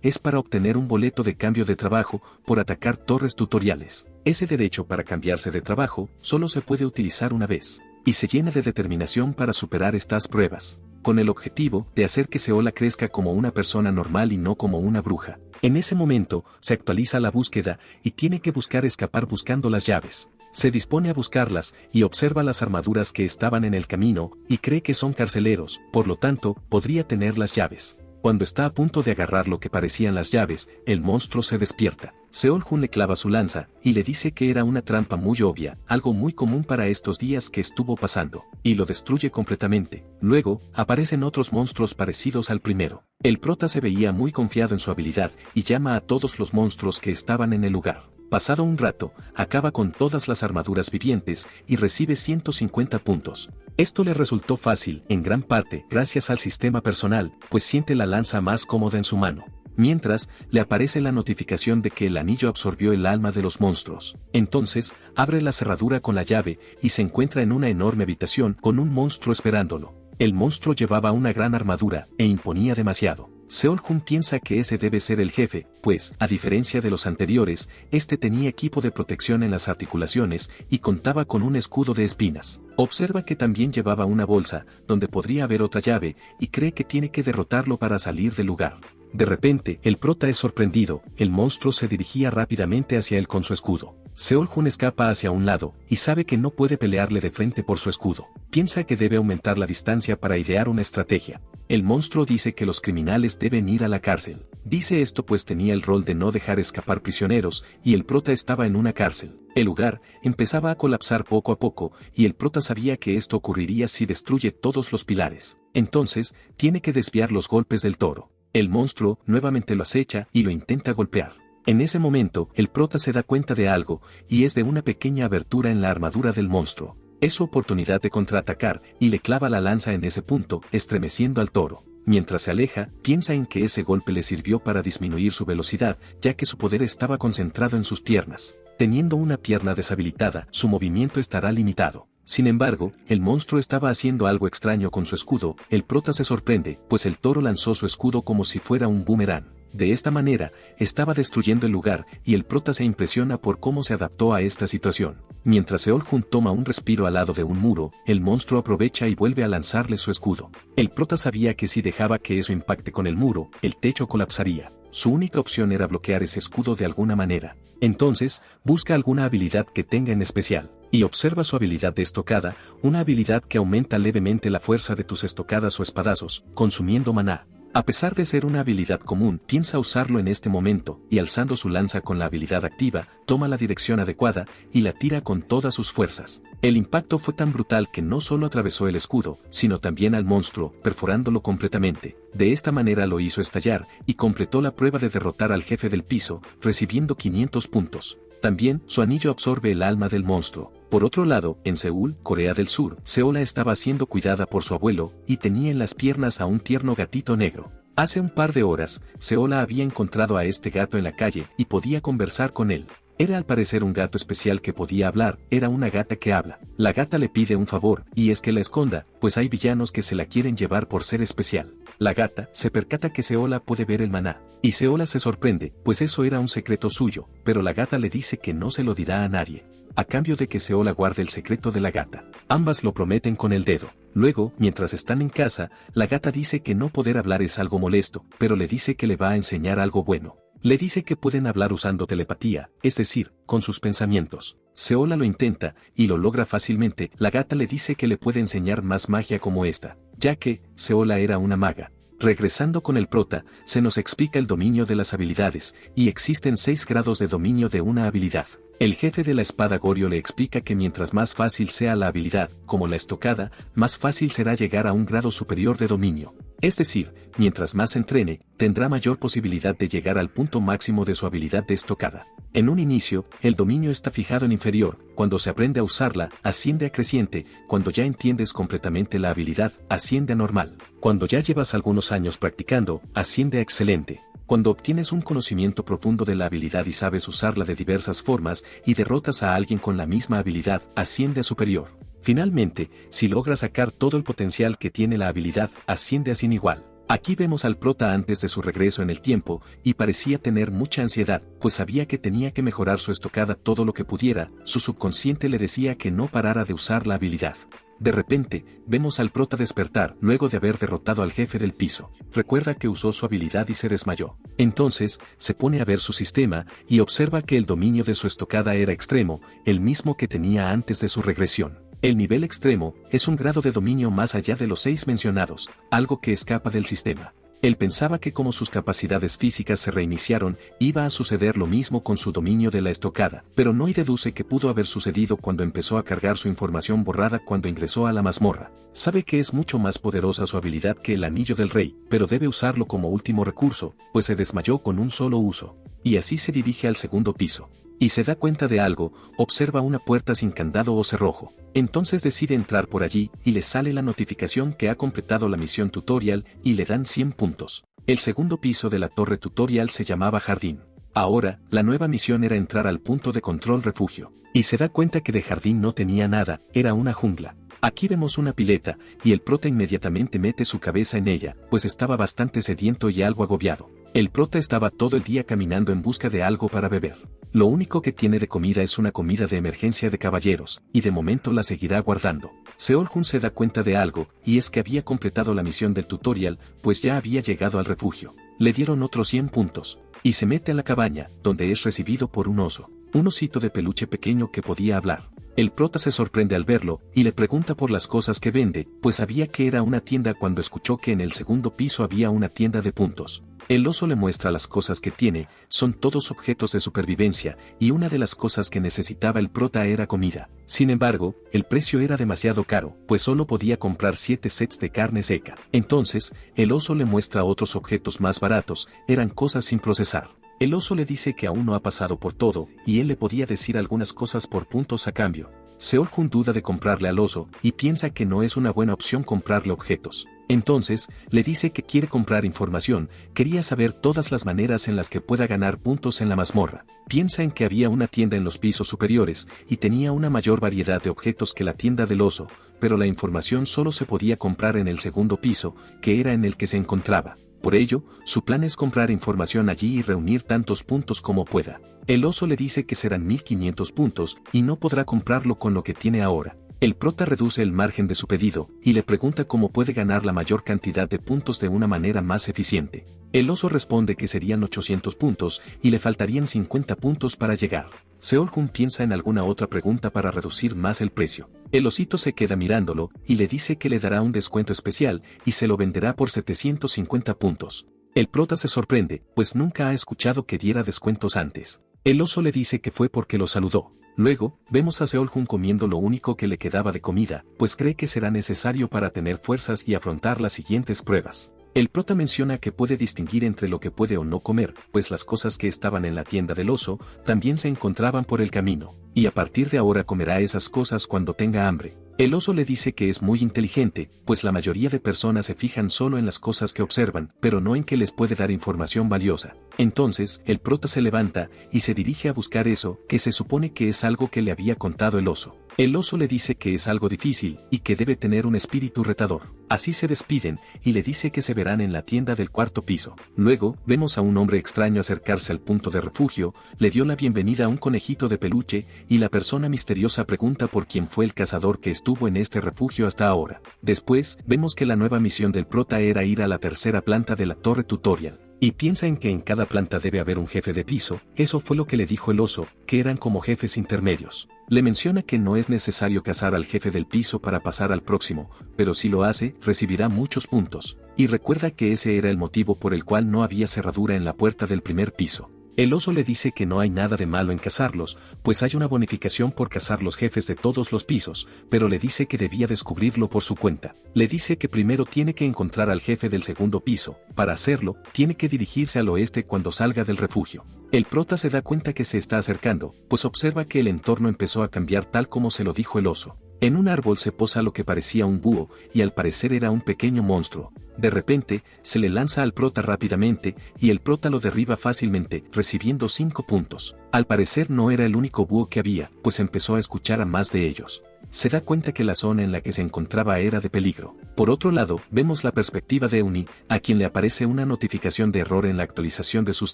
es para obtener un boleto de cambio de trabajo por atacar torres tutoriales. Ese derecho para cambiarse de trabajo solo se puede utilizar una vez, y se llena de determinación para superar estas pruebas, con el objetivo de hacer que Seola crezca como una persona normal y no como una bruja. En ese momento, se actualiza la búsqueda y tiene que buscar escapar buscando las llaves. Se dispone a buscarlas y observa las armaduras que estaban en el camino y cree que son carceleros, por lo tanto, podría tener las llaves. Cuando está a punto de agarrar lo que parecían las llaves, el monstruo se despierta. Seol-Hun le clava su lanza y le dice que era una trampa muy obvia, algo muy común para estos días que estuvo pasando, y lo destruye completamente. Luego, aparecen otros monstruos parecidos al primero. El prota se veía muy confiado en su habilidad y llama a todos los monstruos que estaban en el lugar. Pasado un rato, acaba con todas las armaduras vivientes y recibe 150 puntos. Esto le resultó fácil, en gran parte, gracias al sistema personal, pues siente la lanza más cómoda en su mano. Mientras, le aparece la notificación de que el anillo absorbió el alma de los monstruos. Entonces, abre la cerradura con la llave y se encuentra en una enorme habitación con un monstruo esperándolo. El monstruo llevaba una gran armadura e imponía demasiado. Seol-Jun piensa que ese debe ser el jefe, pues, a diferencia de los anteriores, este tenía equipo de protección en las articulaciones y contaba con un escudo de espinas. Observa que también llevaba una bolsa, donde podría haber otra llave, y cree que tiene que derrotarlo para salir del lugar. De repente, el prota es sorprendido, el monstruo se dirigía rápidamente hacia él con su escudo. Seol-Jun escapa hacia un lado, y sabe que no puede pelearle de frente por su escudo. Piensa que debe aumentar la distancia para idear una estrategia. El monstruo dice que los criminales deben ir a la cárcel. Dice esto pues tenía el rol de no dejar escapar prisioneros, y el prota estaba en una cárcel. El lugar empezaba a colapsar poco a poco, y el prota sabía que esto ocurriría si destruye todos los pilares. Entonces, tiene que desviar los golpes del toro. El monstruo nuevamente lo acecha y lo intenta golpear. En ese momento, el prota se da cuenta de algo, y es de una pequeña abertura en la armadura del monstruo. Es su oportunidad de contraatacar, y le clava la lanza en ese punto, estremeciendo al toro. Mientras se aleja, piensa en que ese golpe le sirvió para disminuir su velocidad, ya que su poder estaba concentrado en sus piernas. Teniendo una pierna deshabilitada, su movimiento estará limitado. Sin embargo, el monstruo estaba haciendo algo extraño con su escudo. El prota se sorprende, pues el toro lanzó su escudo como si fuera un boomerang. De esta manera, estaba destruyendo el lugar, y el prota se impresiona por cómo se adaptó a esta situación. Mientras Seol-Jun toma un respiro al lado de un muro, el monstruo aprovecha y vuelve a lanzarle su escudo. El prota sabía que si dejaba que eso impacte con el muro, el techo colapsaría. Su única opción era bloquear ese escudo de alguna manera. Entonces, busca alguna habilidad que tenga en especial, y observa su habilidad de estocada, una habilidad que aumenta levemente la fuerza de tus estocadas o espadazos, consumiendo maná. A pesar de ser una habilidad común, piensa usarlo en este momento, y alzando su lanza con la habilidad activa, toma la dirección adecuada, y la tira con todas sus fuerzas. El impacto fue tan brutal que no solo atravesó el escudo, sino también al monstruo, perforándolo completamente. De esta manera lo hizo estallar, y completó la prueba de derrotar al jefe del piso, recibiendo 500 puntos. También, su anillo absorbe el alma del monstruo. Por otro lado, en Seúl, Corea del Sur, Seola estaba siendo cuidada por su abuelo, y tenía en las piernas a un tierno gatito negro. Hace un par de horas, Seola había encontrado a este gato en la calle, y podía conversar con él. Era al parecer un gato especial que podía hablar, era una gata que habla. La gata le pide un favor, y es que la esconda, pues hay villanos que se la quieren llevar por ser especial. La gata se percata que Seola puede ver el maná, y Seola se sorprende, pues eso era un secreto suyo, pero la gata le dice que no se lo dirá a nadie, a cambio de que Seola guarde el secreto de la gata. Ambas lo prometen con el dedo. Luego, mientras están en casa, la gata dice que no poder hablar es algo molesto, pero le dice que le va a enseñar algo bueno. Le dice que pueden hablar usando telepatía, es decir, con sus pensamientos. Seola lo intenta, y lo logra fácilmente. La gata le dice que le puede enseñar más magia como esta, ya que Seola era una maga. Regresando con el prota, se nos explica el dominio de las habilidades, y existen 6 grados de dominio de una habilidad. El jefe de la espada Goryeo le explica que mientras más fácil sea la habilidad, como la estocada, más fácil será llegar a un grado superior de dominio. Es decir, mientras más entrene, tendrá mayor posibilidad de llegar al punto máximo de su habilidad de estocada. En un inicio, el dominio está fijado en inferior. Cuando se aprende a usarla, asciende a creciente. Cuando ya entiendes completamente la habilidad, asciende a normal. Cuando ya llevas algunos años practicando, asciende a excelente. Cuando obtienes un conocimiento profundo de la habilidad y sabes usarla de diversas formas y derrotas a alguien con la misma habilidad, asciende a superior. Finalmente, si logra sacar todo el potencial que tiene la habilidad, asciende a sin igual. Aquí vemos al prota antes de su regreso en el tiempo, y parecía tener mucha ansiedad, pues sabía que tenía que mejorar su estocada todo lo que pudiera. Su subconsciente le decía que no parara de usar la habilidad. De repente, vemos al prota despertar luego de haber derrotado al jefe del piso. Recuerda que usó su habilidad y se desmayó. Entonces, se pone a ver su sistema, y observa que el dominio de su estocada era extremo, el mismo que tenía antes de su regresión. El nivel extremo es un grado de dominio más allá de los 6 mencionados, algo que escapa del sistema. Él pensaba que como sus capacidades físicas se reiniciaron, iba a suceder lo mismo con su dominio de la estocada, pero no y deduce que pudo haber sucedido cuando empezó a cargar su información borrada cuando ingresó a la mazmorra. Sabe que es mucho más poderosa su habilidad que el anillo del rey, pero debe usarlo como último recurso, pues se desmayó con un solo uso. Y así se dirige al segundo piso. Y se da cuenta de algo, observa una puerta sin candado o cerrojo. Entonces decide entrar por allí, y le sale la notificación que ha completado la misión tutorial, y le dan 100 puntos. El segundo piso de la torre tutorial se llamaba Jardín. Ahora, la nueva misión era entrar al punto de control refugio. Y se da cuenta que de jardín no tenía nada, era una jungla. Aquí vemos una pileta, y el prota inmediatamente mete su cabeza en ella, pues estaba bastante sediento y algo agobiado. El prota estaba todo el día caminando en busca de algo para beber. Lo único que tiene de comida es una comida de emergencia de caballeros, y de momento la seguirá guardando. Seol-Jun se da cuenta de algo, y es que había completado la misión del tutorial, pues ya había llegado al refugio. Le dieron otros 100 puntos, y se mete a la cabaña, donde es recibido por un oso. Un osito de peluche pequeño que podía hablar. El prota se sorprende al verlo, y le pregunta por las cosas que vende, pues sabía que era una tienda cuando escuchó que en el segundo piso había una tienda de puntos. El oso le muestra las cosas que tiene, son todos objetos de supervivencia, y una de las cosas que necesitaba el prota era comida. Sin embargo, el precio era demasiado caro, pues solo podía comprar 7 sets de carne seca. Entonces, el oso le muestra otros objetos más baratos, eran cosas sin procesar. El oso le dice que aún no ha pasado por todo, y él le podía decir algunas cosas por puntos a cambio. Seol-Jun duda de comprarle al oso, y piensa que no es una buena opción comprarle objetos. Entonces, le dice que quiere comprar información, quería saber todas las maneras en las que pueda ganar puntos en la mazmorra. Piensa en que había una tienda en los pisos superiores, y tenía una mayor variedad de objetos que la tienda del oso, pero la información solo se podía comprar en el segundo piso, que era en el que se encontraba. Por ello, su plan es comprar información allí y reunir tantos puntos como pueda. El oso le dice que serán 1500 puntos, y no podrá comprarlo con lo que tiene ahora. El prota reduce el margen de su pedido, y le pregunta cómo puede ganar la mayor cantidad de puntos de una manera más eficiente. El oso responde que serían 800 puntos, y le faltarían 50 puntos para llegar. Seol-Jun piensa en alguna otra pregunta para reducir más el precio. El osito se queda mirándolo, y le dice que le dará un descuento especial, y se lo venderá por 750 puntos. El prota se sorprende, pues nunca ha escuchado que diera descuentos antes. El oso le dice que fue porque lo saludó. Luego, vemos a Seol-Jun comiendo lo único que le quedaba de comida, pues cree que será necesario para tener fuerzas y afrontar las siguientes pruebas. El prota menciona que puede distinguir entre lo que puede o no comer, pues las cosas que estaban en la tienda del oso también se encontraban por el camino, y a partir de ahora comerá esas cosas cuando tenga hambre. El oso le dice que es muy inteligente, pues la mayoría de personas se fijan solo en las cosas que observan, pero no en que les puede dar información valiosa. Entonces, el prota se levanta y se dirige a buscar eso, que se supone que es algo que le había contado el oso. El oso le dice que es algo difícil y que debe tener un espíritu retador. Así se despiden y le dice que se verán en la tienda del cuarto piso. Luego, vemos a un hombre extraño acercarse al punto de refugio, le dio la bienvenida a un conejito de peluche y la persona misteriosa pregunta por quién fue el cazador que estuvo en este refugio hasta ahora. Después, vemos que la nueva misión del prota era ir a la tercera planta de la torre tutorial. Y piensa en que en cada planta debe haber un jefe de piso, eso fue lo que le dijo el oso, que eran como jefes intermedios. Le menciona que no es necesario cazar al jefe del piso para pasar al próximo, pero si lo hace, recibirá muchos puntos. Y recuerda que ese era el motivo por el cual no había cerradura en la puerta del primer piso. El oso le dice que no hay nada de malo en cazarlos, pues hay una bonificación por cazar los jefes de todos los pisos, pero le dice que debía descubrirlo por su cuenta. Le dice que primero tiene que encontrar al jefe del segundo piso, para hacerlo, tiene que dirigirse al oeste cuando salga del refugio. El prota se da cuenta que se está acercando, pues observa que el entorno empezó a cambiar tal como se lo dijo el oso. En un árbol se posa lo que parecía un búho, y al parecer era un pequeño monstruo. De repente, se le lanza al prota rápidamente, y el prota lo derriba fácilmente, recibiendo 5 puntos. Al parecer no era el único búho que había, pues empezó a escuchar a más de ellos. Se da cuenta que la zona en la que se encontraba era de peligro. Por otro lado, vemos la perspectiva de Euni, a quien le aparece una notificación de error en la actualización de sus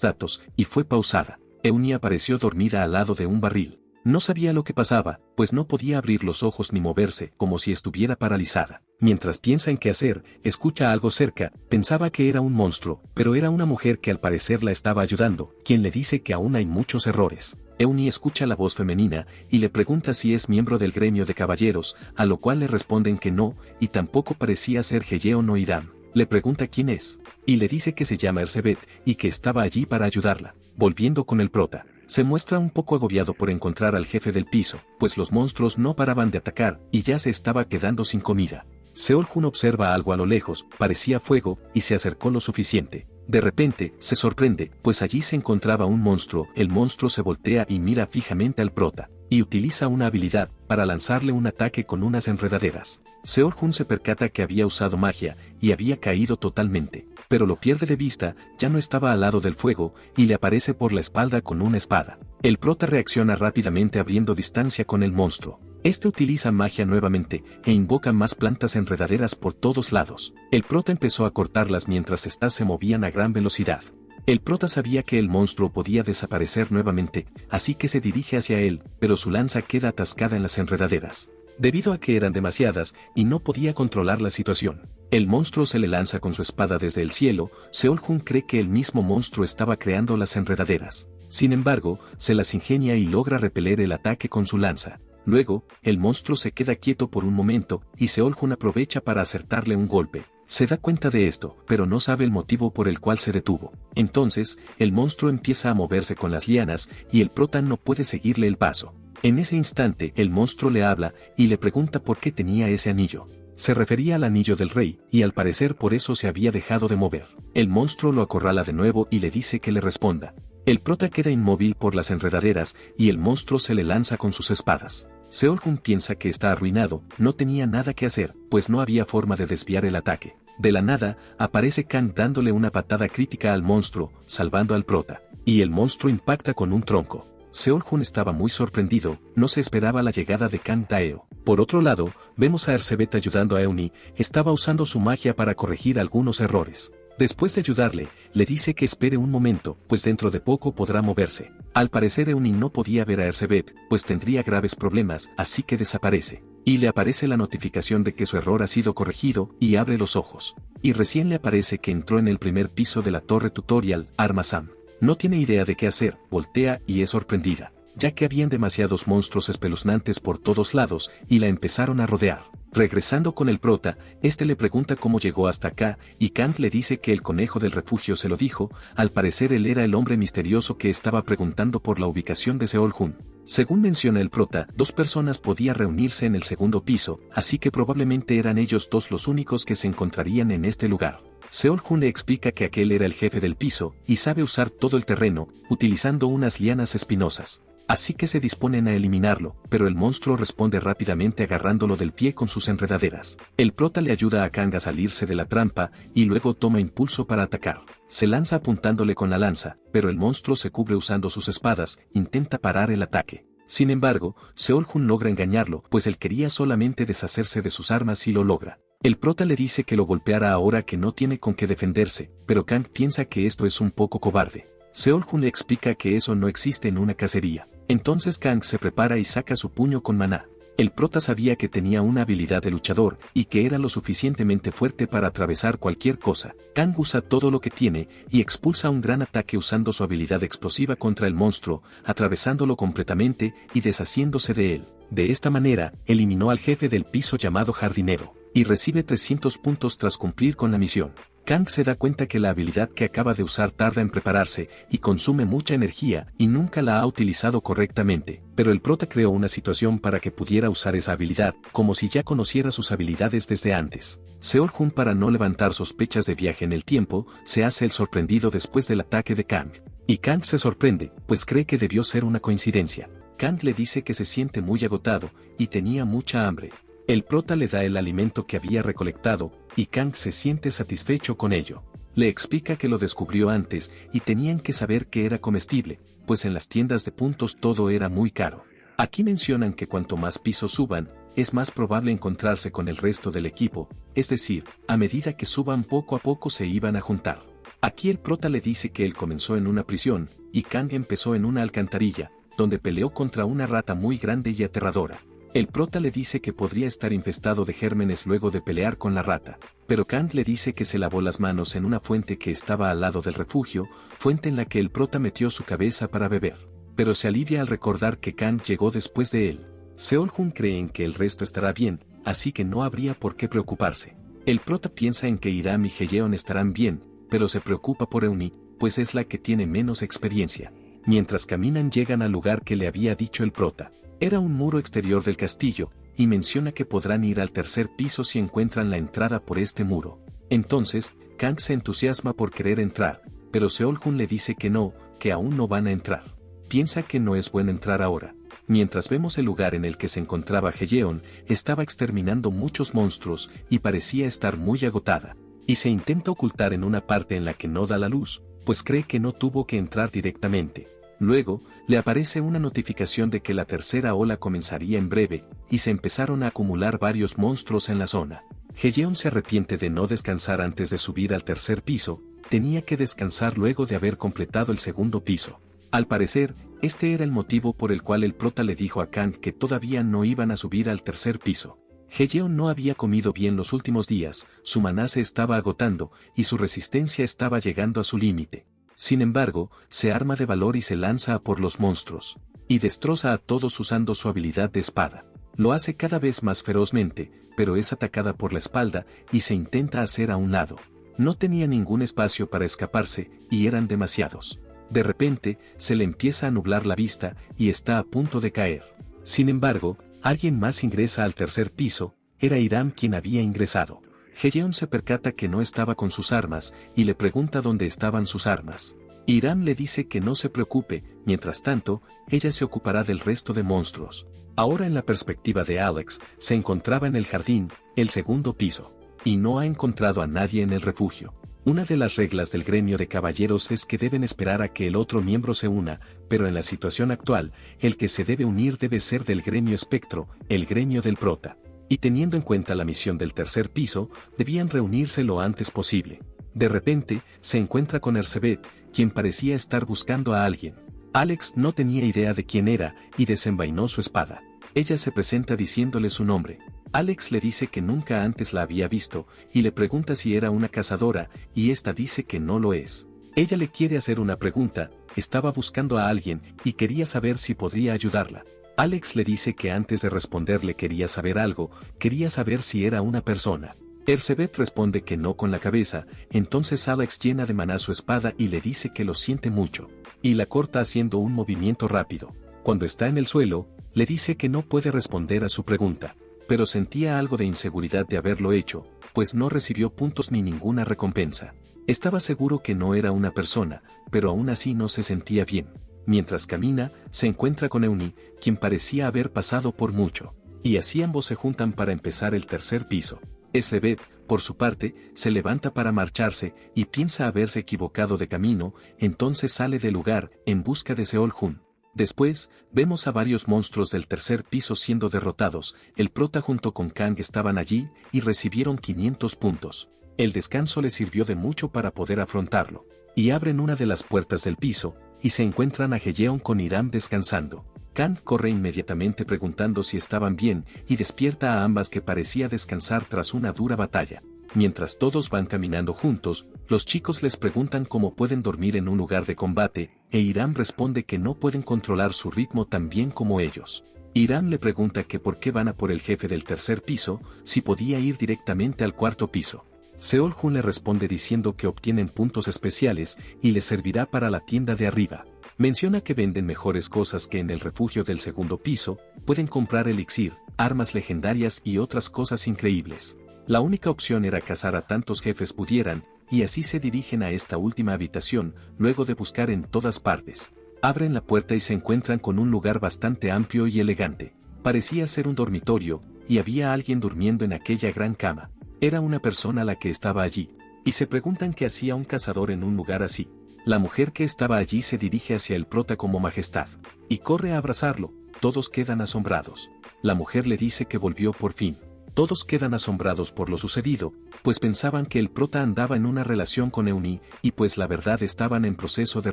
datos, y fue pausada. Euni apareció dormida al lado de un barril. No sabía lo que pasaba, pues no podía abrir los ojos ni moverse, como si estuviera paralizada. Mientras piensa en qué hacer, escucha algo cerca, pensaba que era un monstruo, pero era una mujer que al parecer la estaba ayudando, quien le dice que aún hay muchos errores. Euni escucha la voz femenina, y le pregunta si es miembro del gremio de caballeros, a lo cual le responden que no, y tampoco parecía ser Heyeo no Hiram. Le pregunta quién es, y le dice que se llama Ercebet, y que estaba allí para ayudarla. Volviendo con el prota. Se muestra un poco agobiado por encontrar al jefe del piso, pues los monstruos no paraban de atacar, y ya se estaba quedando sin comida. Seol-Jun observa algo a lo lejos, parecía fuego, y se acercó lo suficiente. De repente, se sorprende, pues allí se encontraba un monstruo. El monstruo se voltea y mira fijamente al prota, y utiliza una habilidad, para lanzarle un ataque con unas enredaderas. Seol-Jun se percata que había usado magia, y había caído totalmente. Pero lo pierde de vista, ya no estaba al lado del fuego, y le aparece por la espalda con una espada. El prota reacciona rápidamente abriendo distancia con el monstruo. Este utiliza magia nuevamente e invoca más plantas enredaderas por todos lados. El prota empezó a cortarlas mientras éstas se movían a gran velocidad. El prota sabía que el monstruo podía desaparecer nuevamente, así que se dirige hacia él, pero su lanza queda atascada en las enredaderas. Debido a que eran demasiadas y no podía controlar la situación, el monstruo se le lanza con su espada desde el cielo. Seol-Jun cree que el mismo monstruo estaba creando las enredaderas. Sin embargo, se las ingenia y logra repeler el ataque con su lanza. Luego, el monstruo se queda quieto por un momento, y Seol-Jun aprovecha para acertarle un golpe. Se da cuenta de esto, pero no sabe el motivo por el cual se detuvo. Entonces, el monstruo empieza a moverse con las lianas, y el prota no puede seguirle el paso. En ese instante, el monstruo le habla, y le pregunta por qué tenía ese anillo. Se refería al anillo del rey, y al parecer por eso se había dejado de mover. El monstruo lo acorrala de nuevo y le dice que le responda. El prota queda inmóvil por las enredaderas, y el monstruo se le lanza con sus espadas. Seol-Jun piensa que está arruinado, no tenía nada que hacer, pues no había forma de desviar el ataque. De la nada, aparece Kang dándole una patada crítica al monstruo, salvando al prota, y el monstruo impacta con un tronco. Seol-Jun estaba muy sorprendido, no se esperaba la llegada de Kang Taeo. Por otro lado, vemos a Ercebet ayudando a Eunnie, estaba usando su magia para corregir algunos errores. Después de ayudarle, le dice que espere un momento, pues dentro de poco podrá moverse. Al parecer Eunnie no podía ver a Ercebet, pues tendría graves problemas, así que desaparece. Y le aparece la notificación de que su error ha sido corregido, y abre los ojos. Y recién le aparece que entró en el primer piso de la torre tutorial, Armasam. No tiene idea de qué hacer, voltea y es sorprendida, ya que habían demasiados monstruos espeluznantes por todos lados, y la empezaron a rodear. Regresando con el prota, este le pregunta cómo llegó hasta acá, y Kang le dice que el conejo del refugio se lo dijo. Al parecer él era el hombre misterioso que estaba preguntando por la ubicación de Seol-Jun. Según menciona el prota, 2 personas podían reunirse en el segundo piso, así que probablemente eran ellos 2 los únicos que se encontrarían en este lugar. Seol-Jun le explica que aquel era el jefe del piso, y sabe usar todo el terreno, utilizando unas lianas espinosas. Así que se disponen a eliminarlo, pero el monstruo responde rápidamente agarrándolo del pie con sus enredaderas. El prota le ayuda a Kang a salirse de la trampa, y luego toma impulso para atacar. Se lanza apuntándole con la lanza, pero el monstruo se cubre usando sus espadas, intenta parar el ataque. Sin embargo, Seol-Jun logra engañarlo, pues él quería solamente deshacerse de sus armas y lo logra. El prota le dice que lo golpeara ahora que no tiene con qué defenderse, pero Kang piensa que esto es un poco cobarde. Seol-Jun le explica que eso no existe en una cacería. Entonces Kang se prepara y saca su puño con maná. El prota sabía que tenía una habilidad de luchador, y que era lo suficientemente fuerte para atravesar cualquier cosa. Kang usa todo lo que tiene, y expulsa un gran ataque usando su habilidad explosiva contra el monstruo, atravesándolo completamente y deshaciéndose de él. De esta manera, eliminó al jefe del piso llamado Jardinero, y recibe 300 puntos tras cumplir con la misión. Kang se da cuenta que la habilidad que acaba de usar tarda en prepararse, y consume mucha energía, y nunca la ha utilizado correctamente, pero el prota creó una situación para que pudiera usar esa habilidad, como si ya conociera sus habilidades desde antes. Seol-Jun, para no levantar sospechas de viaje en el tiempo, se hace el sorprendido después del ataque de Kang. Y Kang se sorprende, pues cree que debió ser una coincidencia. Kang le dice que se siente muy agotado, y tenía mucha hambre. El prota le da el alimento que había recolectado, y Kang se siente satisfecho con ello. Le explica que lo descubrió antes, y tenían que saber que era comestible, pues en las tiendas de puntos todo era muy caro. Aquí mencionan que cuanto más pisos suban, es más probable encontrarse con el resto del equipo, es decir, a medida que suban poco a poco se iban a juntar. Aquí el prota le dice que él comenzó en una prisión, y Kang empezó en una alcantarilla, donde peleó contra una rata muy grande y aterradora. El prota le dice que podría estar infestado de gérmenes luego de pelear con la rata, pero Kang le dice que se lavó las manos en una fuente que estaba al lado del refugio, fuente en la que el prota metió su cabeza para beber. Pero se alivia al recordar que Kang llegó después de él. Seol-Jun cree en que el resto estará bien, así que no habría por qué preocuparse. El prota piensa en que Hiram y Heyeon estarán bien, pero se preocupa por Eunnie, pues es la que tiene menos experiencia. Mientras caminan llegan al lugar que le había dicho el prota. Era un muro exterior del castillo, y menciona que podrán ir al tercer piso si encuentran la entrada por este muro. Entonces, Kang se entusiasma por querer entrar, pero Seol-Jun le dice que no, que aún no van a entrar. Piensa que no es bueno entrar ahora. Mientras vemos el lugar en el que se encontraba Heyeon, estaba exterminando muchos monstruos, y parecía estar muy agotada. Y se intenta ocultar en una parte en la que no da la luz, pues cree que no tuvo que entrar directamente. Luego, le aparece una notificación de que la tercera ola comenzaría en breve, y se empezaron a acumular varios monstruos en la zona. Heyeon se arrepiente de no descansar antes de subir al tercer piso, tenía que descansar luego de haber completado el segundo piso. Al parecer, este era el motivo por el cual el prota le dijo a Kang que todavía no iban a subir al tercer piso. Heyeon no había comido bien los últimos días, su maná se estaba agotando, y su resistencia estaba llegando a su límite. Sin embargo, se arma de valor y se lanza a por los monstruos. Y destroza a todos usando su habilidad de espada. Lo hace cada vez más ferozmente, pero es atacada por la espalda y se intenta hacer a un lado. No tenía ningún espacio para escaparse, y eran demasiados. De repente, se le empieza a nublar la vista y está a punto de caer. Sin embargo, alguien más ingresa al tercer piso, era Hiram quien había ingresado. Heyeon se percata que no estaba con sus armas y le pregunta dónde estaban sus armas. Hiram le dice que no se preocupe, mientras tanto, ella se ocupará del resto de monstruos. Ahora en la perspectiva de Alex, se encontraba en el jardín, el segundo piso, y no ha encontrado a nadie en el refugio. Una de las reglas del gremio de caballeros es que deben esperar a que el otro miembro se una, pero en la situación actual, el que se debe unir debe ser del gremio espectro, el gremio del prota. Y teniendo en cuenta la misión del tercer piso, debían reunirse lo antes posible. De repente, se encuentra con Erzsébet, quien parecía estar buscando a alguien. Alex no tenía idea de quién era, y desenvainó su espada. Ella se presenta diciéndole su nombre. Alex le dice que nunca antes la había visto, y le pregunta si era una cazadora, y esta dice que no lo es. Ella le quiere hacer una pregunta, estaba buscando a alguien, y quería saber si podría ayudarla. Alex le dice que antes de responderle quería saber algo, quería saber si era una persona. Erzsébet responde que no con la cabeza, entonces Alex llena de maná su espada y le dice que lo siente mucho, y la corta haciendo un movimiento rápido. Cuando está en el suelo, le dice que no puede responder a su pregunta, pero sentía algo de inseguridad de haberlo hecho, pues no recibió puntos ni ninguna recompensa. Estaba seguro que no era una persona, pero aún así no se sentía bien. Mientras camina, se encuentra con Euni, quien parecía haber pasado por mucho, y así ambos se juntan para empezar el tercer piso. Erzsébet, por su parte, se levanta para marcharse y piensa haberse equivocado de camino, entonces sale del lugar en busca de Seol-Hun. Después, vemos a varios monstruos del tercer piso siendo derrotados, el prota junto con Kang estaban allí y recibieron 500 puntos. El descanso les sirvió de mucho para poder afrontarlo, y abren una de las puertas del piso, y se encuentran a Heyeon con Hiram descansando. Kang corre inmediatamente preguntando si estaban bien y despierta a ambas que parecía descansar tras una dura batalla. Mientras todos van caminando juntos, los chicos les preguntan cómo pueden dormir en un lugar de combate, e Hiram responde que no pueden controlar su ritmo tan bien como ellos. Hiram le pregunta que por qué van a por el jefe del tercer piso, si podía ir directamente al cuarto piso. Seol-Hun le responde diciendo que obtienen puntos especiales y les servirá para la tienda de arriba. Menciona que venden mejores cosas que en el refugio del segundo piso, pueden comprar elixir, armas legendarias y otras cosas increíbles. La única opción era cazar a tantos jefes pudieran, y así se dirigen a esta última habitación, luego de buscar en todas partes. Abren la puerta y se encuentran con un lugar bastante amplio y elegante. Parecía ser un dormitorio, y había alguien durmiendo en aquella gran cama. Era una persona la que estaba allí, y se preguntan qué hacía un cazador en un lugar así. La mujer que estaba allí se dirige hacia el prota como majestad, y corre a abrazarlo, todos quedan asombrados. La mujer le dice que volvió por fin. Todos quedan asombrados por lo sucedido, pues pensaban que el prota andaba en una relación con Euni, y pues la verdad estaban en proceso de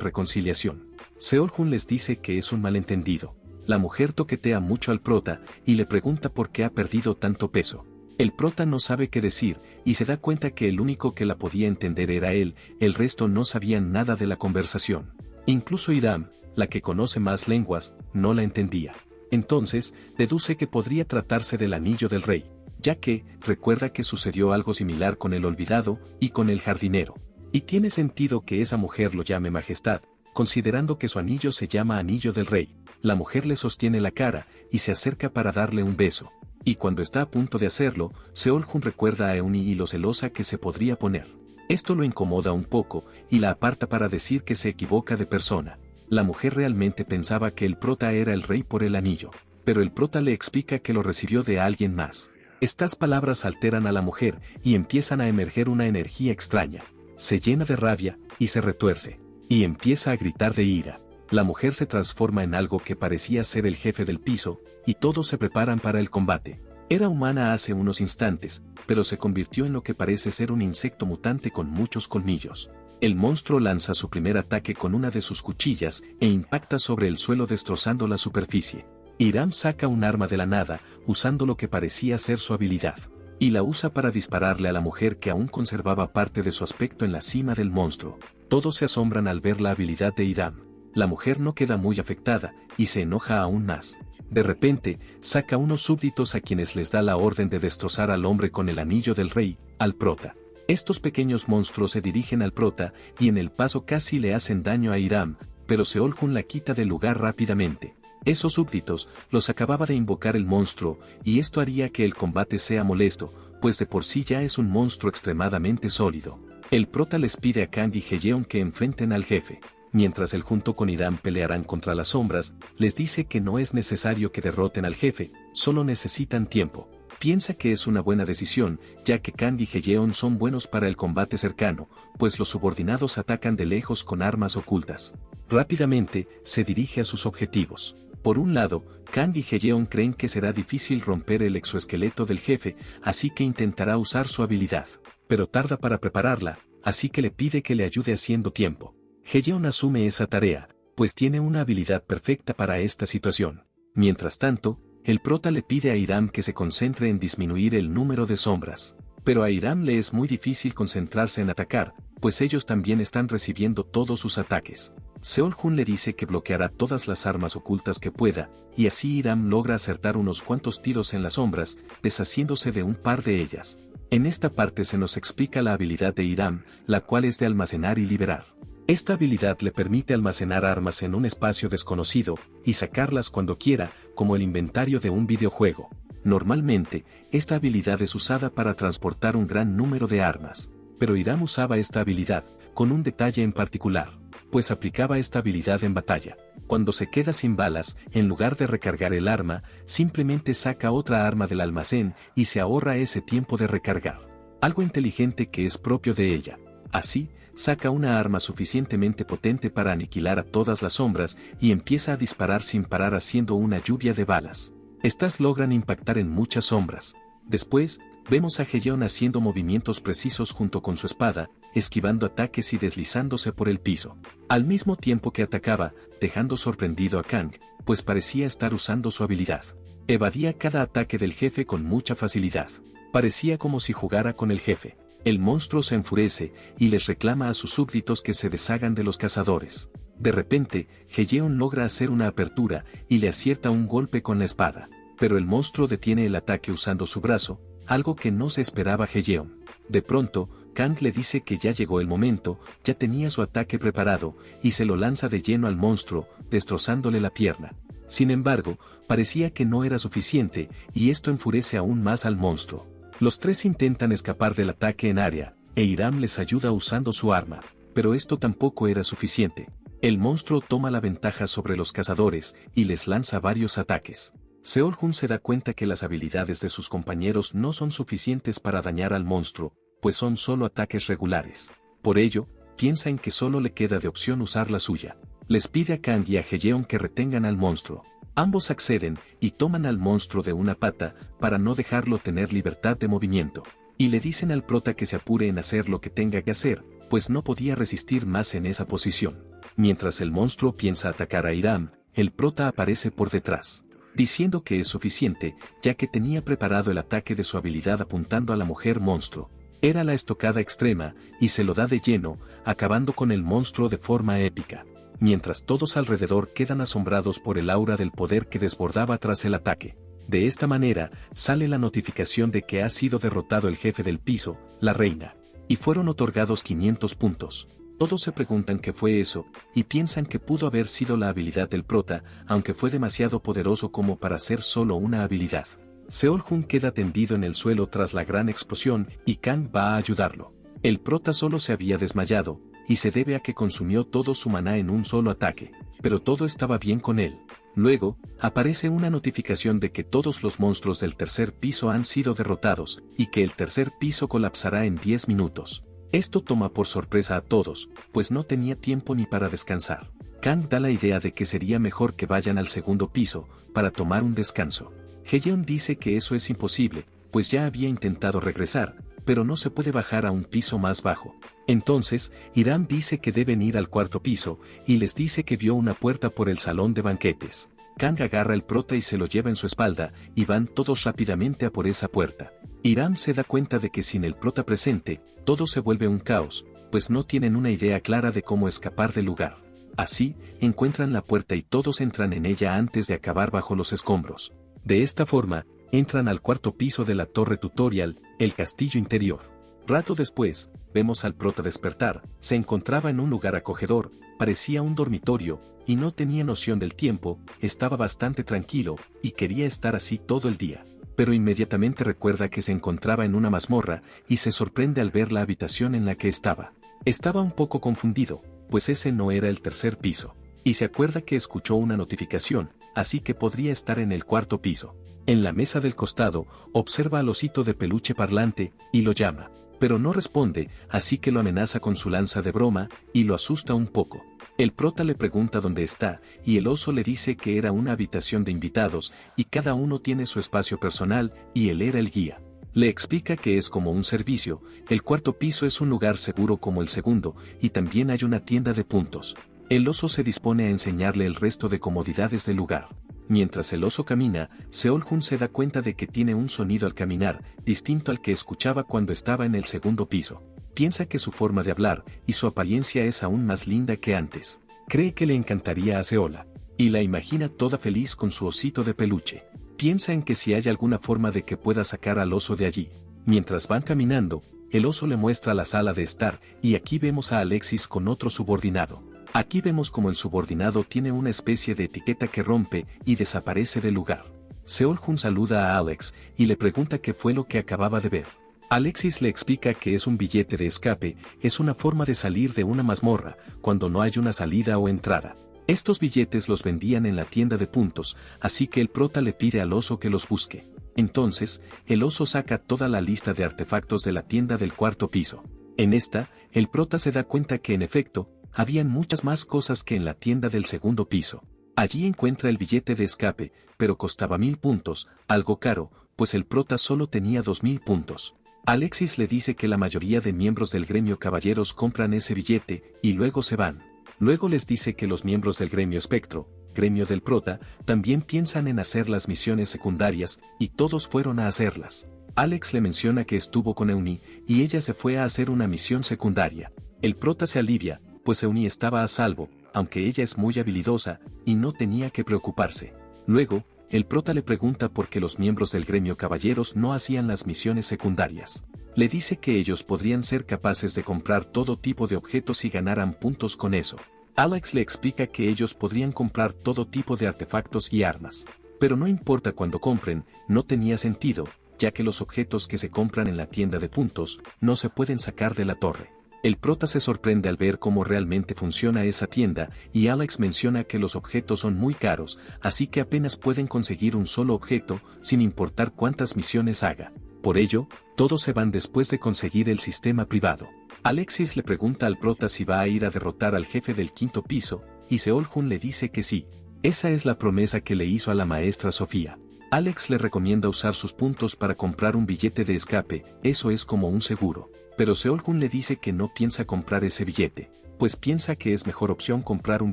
reconciliación. Seol-Hun les dice que es un malentendido. La mujer toquetea mucho al prota, y le pregunta por qué ha perdido tanto peso. El prota no sabe qué decir, y se da cuenta que el único que la podía entender era él, el resto no sabían nada de la conversación. Incluso Hiram, la que conoce más lenguas, no la entendía. Entonces, deduce que podría tratarse del anillo del rey, ya que, recuerda que sucedió algo similar con el olvidado, y con el jardinero. Y tiene sentido que esa mujer lo llame majestad, considerando que su anillo se llama anillo del rey. La mujer le sostiene la cara, y se acerca para darle un beso. Y cuando está a punto de hacerlo, Seol-Hun recuerda a Euni y lo celosa que se podría poner. Esto lo incomoda un poco, y la aparta para decir que se equivoca de persona. La mujer realmente pensaba que el prota era el rey por el anillo, pero el prota le explica que lo recibió de alguien más. Estas palabras alteran a la mujer, y empiezan a emerger una energía extraña. Se llena de rabia, y se retuerce, y empieza a gritar de ira. La mujer se transforma en algo que parecía ser el jefe del piso, y todos se preparan para el combate. Era humana hace unos instantes, pero se convirtió en lo que parece ser un insecto mutante con muchos colmillos. El monstruo lanza su primer ataque con una de sus cuchillas e impacta sobre el suelo destrozando la superficie. Hiram saca un arma de la nada, usando lo que parecía ser su habilidad, y la usa para dispararle a la mujer que aún conservaba parte de su aspecto en la cima del monstruo. Todos se asombran al ver la habilidad de Hiram. La mujer no queda muy afectada, y se enoja aún más. De repente, saca unos súbditos a quienes les da la orden de destrozar al hombre con el anillo del rey, al prota. Estos pequeños monstruos se dirigen al prota, y en el paso casi le hacen daño a Hiram, pero Seolhun la quita del lugar rápidamente. Esos súbditos los acababa de invocar el monstruo, y esto haría que el combate sea molesto, pues de por sí ya es un monstruo extremadamente sólido. El prota les pide a Kang y Heyeon que enfrenten al jefe. Mientras él junto con Hiram pelearán contra las sombras, les dice que no es necesario que derroten al jefe, solo necesitan tiempo. Piensa que es una buena decisión, ya que Kang y Heyeon son buenos para el combate cercano, pues los subordinados atacan de lejos con armas ocultas. Rápidamente, se dirige a sus objetivos. Por un lado, Kang y Heyeon creen que será difícil romper el exoesqueleto del jefe, así que intentará usar su habilidad. Pero tarda para prepararla, así que le pide que le ayude haciendo tiempo. Heyeon asume esa tarea, pues tiene una habilidad perfecta para esta situación. Mientras tanto, el prota le pide a Hiram que se concentre en disminuir el número de sombras. Pero a Hiram le es muy difícil concentrarse en atacar, pues ellos también están recibiendo todos sus ataques. Seolhun le dice que bloqueará todas las armas ocultas que pueda, y así Hiram logra acertar unos cuantos tiros en las sombras, deshaciéndose de un par de ellas. En esta parte se nos explica la habilidad de Hiram, la cual es de almacenar y liberar. Esta habilidad le permite almacenar armas en un espacio desconocido, y sacarlas cuando quiera, como el inventario de un videojuego. Normalmente, esta habilidad es usada para transportar un gran número de armas, pero Hiram usaba esta habilidad, con un detalle en particular, pues aplicaba esta habilidad en batalla. Cuando se queda sin balas, en lugar de recargar el arma, simplemente saca otra arma del almacén y se ahorra ese tiempo de recargar. Algo inteligente que es propio de ella. Así, saca una arma suficientemente potente para aniquilar a todas las sombras y empieza a disparar sin parar haciendo una lluvia de balas. Estas logran impactar en muchas sombras. Después, vemos a Heyeon haciendo movimientos precisos junto con su espada, esquivando ataques y deslizándose por el piso. Al mismo tiempo que atacaba, dejando sorprendido a Kang, pues parecía estar usando su habilidad. Evadía cada ataque del jefe con mucha facilidad. Parecía como si jugara con el jefe. El monstruo se enfurece y les reclama a sus súbditos que se deshagan de los cazadores. De repente, Heyeon logra hacer una apertura y le acierta un golpe con la espada. Pero el monstruo detiene el ataque usando su brazo, algo que no se esperaba Heyeon. De pronto, Kang le dice que ya llegó el momento, ya tenía su ataque preparado, y se lo lanza de lleno al monstruo, destrozándole la pierna. Sin embargo, parecía que no era suficiente, y esto enfurece aún más al monstruo. Los tres intentan escapar del ataque en área, e Hiram les ayuda usando su arma, pero esto tampoco era suficiente. El monstruo toma la ventaja sobre los cazadores, y les lanza varios ataques. Seolhun se da cuenta que las habilidades de sus compañeros no son suficientes para dañar al monstruo, pues son solo ataques regulares. Por ello, piensa en que solo le queda de opción usar la suya. Les pide a Kang y a Heyeon que retengan al monstruo. Ambos acceden y toman al monstruo de una pata para no dejarlo tener libertad de movimiento. Y le dicen al prota que se apure en hacer lo que tenga que hacer, pues no podía resistir más en esa posición. Mientras el monstruo piensa atacar a Hiram, el prota aparece por detrás, diciendo que es suficiente, ya que tenía preparado el ataque de su habilidad apuntando a la mujer monstruo. Era la estocada extrema, y se lo da de lleno, acabando con el monstruo de forma épica. Mientras todos alrededor quedan asombrados por el aura del poder que desbordaba tras el ataque. De esta manera, sale la notificación de que ha sido derrotado el jefe del piso, la reina, y fueron otorgados 500 puntos. Todos se preguntan qué fue eso, y piensan que pudo haber sido la habilidad del prota, aunque fue demasiado poderoso como para ser solo una habilidad. Seolhun queda tendido en el suelo tras la gran explosión, y Kang va a ayudarlo. El prota solo se había desmayado, y se debe a que consumió todo su maná en un solo ataque, pero todo estaba bien con él. Luego, aparece una notificación de que todos los monstruos del tercer piso han sido derrotados, y que el tercer piso colapsará en 10 minutos. Esto toma por sorpresa a todos, pues no tenía tiempo ni para descansar. Kang da la idea de que sería mejor que vayan al segundo piso, para tomar un descanso. Heyeon dice que eso es imposible, pues ya había intentado regresar, pero no se puede bajar a un piso más bajo. Entonces, Hiram dice que deben ir al cuarto piso, y les dice que vio una puerta por el salón de banquetes. Kang agarra el prota y se lo lleva en su espalda, y van todos rápidamente a por esa puerta. Hiram se da cuenta de que sin el prota presente, todo se vuelve un caos, pues no tienen una idea clara de cómo escapar del lugar. Así, encuentran la puerta y todos entran en ella antes de acabar bajo los escombros. De esta forma, entran al cuarto piso de la torre tutorial, el castillo interior. Rato después, vemos al prota despertar. Se encontraba en un lugar acogedor, parecía un dormitorio, y no tenía noción del tiempo, estaba bastante tranquilo, y quería estar así todo el día. Pero inmediatamente recuerda que se encontraba en una mazmorra, y se sorprende al ver la habitación en la que estaba. Estaba un poco confundido, pues ese no era el tercer piso. Y se acuerda que escuchó una notificación, así que podría estar en el cuarto piso. En la mesa del costado, observa al osito de peluche parlante, y lo llama. Pero no responde, así que lo amenaza con su lanza de broma, y lo asusta un poco. El prota le pregunta dónde está, y el oso le dice que era una habitación de invitados, y cada uno tiene su espacio personal, y él era el guía. Le explica que es como un servicio, el cuarto piso es un lugar seguro como el segundo, y también hay una tienda de puntos. El oso se dispone a enseñarle el resto de comodidades del lugar. Mientras el oso camina, Seol-Hun se da cuenta de que tiene un sonido al caminar, distinto al que escuchaba cuando estaba en el segundo piso. Piensa que su forma de hablar y su apariencia es aún más linda que antes. Cree que le encantaría a Seola, y la imagina toda feliz con su osito de peluche. Piensa en que si hay alguna forma de que pueda sacar al oso de allí. Mientras van caminando, el oso le muestra la sala de estar, y aquí vemos a Alexis con otro subordinado. Aquí vemos como el subordinado tiene una especie de etiqueta que rompe y desaparece del lugar. Seol-Hun saluda a Alex y le pregunta qué fue lo que acababa de ver. Alexis le explica que es un billete de escape, es una forma de salir de una mazmorra, cuando no hay una salida o entrada. Estos billetes los vendían en la tienda de puntos, así que el prota le pide al oso que los busque. Entonces, el oso saca toda la lista de artefactos de la tienda del cuarto piso. En esta, el prota se da cuenta que en efecto, habían muchas más cosas que en la tienda del segundo piso. Allí encuentra el billete de escape, pero costaba 1000 puntos, algo caro, pues el prota solo tenía 2000 puntos. Alexis le dice que la mayoría de miembros del gremio caballeros compran ese billete, y luego se van. Luego les dice que los miembros del gremio espectro, gremio del prota, también piensan en hacer las misiones secundarias, y todos fueron a hacerlas. Alex le menciona que estuvo con Euni, y ella se fue a hacer una misión secundaria. El prota se alivia, pues Euni estaba a salvo, aunque ella es muy habilidosa, y no tenía que preocuparse. Luego, el prota le pregunta por qué los miembros del gremio caballeros no hacían las misiones secundarias. Le dice que ellos podrían ser capaces de comprar todo tipo de objetos y ganaran puntos con eso. Alex le explica que ellos podrían comprar todo tipo de artefactos y armas. Pero no importa cuando compren, no tenía sentido, ya que los objetos que se compran en la tienda de puntos no se pueden sacar de la torre. El prota se sorprende al ver cómo realmente funciona esa tienda, y Alex menciona que los objetos son muy caros, así que apenas pueden conseguir un solo objeto, sin importar cuántas misiones haga. Por ello, todos se van después de conseguir el sistema privado. Alexis le pregunta al prota si va a ir a derrotar al jefe del quinto piso, y Seol-Hun le dice que sí. Esa es la promesa que le hizo a la maestra Sofía. Alex le recomienda usar sus puntos para comprar un billete de escape, eso es como un seguro. Pero Seol-Hun le dice que no piensa comprar ese billete, pues piensa que es mejor opción comprar un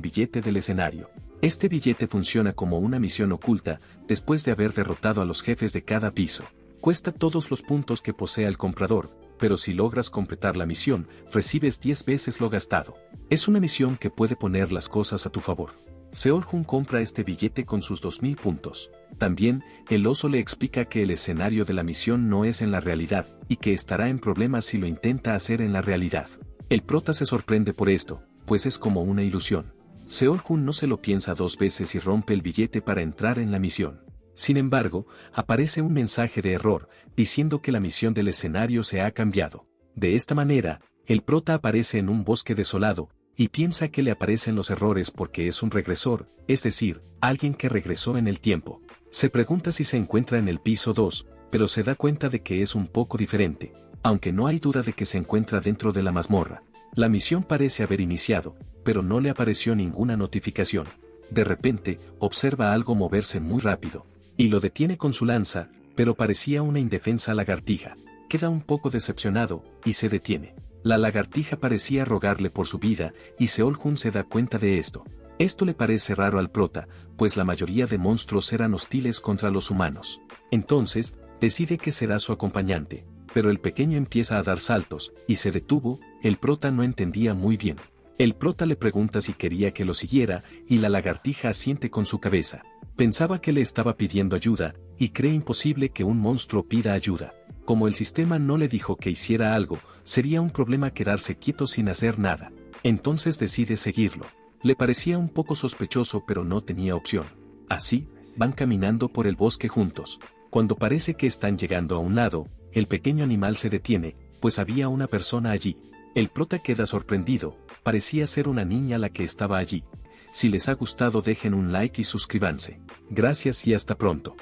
billete del escenario. Este billete funciona como una misión oculta, después de haber derrotado a los jefes de cada piso. Cuesta todos los puntos que posea el comprador, pero si logras completar la misión, recibes 10 veces lo gastado. Es una misión que puede poner las cosas a tu favor. Seol-Hun compra este billete con sus 2000 puntos. También, el oso le explica que el escenario de la misión no es en la realidad, y que estará en problemas si lo intenta hacer en la realidad. El prota se sorprende por esto, pues es como una ilusión. Seol-Hun no se lo piensa 2 veces y rompe el billete para entrar en la misión. Sin embargo, aparece un mensaje de error, diciendo que la misión del escenario se ha cambiado. De esta manera, el prota aparece en un bosque desolado, y piensa que le aparecen los errores porque es un regresor, es decir, alguien que regresó en el tiempo. Se pregunta si se encuentra en el piso 2, pero se da cuenta de que es un poco diferente, aunque no hay duda de que se encuentra dentro de la mazmorra. La misión parece haber iniciado, pero no le apareció ninguna notificación. De repente, observa algo moverse muy rápido, y lo detiene con su lanza, pero parecía una indefensa lagartija. Queda un poco decepcionado, y se detiene. La lagartija parecía rogarle por su vida, y Seol-Jun se da cuenta de esto. Esto le parece raro al prota, pues la mayoría de monstruos eran hostiles contra los humanos. Entonces, decide que será su acompañante, pero el pequeño empieza a dar saltos, y se detuvo. El prota no entendía muy bien. El prota le pregunta si quería que lo siguiera, y la lagartija asiente con su cabeza. Pensaba que le estaba pidiendo ayuda, y cree imposible que un monstruo pida ayuda. Como el sistema no le dijo que hiciera algo, sería un problema quedarse quieto sin hacer nada. Entonces decide seguirlo. Le parecía un poco sospechoso, pero no tenía opción. Así, van caminando por el bosque juntos. Cuando parece que están llegando a un lado, el pequeño animal se detiene, pues había una persona allí. El prota queda sorprendido, parecía ser una niña la que estaba allí. Si les ha gustado dejen un like y suscríbanse. Gracias y hasta pronto.